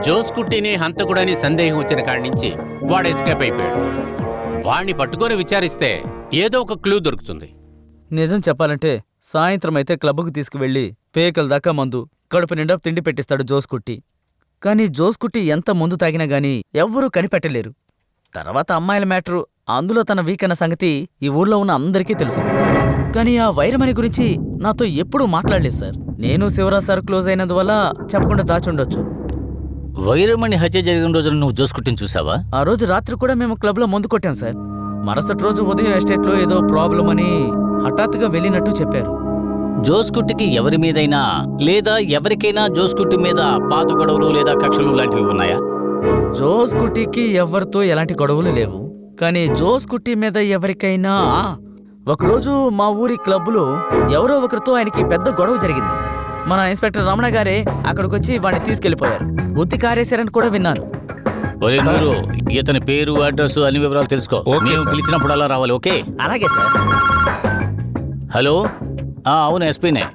జోస్కుట్టిని హంతకుడని సందేహం వచ్చిన కాడి నుంచి వాడు ఎస్కేప్ అయిపోయాడు. వాణ్ణి పట్టుకొని విచారిస్తే ఏదో ఒక క్లూ దొరుకుతుంది. నిజం చెప్పాలంటే సాయంత్రం అయితే క్లబ్కు తీసుకువెళ్ళి పేకల దాకా మందు, కడుపు నిండా తిండి పెట్టిస్తాడు జోస్కుట్టి. కానీ జోస్కుట్టి ఎంత మందు తాగినా గానీ ఎవ్వరూ కనిపెట్టలేరు. తర్వాత అమ్మాయిల మ్యాటరు, అందులో తన వీక్ అన్న సంగతి ఈ ఊర్లో ఉన్న అందరికీ తెలుసు. కానీ ఆ వైరమణి గురించి నాతో ఎప్పుడూ మాట్లాడలేదు సార్. నేను శివరాజ్ సార్ క్లోజ్ అయినందువల్ల చెప్పకుండా దాచుండొచ్చు. వైరమణి హత్య జరిగిన రోజున నువ్వు జోస్కుట్టిని చూసావా? ఆ రోజు రాత్రి కూడా మేము క్లబ్లో మందు కొట్టాం సార్. మరుసటి రోజు ఉదయం ఎస్టేట్లో ఏదో ప్రాబ్లం అని హఠాత్తుగా వెళ్ళినట్టు చెప్పారు. జోస్కుట్టికి ఎవరి మీదైనా లేదా ఎవరికైనా జోస్కుట్టి మీద పాత గొడవలు లేదా కక్షలు లాంటివి ఉన్నాయా? జోస్ కుట్టికి ఎవరితో ఎలాంటి గొడవలు లేవు, కానీ జోస్ కుట్టి మీద ఎవరికైనా ఒకరోజు మా ఊరి క్లబ్లో ఎవరో ఒకరితో ఆయనకి పెద్ద గొడవ జరిగింది. మన ఇన్స్పెక్టర్ రమణ గారే అక్కడికి వచ్చి వాడిని తీసుకెళ్లిపోయారు. ఉత్తి కారేశారని కూడా విన్నాను. ఒరే నూరు, ఇతని పేరు, అడ్రస్ అన్ని వివరాలు తెలుసుకో. మేము పిలిచినప్పుడు అలా రావాలి. ఓకే? అలాగే సార్. హలో, అవును ఎస్పీనే.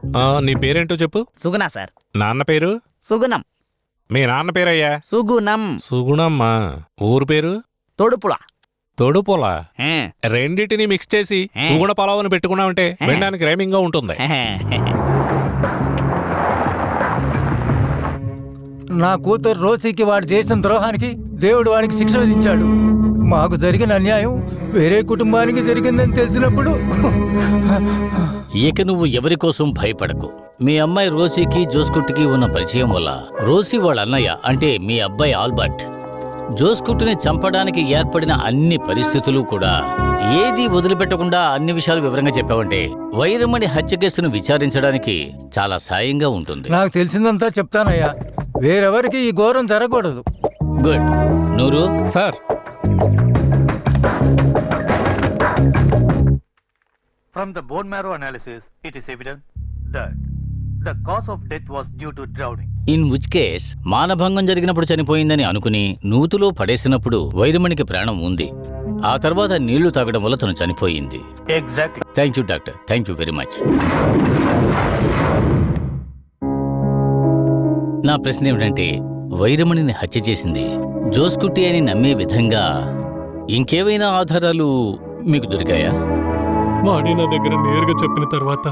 నీ పేరేంటో చెప్పు. సుగుణ సార్. నాన్న పేరు? సుగుణం. మీ నాన్న పేరయ్యా? సుగుణం. సుగుణమ్మా. ఊరు పేరు? తోడుపుల. తొడుపుల. రెండిటిని మిక్స్ చేసి సుగుణ పలావని పెట్టుకున్నావంటే వినడానికి రైమింగ్ గా ఉంటుంది. నా కూతురు రోసీకి వాడు చేసిన ద్రోహానికి దేవుడు వాడికి శిక్ష విధించాడు. మాకు జరిగిన అన్యాయం వేరే కుటుంబానికి జరిగిందని తెలిసినప్పుడు ఇక నువ్వు ఎవరి కోసం భయపడకు. మీ అమ్మాయి రోసీకి జోస్కుట్టికి ఉన్న పరిచయం వల్ల రోసీ వాళ్ళ అన్నయ్య అంటే మీ అబ్బాయి ఆల్బర్ట్ జోస్కుట్టిని చంపడానికి ఏర్పడిన అన్ని పరిస్థితులు కూడా ఏదీ వదిలిపెట్టకుండా అన్ని విషయాలు వివరంగా చెప్పావంటే వైరమణి హత్య కేసును విచారించడానికి చాలా సాయంగా ఉంటుంది. నాకు తెలిసిందంతా చెప్తానయ్యా. వేరెవరికి ఈ ఘోరం జరగకూడదు. గుడ్. నూరు sir. From the bone marrow analysis, it is evident that the cause of death was due to drowning. In which case మానభంగం జరిగినప్పుడు చనిపోయిందని అనుకుని నూతులో పడేసినప్పుడు వైరమణికి ప్రాణం ఉంది. ఆ తర్వాత నీళ్లు తాగడం వల్ల తను చనిపోయింది. Exactly. Thank you doctor. Thank you very much. నా ప్రశ్న ఏమిటంటే వైరమణిని హత్య చేసింది జోస్కుట్టి అని నమ్మే విధంగా ఇంకేవైనా ఆధారాలు మీకు దొరికాయా? వాడి నా దగ్గర నేరుగా చెప్పిన తర్వాత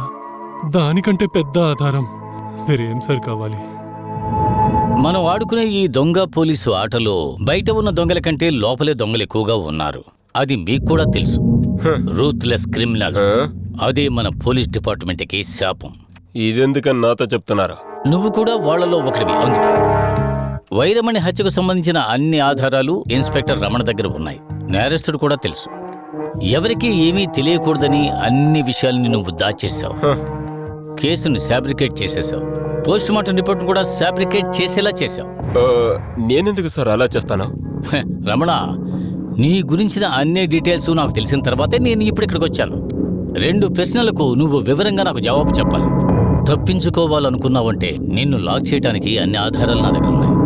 దానికంటే పెద్ద ఆధారం వేరేం సార్ కావాలి? మనం ఆడుకునే ఈ దొంగ పోలీసు ఆటలో బయట ఉన్న దొంగల కంటే లోపలే దొంగలు ఎక్కువగా ఉన్నారు. అది మీకు కూడా తెలుసు. Ruthless criminals. అదే మన పోలీస్ డిపార్ట్మెంట్కి శాపం. ఇదెందుకని నాతో చెప్తున్నారు? నువ్వు కూడా వాళ్లలో ఒకటివి. అందుకే వైరమణి హత్యకు సంబంధించిన అన్ని ఆధారాలు ఇన్స్పెక్టర్ రమణ దగ్గర ఉన్నాయి. నేరస్తుడు కూడా తెలుసు. ఎవరికీ ఏమీ తెలియకూడదని అన్ని విషయాల్ని నువ్వు దాచేశావు. కేసుని ఫ్యాబ్రికేట్ చేసేసావు. పోస్ట్ మార్టం రిపోర్ట్ కూడా ఫ్యాబ్రికేట్ చేసేలా చేశావు. నేనెందుకు సార్ అలా చేస్తాను? రమణ, నీ గురించిన అన్ని డీటెయిల్స్ నాకు తెలిసిన తర్వాతే నేను ఇప్పుడు ఇక్కడికి వచ్చాను. 2 ప్రశ్నలకు నువ్వు వివరంగా నాకు జవాబు చెప్పాలి. తప్పించుకోవాలనుకున్నావంటే నిన్ను లాక్ చేయడానికి అన్ని ఆధారాలు నా దగ్గర ఉన్నాయి.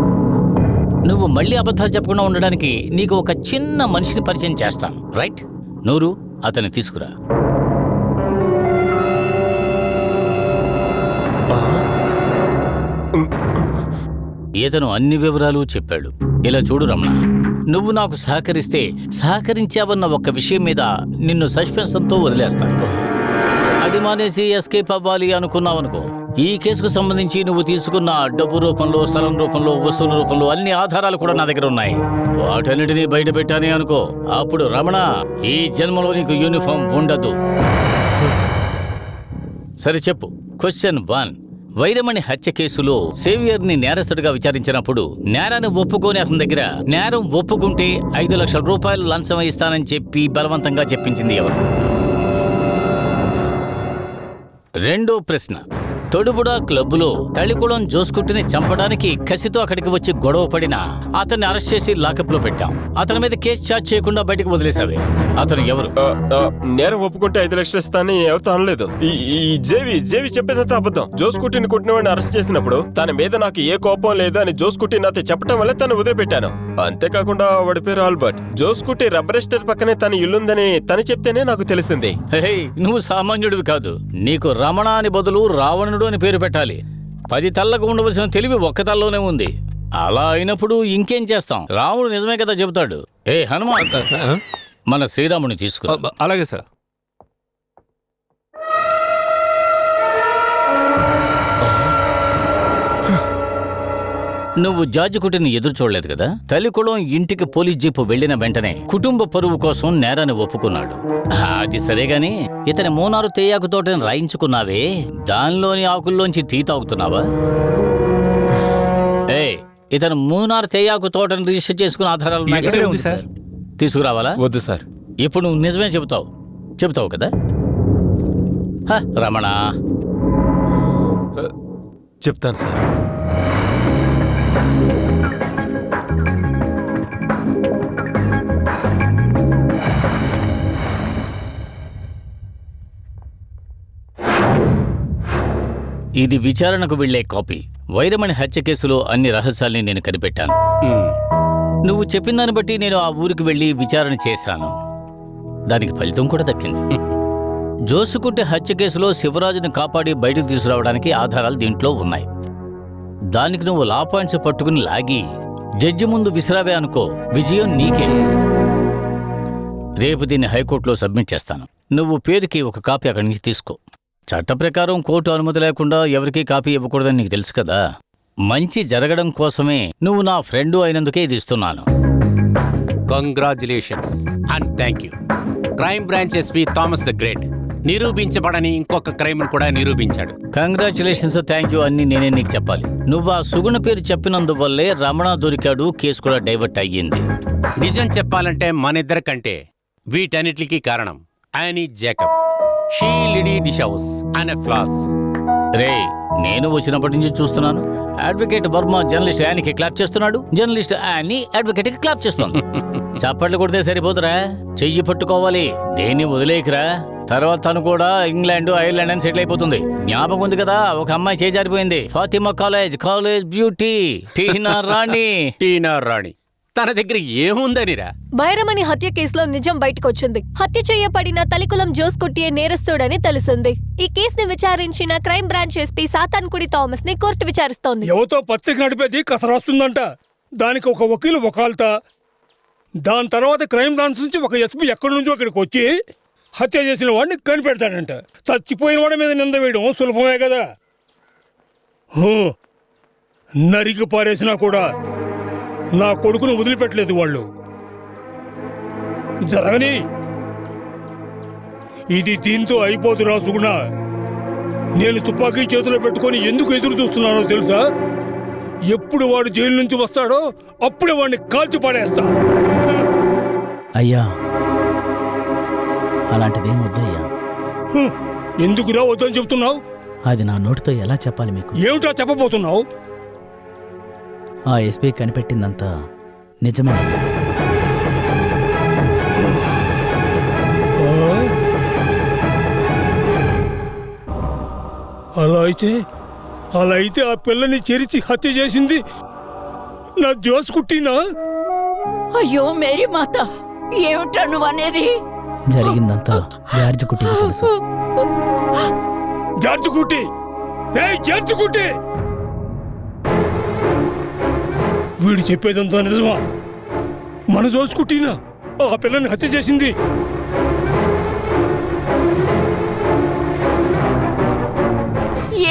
నువ్వు మళ్ళీ అబద్ధాలు చెప్పకుండా ఉండడానికి నీకు ఒక చిన్న మనిషిని పరిచయం చేస్తాను. రైట్? నూరు, అతన్ని తీసుకురా. ఇతను అన్ని వివరాలు చెప్పాడు. ఇలా చూడు రమణ, నువ్వు నాకు సహకరిస్తే సహకరించావన్న ఒక్క విషయం మీద నిన్ను సస్పెన్షన్తో వదిలేస్తాను. అది మానేసి ఎస్కేప్ అవ్వాలి అనుకున్నావనుకో, ఈ కేసుకు సంబంధించి నువ్వు తీసుకున్న డబ్బు రూపంలో, స్థలం రూపంలో, వస్తువుల రూపంలో అన్ని ఆధారాలు కూడా నా దగ్గర ఉన్నాయి. వాటన్నిటినీ బయట పెట్టానే అనుకో, అప్పుడు రమణ ఈ జన్మలో నీకు యూనిఫామ్ ఉండదు. సరే చెప్పు. క్వశ్చన్ 1. వైరమణి హత్య కేసులో సేవియర్ని నేరస్తుడిగా విచారించినప్పుడు నేరాన్ని ఒప్పుకొని అతని దగ్గర నేరం ఒప్పుకుంటే 5 లక్షల రూపాయలు లంచం ఇస్తానని చెప్పి బలవంతంగా చెప్పించింది ఎవరు? రెండో ప్రశ్న. తొడుబుడ క్లబ్లో తళికుళం జోస్కుట్టిని చంపడానికి కసితో అక్కడికి వచ్చి గొడవ పడినా అతన్ని అరెస్ట్ చేసి లాకప్లో పెట్టాం. అతని మీద కేసు చార్జ్ చేయకుండా బయటకు వదిలేసావే. అతను ఎవరు? నేరం ఒప్పుకుంటే 5 లక్షలు ఇస్తానని ఎవరితో అనలేదు. ఈ జేవి చెప్పేదంతా అబద్ధం. జోస్కుట్టిని కొట్టినవాడిని అరెస్ట్ చేసినప్పుడు తన మీద నాకు ఏ కోపం లేదు అని జోస్కుట్టి నాతో చెప్పడం వల్ల తను వదిలిపెట్టాను. అంతేకాకుండా వాడి పేరు ఆల్బర్ట్. జోస్కుట్టి రబ్బర్ ఎస్టేట్ పక్కనే తన ఇల్లుందని తను చెప్తేనే నాకు తెలిసింది. నువ్వు సామాన్యుడివి కాదు. నీకు రమణ అని బదులు రావణుడు అని పేరు పెట్టాలి. 10 తల్లకు ఉండవలసిన తెలివి ఒక్క తల్లోనే ఉంది. అలా అయినప్పుడు ఇంకేం చేస్తాం? రాముడు నిజమే కదా చెబుతాడు. హనుమాన్, మన శ్రీరాముని తీసుకురా. అలాగే సార్. నువ్వు జార్జికుటిని ఎదురు చూడలేదు కదా. తల్లికుళం ఇంటికి పోలీస్ జీపు వెళ్లిన వెంటనే కుటుంబ పరువు కోసం నేరాన్ని ఒప్పుకున్నాడు. అది సరేగాని ఇతని మూనారు తేయాకు తోటని రాయించుకున్నావే, దానిలోని ఆకుల్లోంచి టీ తాగుతున్నావా? ఇతను మూనారు తేయాకు తోటని రిజిస్టర్ చేసుకున్న ఆధారాలు తీసుకురావాలా? వద్దు సార్. ఇప్పుడు నువ్వు నిజమే చెబుతావు కదా రమణ? చెప్తాను సార్. ఇది విచారణకు వెళ్లే కాపీ. వైరమణి హత్య కేసులో అన్ని రహస్యాల్ని నేను కనిపెట్టాను. నువ్వు చెప్పిన దాన్ని బట్టి నేను ఆ ఊరికి వెళ్లి విచారణ చేశాను. దానికి ఫలితం కూడా దక్కింది. జోసుకుంటే హత్య కేసులో శివరాజుని కాపాడి బయటకు తీసుకురావడానికి ఆధారాలు దీంట్లో ఉన్నాయి. దానికి నువ్వు లా పాయింట్స్ పట్టుకుని లాగి జడ్జి ముందు విసిరావే అనుకో, విజయం నీకే. రేపు దీన్ని హైకోర్టులో సబ్మిట్ చేస్తాను. నువ్వు పేరుకి ఒక కాపీ అక్కడి నుంచి తీసుకో. చట్ట ప్రకారం కోర్టు అనుమతి లేకుండా ఎవరికీ కాపీ ఇవ్వకూడదని నీకు తెలుసు కదా. మంచి జరగడం కోసమే నువ్వు నా ఫ్రెండు అయినందుకే ఇది ఇస్తున్నాను. Congratulations and thank you. Crime branch SP Thomas the great నిరూపించబడని ఇంకొక క్రైమ్ కూడా నిరూపించాడు. కంగ్రాచులేషన్స్, థ్యాంక్ యూ అన్ని నేనే నీకు చెప్పాలి. నువ్వు ఆ సుగుణ పేరు చెప్పినందువల్లే రమణ దొరికాడు, కేసు కూడా డైవర్ట్ అయ్యింది. నిజం చెప్పాలంటే మనిద్దరి కంటే వీటన్నిటికీ కారణం యానీ జాకబ్, షీ లిడీ డిషౌస్ అనే ఫ్లాస్. రే, నేను వచ్చినప్పటి నుంచి చూస్తున్నాను. అడ్వకేట్ వర్మ జర్నలిస్ట్ యానికి క్లాప్ చేస్తున్నాడు, జర్నలిస్ట్ యానీ అడ్వకేట్ కి క్లాప్ చేస్తుంది. చప్పట్లు కొడితే సరిపోతురా, చెయ్యి పట్టుకోవాలి, దేన్ని వదిలేకరా. తర్వాత తను కూడా ఇంగ్లాండ్ ఐర్లాండ్ అని సెటిల్ అయిపోతుంది. జ్ఞాపకం ఉంది కదా, ఒక అమ్మాయి చేజారిపోయింది. ఫాతిమా కాలేజ్ బ్యూటీ టీనా రాణి. తన దగ్గర ఏముందనిరా? వైరమణి హత్య కేసులో నిజం బయటకొచ్చింది. హత్య చేయబడిన తలికులం జోస్కుట్టియే నేరస్తుడని తెలిసింది. ఈ కేసుని విచారించిన క్రైమ్ బ్రాంచ్ ఎస్పీ సాతాన్కుడి థామస్ ని కోర్టు విచారిస్తోంది. ఎవతో పత్రిక నడిపేది కసరాస్తుందంట. దానికి ఒక వకీలు వకాల్తా. దాని తర్వాత క్రైమ్ బ్రాంచ్ నుంచి ఒక ఎస్పీ ఎక్కడి నుంచో ఇక్కడికి వచ్చి హత్య చేసిన వాడిని కనిపెడతాడంట. చచ్చిపోయిన వాడి మీద నింద వేయడం సులభమే కదా. నరికి పారేసినా కూడా నా కొడుకును వదిలిపెట్టలేదు వాళ్ళు. జరగని ఇది దీంతో అయిపోతురా సుగుణ. నేను తుపాకీ చేతిలో పెట్టుకొని ఎందుకు ఎదురు చూస్తున్నానో తెలుసా? ఎప్పుడు వాడు జైలు నుంచి వస్తాడో అప్పుడే వాడిని కాల్చి పాడేస్తా. అయ్యా, అలాంటిదేం వద్దయ్యా. ఎందుకురా వద్దని చెప్తున్నావు? అది నా నోటితో ఎలా చెప్పాలి మీకు? ఏమిటా చెప్పబోతున్నావు? ఆ ఎస్పీ కనిపెట్టిందంతా నిజమేనయ్యా. అలా అయితే ఆ పిల్లని చెరిచి హత్య చేసింది నా జోస్కుట్టినా? అయ్యో మేరీ మాత, ఏమిటా నువ్వు అనేది? జరిగిందంతా జార్జ్ కుట్టికి తెలుసు. జార్జ్ కుట్టి వీడు చెప్పేదంతా నిజమా? మన జోస్కుట్టినా ఆ పిల్లని హత్య చేసింది?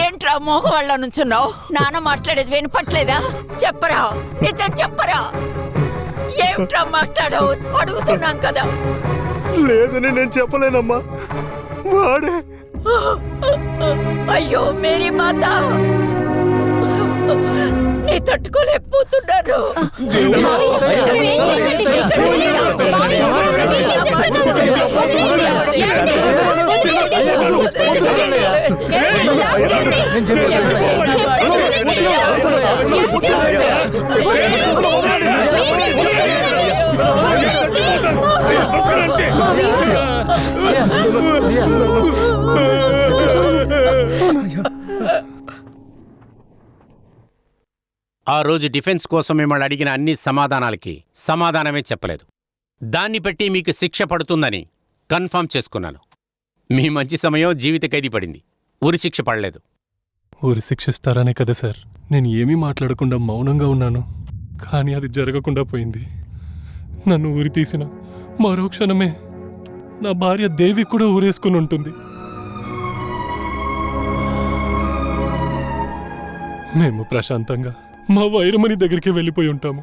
ఏంట్రా మోగవాళ్ళ నుంచున్నావు? నాన్న మాట్లాడేది వినపట్లేదా? చెప్పరా, నిజం చెప్పరా. ఏమిట్రా మాట్లాడావు? అడుగుతున్నాం కదా. లేదని నేను చెప్పలేనమ్మా, వాడే. అయ్యో మేరీ మాత, నీ తట్టుకోలేకపోతున్నాను. ఆ రోజు డిఫెన్స్ కోసం మిమ్మల్ని అడిగిన అన్ని సమాధానాలకి సమాధానమే చెప్పలేదు. దాన్ని బట్టి మీకు శిక్ష పడుతుందని కన్ఫర్మ్ చేసుకున్నాను. మీ మంచి సమయం జీవిత ఖైదీ పడింది, ఉరి శిక్ష పడలేదు. ఊరి శిక్షిస్తారనే కదా సార్ నేను ఏమీ మాట్లాడకుండా మౌనంగా ఉన్నాను. కానీ అది జరగకుండా పోయింది. నన్ను ఊరి తీసిన మరో క్షణమే నా భార్య దేవి కూడా ఊరేసుకుని ఉంటుంది. మేము ప్రశాంతంగా మా వైరమణి దగ్గరికి వెళ్ళిపోయి ఉంటాము.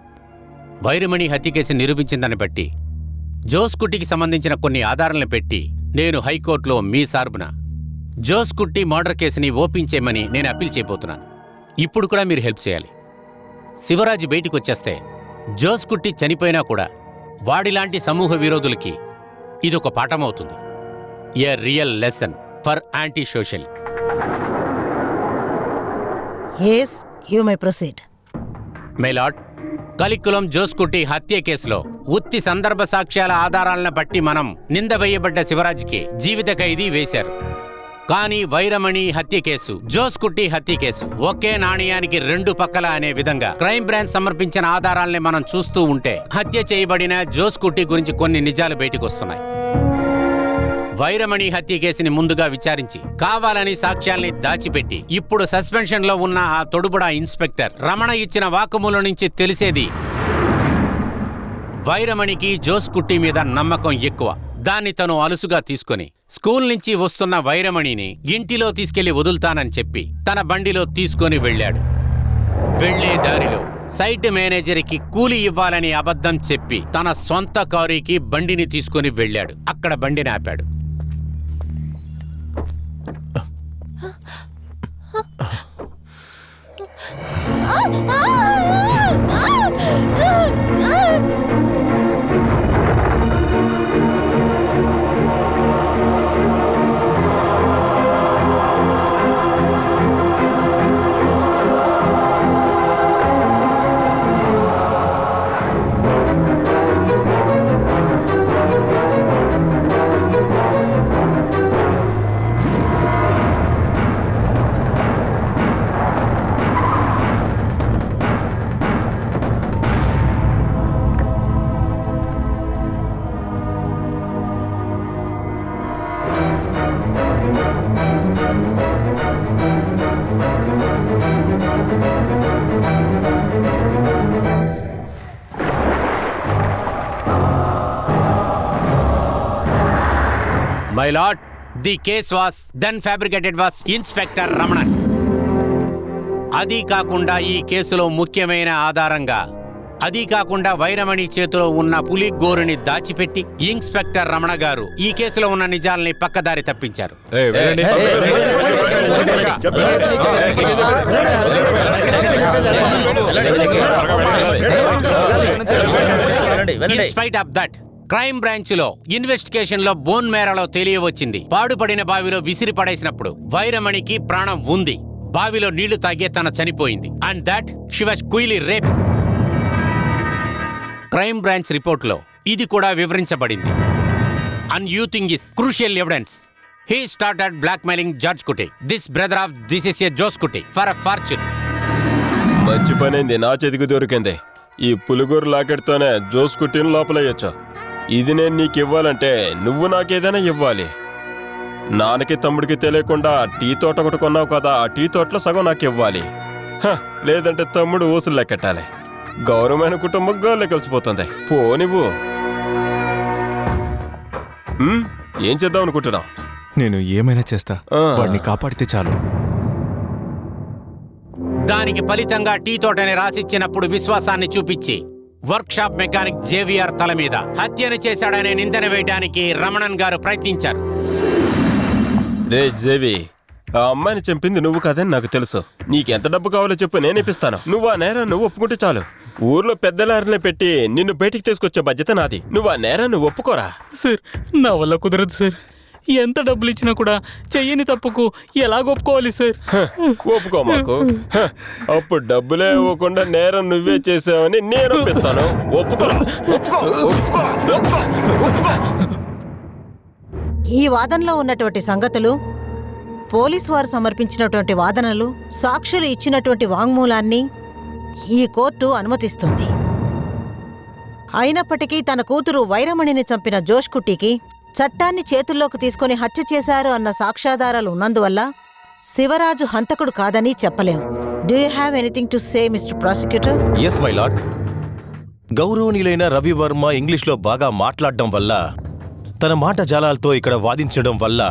వైరమణి హత్య కేసు నిరూపించిందని బట్టి జోస్కుట్టికి సంబంధించిన కొన్ని ఆధారాలను పెట్టి నేను హైకోర్టులో మీ సార్బున జోస్కుట్టి మర్డర్ కేసుని ఓపెన్ చేయమని నేను అప్పీల్ చేయబోతున్నాను. ఇప్పుడు కూడా మీరు హెల్ప్ చేయాలి. శివరాజు బయటికి వచ్చేస్తే జోస్కుట్టి చనిపోయినా కూడా వాడిలాంటి సమూహ విరోధులకి ఇదొక పాఠమవుతుంది. A real lesson for anti social. Yes, you may proceed. My lord, Kalikulam Joskutty హత్య కేసులో ఉత్తి సందర్భ సాక్ష్యాల ఆధారాలను బట్టి మనం నింద వేయబడ్డ శివరాజ్కి జీవిత ఖైదీ వేశారు. కానీ వైరమణి హత్య కేసు, జోస్ కుట్టి హత్య కేసు ఒకే నాణ్యానికి రెండు పక్కల అనే విధంగా క్రైమ్ బ్రాంచ్ సమర్పించిన ఆధారాల్ని మనం చూస్తూ ఉంటే హత్య చేయబడిన జోస్ కుట్టి గురించి కొన్ని నిజాలు బయటకు వస్తున్నాయి. వైరమణి హత్య కేసుని ముందుగా విచారించి కావాలని సాక్ష్యాల్ని దాచిపెట్టి ఇప్పుడు సస్పెన్షన్ లో ఉన్న ఆ తొడుబుడా ఇన్స్పెక్టర్ రమణ ఇచ్చిన వాక్కుమూలం నుంచి తెలిసేది వైరమణికి జోస్ కుట్టి మీద నమ్మకం ఎక్కువ. దాన్ని తను అలుసుగా తీసుకుని స్కూల్ నుంచి వస్తున్న వైరమణిని ఇంటిలో తీసుకెళ్లి వదులుతానని చెప్పి తన బండిలో తీసుకొని వెళ్ళాడు. వెళ్లే దారిలో సైట్ మేనేజర్కి కూలి ఇవ్వాలని అబద్ధం చెప్పి తన సొంత కారుకి బండిని తీసుకొని వెళ్ళాడు. అక్కడ బండిని ఆపాడు. My lord, the case was then fabricated was Inspector Ramanan. అది కాకుండా ఈ కేసులో ముఖ్యమైన ఆధారంగా అది కాకుండా వైరమణి చేతిలో ఉన్న పులి గోరుని దాచిపెట్టి ఇన్స్పెక్టర్ రమణ గారు ఈ కేసులో ఉన్న నిజాల్ని పక్కదారి తప్పించారు. In spite of that, crime branch లో ఇన్వెస్టిగేషన్ లో బోన్ మేరలో తెలియవచ్చింది పాడుపడిన బావిలో విసిరి పడేసినప్పుడు వైరమణికి ప్రాణం ఉంది. బావిలో నీళ్లు తాగే తన చనిపోయింది. And that she was cruelly rape. Crime branch report లో ఇది కూడా వివరించబడింది. And you think is crucial evidence. He started blackmailing George Kutty, this brother of this is a Jos Kutty, for a fortune. మంచి పనైంది, నా చేతికి దొరికింది. ఈ పులుగూరు లాకెట్తోనే జోస్ కుట్టిని లోపలయ్యొచ్చు. ఇది నేను నీకు ఇవ్వాలంటే నువ్వు నాకేదైనా ఇవ్వాలి. నాన్నకి తమ్ముడికి తెలియకుండా టీ తోట ఒకటి కొన్నావు కదా, ఆ టీ తోటలో సగం నాకు ఇవ్వాలి. లేదంటే తమ్ముడు ఊసులు లెక్కెట్టాలి. గౌరవమైన కుటుంబం గాల్లో కలిసిపోతుంది. పోనివ్వు. ఏం చేద్దాం అనుకుంటున్నావు? నేను ఏమైనా చేస్తా, వాడిని కాపాడితే చాలు. దానికి ఫలితంగా టీ తోటని రాసిచ్చినప్పుడు విశ్వాసాన్ని చూపించి వర్క్ షాప్ మెకానిక్ జేవిఆర్ తల మీద హత్యను చేశాడనే నిందన వేయడానికి రమణన్ గారు ప్రయత్నించారు. రే జేవి, ఆ అమ్మాయిని చంపింది నువ్వు కాదని నాకు తెలుసు. నీకెంత డబ్బు కావాలో చెప్పు, నేను ఇప్పిస్తాను. నువ్వు ఆ నేరాన్ని ఒప్పుకుంటే చాలు. ఊర్లో పెద్దలారినే పెట్టి నిన్ను బయటికి తీసుకొచ్చే బాధ్యత నాది. నువ్వు ఆ నేరాన్ని ఒప్పుకోరా? సార్, నా వల్ల కుదరదు సార్. ఎంత డబ్బులు ఇచ్చినా కూడా చెయ్యని తప్పుకు ఎలా ఒప్పుకోవాలి సార్? ఒప్పుకో మాకు. అప్పుడు డబ్బులే ఇవ్వకుండా నేరం నువ్వే చేసావని నేను ఒప్పిస్తాను. ఒప్పుకో. ఈ వాదనలో ఉన్నటువంటి సంగతులు, పోలీసు వారు సమర్పించినటువంటి వాదనలు, సాక్షులు ఇచ్చినటువంటి వాంగ్మూలాన్ని ఈ కోర్టు అనుమతిస్తుంది. అయినప్పటికీ తన కూతురు వైరమణిని చంపిన జోష్ కుట్టికి చట్టాన్ని చేతుల్లోకి తీసుకుని హత్య చేశారు అన్న సాక్ష్యాధారాలు ఉన్నందువల్ల శివరాజు హంతకుడు కాదని చెప్పలేం. Do you have anything to say mister prosecutor? Yes my lord. గౌరవనీయులైన రవివర్మ ఇంగ్లీష్లో బాగా మాట్లాడడం వల్ల, తన మాట జాలాలతో ఇక్కడ వాదించడం వల్ల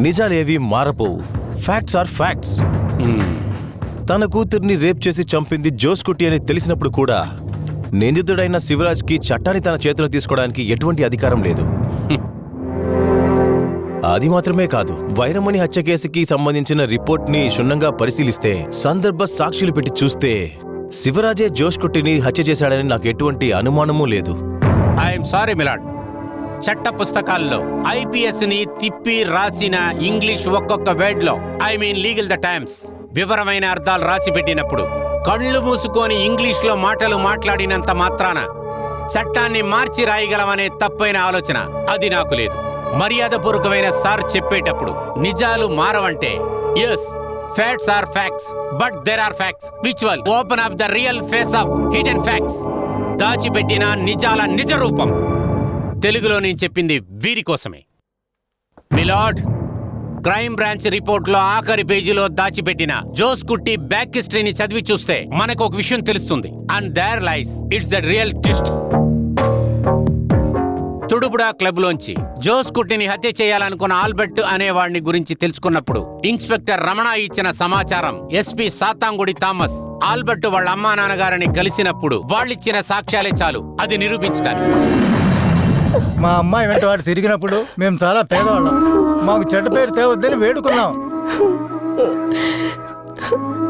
నిజాలేవీ మారపోవు. Facts are facts. తన కూతుర్ని రేప్ చేసి చంపింది జోస్ కుట్టి అని తెలిసినప్పుడు కూడా నిందితుడైన శివరాజ్కి చట్టాన్ని తన చేతిలో తీసుకోవడానికి ఎటువంటి అధికారం లేదు. అది మాత్రమే కాదు, వైరమణి హత్య కేసుకి సంబంధించిన రిపోర్ట్ని క్షుణ్ణంగా పరిశీలిస్తే, సందర్భ సాక్షులు పెట్టి చూస్తే శివరాజే జోష్ కుట్టిని హత్య చేశాడని నాకు ఎటువంటి అనుమానమూ లేదు. I'm sorry my lord. చట్ట పుస్తకాల్లో ఐపీఎస్ ని తిప్పి రాసిన ఇంగ్లీష్ ఒక్కొక్క వర్డ్ లో, I mean legal the times, వివరమైన అర్థాలు రాసి పెట్టినప్పుడు కళ్ళు మూసుకొని ఇంగ్లీష్ లో మాటలు మాట్లాడినంత మాత్రాన చట్టాన్ని మార్చి రాయగలమనే తప్పైన ఆలోచన అది నాకు లేదు. మర్యాదపూర్వకమైన సార్ చెప్పేటప్పుడు నిజాలు మారవంటే yes, facts are facts, but there are facts which will open up the real face of hidden facts. దాచిపెట్టిన నిజాల నిజ రూపం. తెలుగులో నేను చెప్పింది వీరి కోసమే. మిలాడ్, క్రైమ్ బ్రాంచ్ రిపోర్ట్లో ఆఖరి పేజీలో దాచిపెట్టిన జోస్ కుట్టి బ్యాక్ హిస్టరీని చదివి చూస్తే మనకు ఒక విషయం తెలుస్తుంది. And there lies it's the real twist. తుడుపుడా క్లబ్లోంచి జోస్ కుట్టిని హత్య చేయాలనుకున్న ఆల్బర్ట్ అనేవాడిని గురించి తెలుసుకున్నప్పుడు ఇన్స్పెక్టర్ రమణ ఇచ్చిన సమాచారం ఎస్పీ సాతాంగుడి థామస్ ఆల్బర్ట్ వాళ్ళ అమ్మా నాన్నగారిని కలిసినప్పుడు వాళ్ళిచ్చిన సాక్ష్యాలే చాలు అది నిరూపించడానికి. మా అమ్మాయి వెంట వాడు తిరిగినప్పుడు మేము చాలా పేదవాళ్ళం. మాకు చెడ్డ పేరు తేవద్దని వేడుకున్నాం.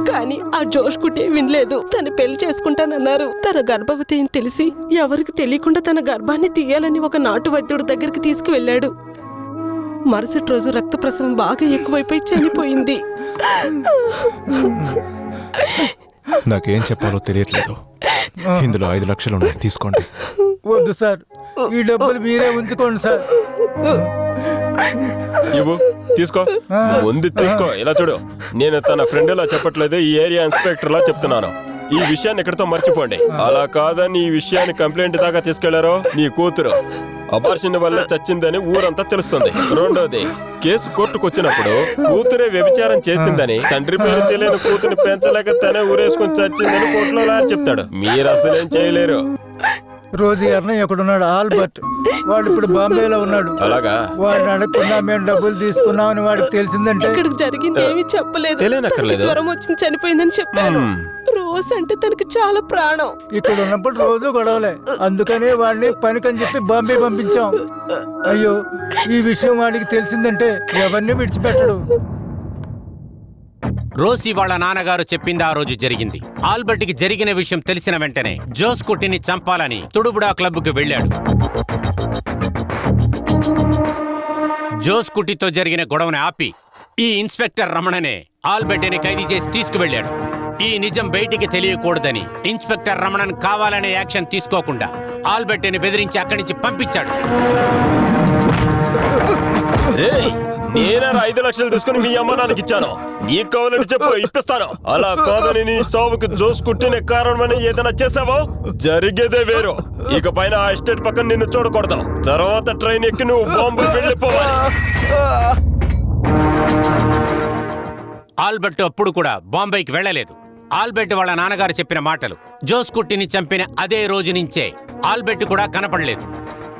కానీ ఆ జోష్ కుట్టే వినలేదు. తను పెళ్లి చేసుకుంటానన్నారు. తన గర్భవతి అని తెలిసి ఎవరికి తెలియకుండా తన గర్భాన్ని తీయాలని ఒక నాటు వైద్యుడి దగ్గరికి తీసుకువెళ్ళాడు. మరుసటి రోజు రక్త ప్రసవం బాగా ఎక్కువైపోయి చనిపోయింది. నాకేం చెప్పాలో తెలియట్లేదు. ఇందులో 5 లక్షలు ఉన్నాయి, తీసుకోండి. వద్దు సార్, ఈ డబ్బులు మీరే ఉంచుకోండి సార్. ఇవ్వు, తీసుకో. ఉంది తీసుకో. ఇలా చూడు, నేను తన ఫ్రెండ్ లా చెప్పట్లేదు, ఈ ఏరియా ఇన్స్పెక్టర్ లా చెప్తున్నాను. ఈ విషయాన్ని ఎక్కడితో మర్చిపోండి. అలా కాదని ఈ విషయాన్ని కంప్లైంట్ దాకా తీసుకెళ్లారో నీ కూతురు అబార్షన్ వల్ల చచ్చిందని ఊరంతా తెలుస్తుంది. రెండోది, కేసు కోర్టుకు వచ్చినప్పుడు కూతురే వ్యభిచారం చేసిందని, తండ్రి పేరు తెలియని కూతురిని పెంచలేక తనే ఊరేసుకుని చచ్చిందని కోర్టులో లాయర్ చెప్తాడు. మీరు అసలేం చేయలేరు. రోజు అన్నయ్య ఒకడున్నాడు, ఆల్బర్ట్. వాడు ఇప్పుడు బాంబేలో ఉన్నాడు. అలాగా? వాడిని అడగకుండా మేము డబ్బులు తీసుకున్నామని వాడికి తెలిసిందంటే ఇక్కడికి జరిగింది ఏమీ చెప్పలేదు. తనకి జ్వరం వచ్చింది, చనిపోయిందని చెప్పాను. రోజు అంటే తనకి చాలా ప్రాణం. ఇక్కడ ఉన్నప్పుడు రోజు గొడవలే. అందుకనే వాడిని పనికని చెప్పి బాంబే పంపించాం. అయ్యో, ఈ విషయం వాడికి తెలిసిందంటే ఎవరిని విడిచిపెట్టడు. రోసి వాళ్ళ నాన్నగారు చెప్పింది ఆ రోజు జరిగింది. ఆల్బర్ట్కి జరిగిన విషయం తెలిసిన వెంటనే జోస్ కుట్టిని చంపాలని తుడుబుడా క్లబ్కి వెళ్ళాడు. జోస్ కుట్టితో జరిగిన గొడవని ఆపి ఈ ఇన్స్పెక్టర్ రమణనే ఆల్బర్ట్ని ఖైదీ చేసి తీసుకువెళ్ళాడు. ఈ నిజం బయటికి తెలియకూడదని ఇన్స్పెక్టర్ రమణన్ కావాలనే యాక్షన్ తీసుకోకుండా ఆల్బర్ట్ని బెదిరించి అక్కడి నుంచి పంపించాడు. నేనే 5 లక్షలు తీసుకుని మీ అమ్మ నాన్నకి ఇచ్చాను. నీకు కావాలని చెప్పు, ఇప్పిస్తాను. అలా కాదని నీ సావుకి జోస్ కుట్టిన కారణమని ఏదైనా చేసావో జరిగేదే వేరు. ఇక పైన ఆ ఎస్టేట్ పక్కన నిన్ను చూడకూడదు. తర్వాత ట్రైన్ ఎక్కి నువ్వు బాంబే వెళ్ళిపోవాలి. ఆల్బర్ట్ అప్పుడు కూడా బాంబేకి వెళ్ళలేదు. ఆల్బర్ట్ వాళ్ళ నాన్నగారు చెప్పిన మాటలు జోస్ కుట్టిని చంపిన అదే రోజు నుంచే ఆల్బర్ట్ కూడా కనపడలేదు.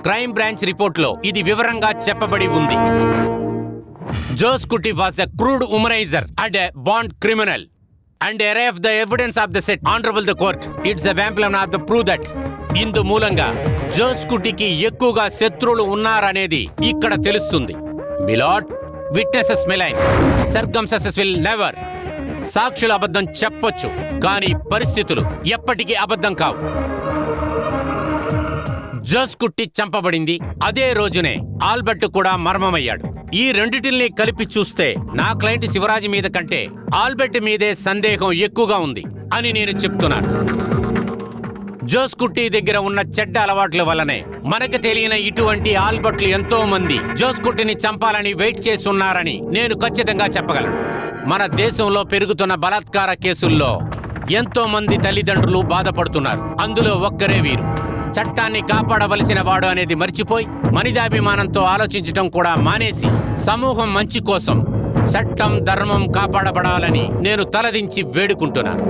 క్రైమ్ బ్రాంచ్ రిపోర్ట్లో ఇది వివరంగా చెప్పబడి ఉంది. జోస్ కుట్టి was a crude womanizer and a born criminal. And array of the evidence of the set honorable the court. It's a vampire of the prove that. ఇందు మూలంగా జోస్ కుట్టికి ఎక్కువగా శత్రువులు ఉన్నారనేది ఇక్కడ తెలుస్తుంది. My lord, witnesses మెలైన్, circumstances will never. సాక్షులు అబద్ధం చెప్పొచ్చు, కానీ పరిస్థితులు ఎప్పటికీ అబద్ధం కావు. జోస్ కుట్టి చంపబడింది అదే రోజునే ఆల్బర్ట్ కూడా మర్మమయ్యాడు. ఈ రెండిటిని కలిపి చూస్తే నా క్లయింట్ శివరాజ్ మీద కంటే ఆల్బర్ట్ మీదే సందేహం ఎక్కువగా ఉంది అని నేను చెప్తున్నాను. జోస్ కుట్టి దగ్గర ఉన్న చెడ్డ అలవాట్ల వల్లనే మనకు తెలియని ఇటువంటి ఆల్బర్ట్లు ఎంతో మంది జోస్ కుట్టిని చంపాలని వెయిట్ చేస్తున్నారని నేను ఖచ్చితంగా చెప్పగలను. మన దేశంలో పెరుగుతున్న బలాత్కార కేసుల్లో ఎంతో మంది తల్లిదండ్రులు బాధపడుతున్నారు. అందులో ఒక్కరే వీరు. చట్టాన్ని కాపాడవలసిన వాడు అనేది మర్చిపోయి మనిదాభిమానంతో ఆలోచించటం కూడా మానేసి సమూహం మంచి కోసం చట్టం ధర్మం కాపాడబడాలని నేను తలదించి వేడుకుంటున్నాను.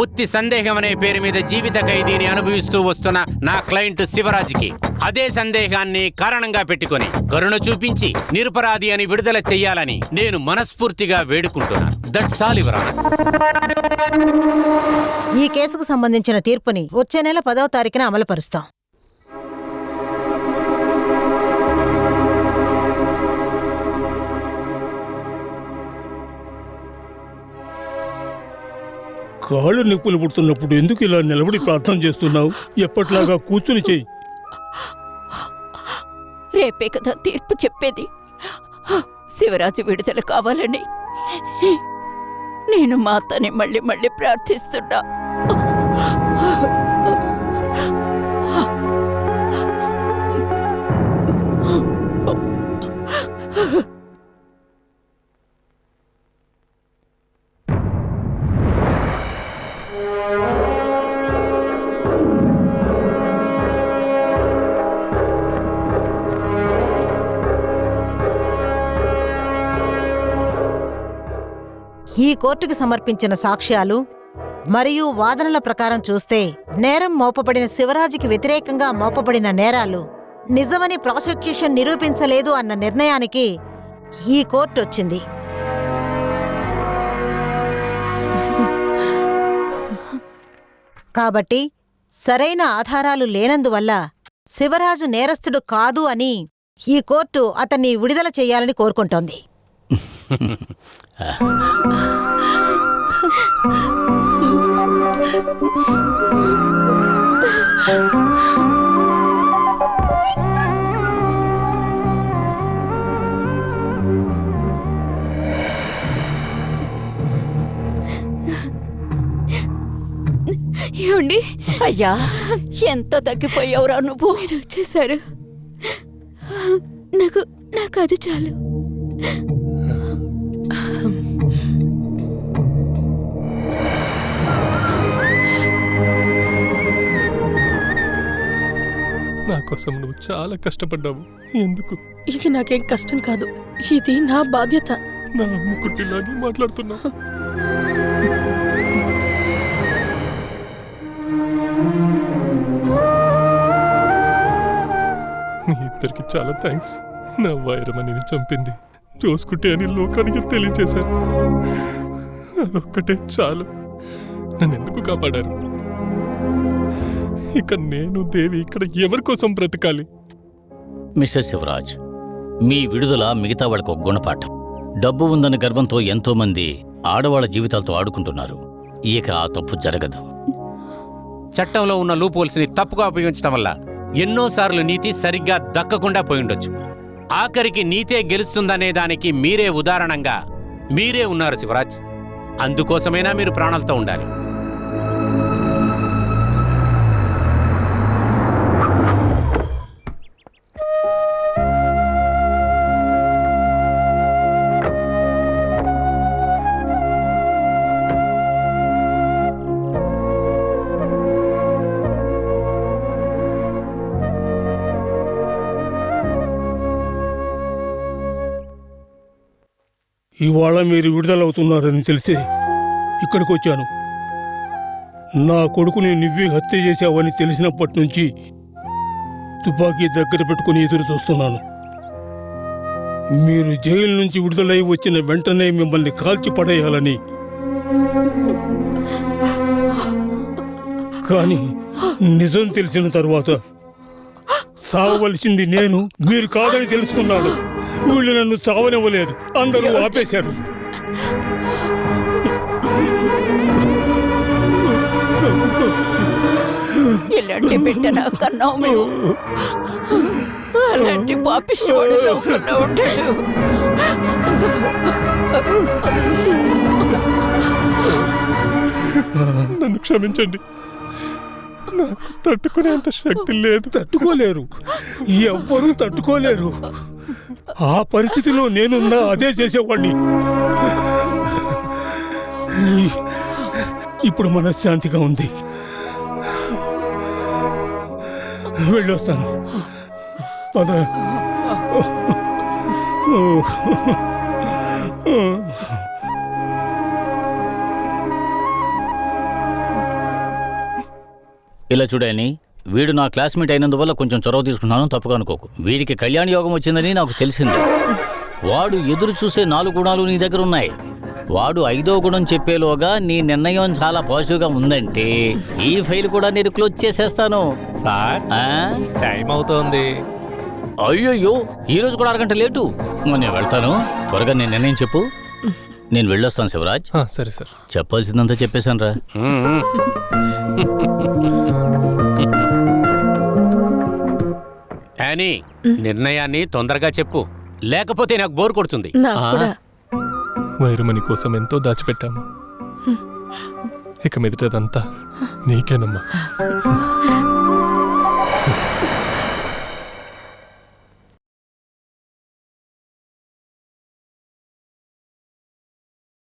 ఉత్తి సందేహం అనే పేరు మీద జీవిత ఖైదీని అనుభవిస్తూ వస్తున్న నా క్లయింట్ శివరాజ్కి అదే సందేహాన్ని కారణంగా పెట్టుకొని కరుణ చూపించి నిరపరాధి అని విడుదల చెయ్యాలని నేను మనస్ఫూర్తిగా వేడుకుంటున్నాను. That's all your honour. ఈ కేసుకు సంబంధించిన తీర్పుని వచ్చే నెల 10వ తారీఖున అమలుపరుస్తాం. కాళ్ళు నిప్పులు పుడుతున్నప్పుడు ఎందుకు ఇలా నిలబడి ప్రార్థన చేస్తున్నావు? ఎప్పట్లాగా కూర్చుని చెయ్యి. రేపే కదా తీర్పు చెప్పేది. శివరాజు విడుదల కావాలని నేను మా అత్తని మళ్ళీ మళ్ళీ ప్రార్థిస్తున్నా. ఈ కోర్టుకు సమర్పించిన సాక్ష్యాలు మరియు వాదనల ప్రకారం చూస్తే నేరం మోపబడిన శివరాజుకి వ్యతిరేకంగా మోపబడిన నేరాలు నిజమని ప్రాసిక్యూషన్ నిరూపించలేదు అన్న నిర్ణయానికి ఈ కోర్టు వచ్చింది. కాబట్టి సరైన ఆధారాలు లేనందువల్ల శివరాజు నేరస్తుడు కాదు అని ఈ కోర్టు అతన్ని విడుదల చేయాలని కోరుకుంటోంది. ఏమండి? అయ్యా, ఎంత తగ్గిపోయావురా నువ్వు. మీరు వచ్చేసారు. నాకు అది చాలు. నా కోసం నువ్వు చాలా కష్టపడ్డావు. ఎందుకు? ఇది నాకేం కష్టం కాదు, ఇది నా బాధ్యత. నా అమ్మ కుట్టిలాగే మాట్లాడుతున్నావు. మీ ఇద్దరికి చాలా థ్యాంక్స్. నా వైరమని చంపింది చూసుకుంటే అని లోకానికి తెలియచేశారు. అదొక్కటే చాలు. నన్ను ఎందుకు కాపాడారు? ఇక నేను దేవి ఇక్కడ ఎవరి కోసం బ్రతకాలి? మిస్టర్ శివరాజ్, మీ విడుదల మిగతా వాళ్ళకు ఒక గుణపాఠం. డబ్బు ఉందన్న గర్వంతో ఎంతో మంది ఆడవాళ్ల జీవితాలతో ఆడుకుంటున్నారు. ఇక ఆ తప్పు జరగదు. చట్టంలో ఉన్న లూపోల్స్ని తప్పుగా ఉపయోగించడం వల్ల ఎన్నోసార్లు నీతి సరిగ్గా దక్కకుండా పోయిండొచ్చు. ఆఖరికి నీతే గెలుస్తుందనే దానికి మీరే ఉదాహరణంగా మీరే ఉన్నారు శివరాజ్. అందుకోసమైనా మీరు ప్రాణాలతో ఉండాలి. ఇవాళ మీరు విడుదలవుతున్నారని తెలిసి ఇక్కడికి వచ్చాను. నా కొడుకుని నువ్వే హత్య చేశావని తెలిసినప్పటి నుంచి తుపాకీ దగ్గర పెట్టుకుని ఎదురు చూస్తున్నాను. మీరు జైలు నుంచి విడుదలై వచ్చిన వెంటనే మిమ్మల్ని కాల్చి పడేయాలని. కానీ నిజం తెలిసిన తరువాత సావవలసింది నేను, మీరు కాదని తెలుసుకున్నాడు. వీళ్ళు నన్ను సావనివ్వలేదు, అందరూ ఆపేశారు. ఇలాంటి బిడ్డ నాకు కన్నావు మేము. అలాంటి పాపిష్టవాడు లోకంలో ఉంటాడు. నన్ను క్షమించండి. నాకు తట్టుకునేంత శక్తి లేదు. తట్టుకోలేరు, ఎవ్వరూ తట్టుకోలేరు. ఆ పరిస్థితిలో నేనున్నా అదే చేసేవాడిని. ఇప్పుడు మనశ్శాంతిగా ఉంది. వెళ్ళొస్తాను. పద. ఇలా చూడని, వీడు నా క్లాస్మేట్ అయినందువల్ల కొంచెం చొరవ తీసుకున్నాను, తప్పుగా అనుకోకు. వీడికి కళ్యాణ యోగం వచ్చిందని నాకు తెలిసింది. వాడు ఎదురు చూసే 4 గుణాలు నీ దగ్గర ఉన్నాయి. వాడు 5వ గుణం చెప్పేలోగా నీ నిర్ణయం చాలా పాజిటివ్గా ఉందంటే ఈ ఫైల్ కూడా నేను క్లోజ్ చేసేస్తాను. సార్, టైం అవుతోంది. అయ్యయ్యో, ఈరోజు కూడా 1 గంట లేటు. నేను వెళ్తాను. త్వరగా నేను నిర్ణయం చెప్పు. నేను వెళ్ళొస్తాను శివరాజ్. సరే సార్. చెప్పాల్సిందంతా చెప్పేశాను రా. యానీ, నిర్ణయాన్ని తొందరగా చెప్పు, లేకపోతే నాకు బోర్ కొడుతుంది. వైరమణి కోసం ఎంతో దాచిపెట్టాము. ఇక మీదటదంతా నీకేనమ్మా.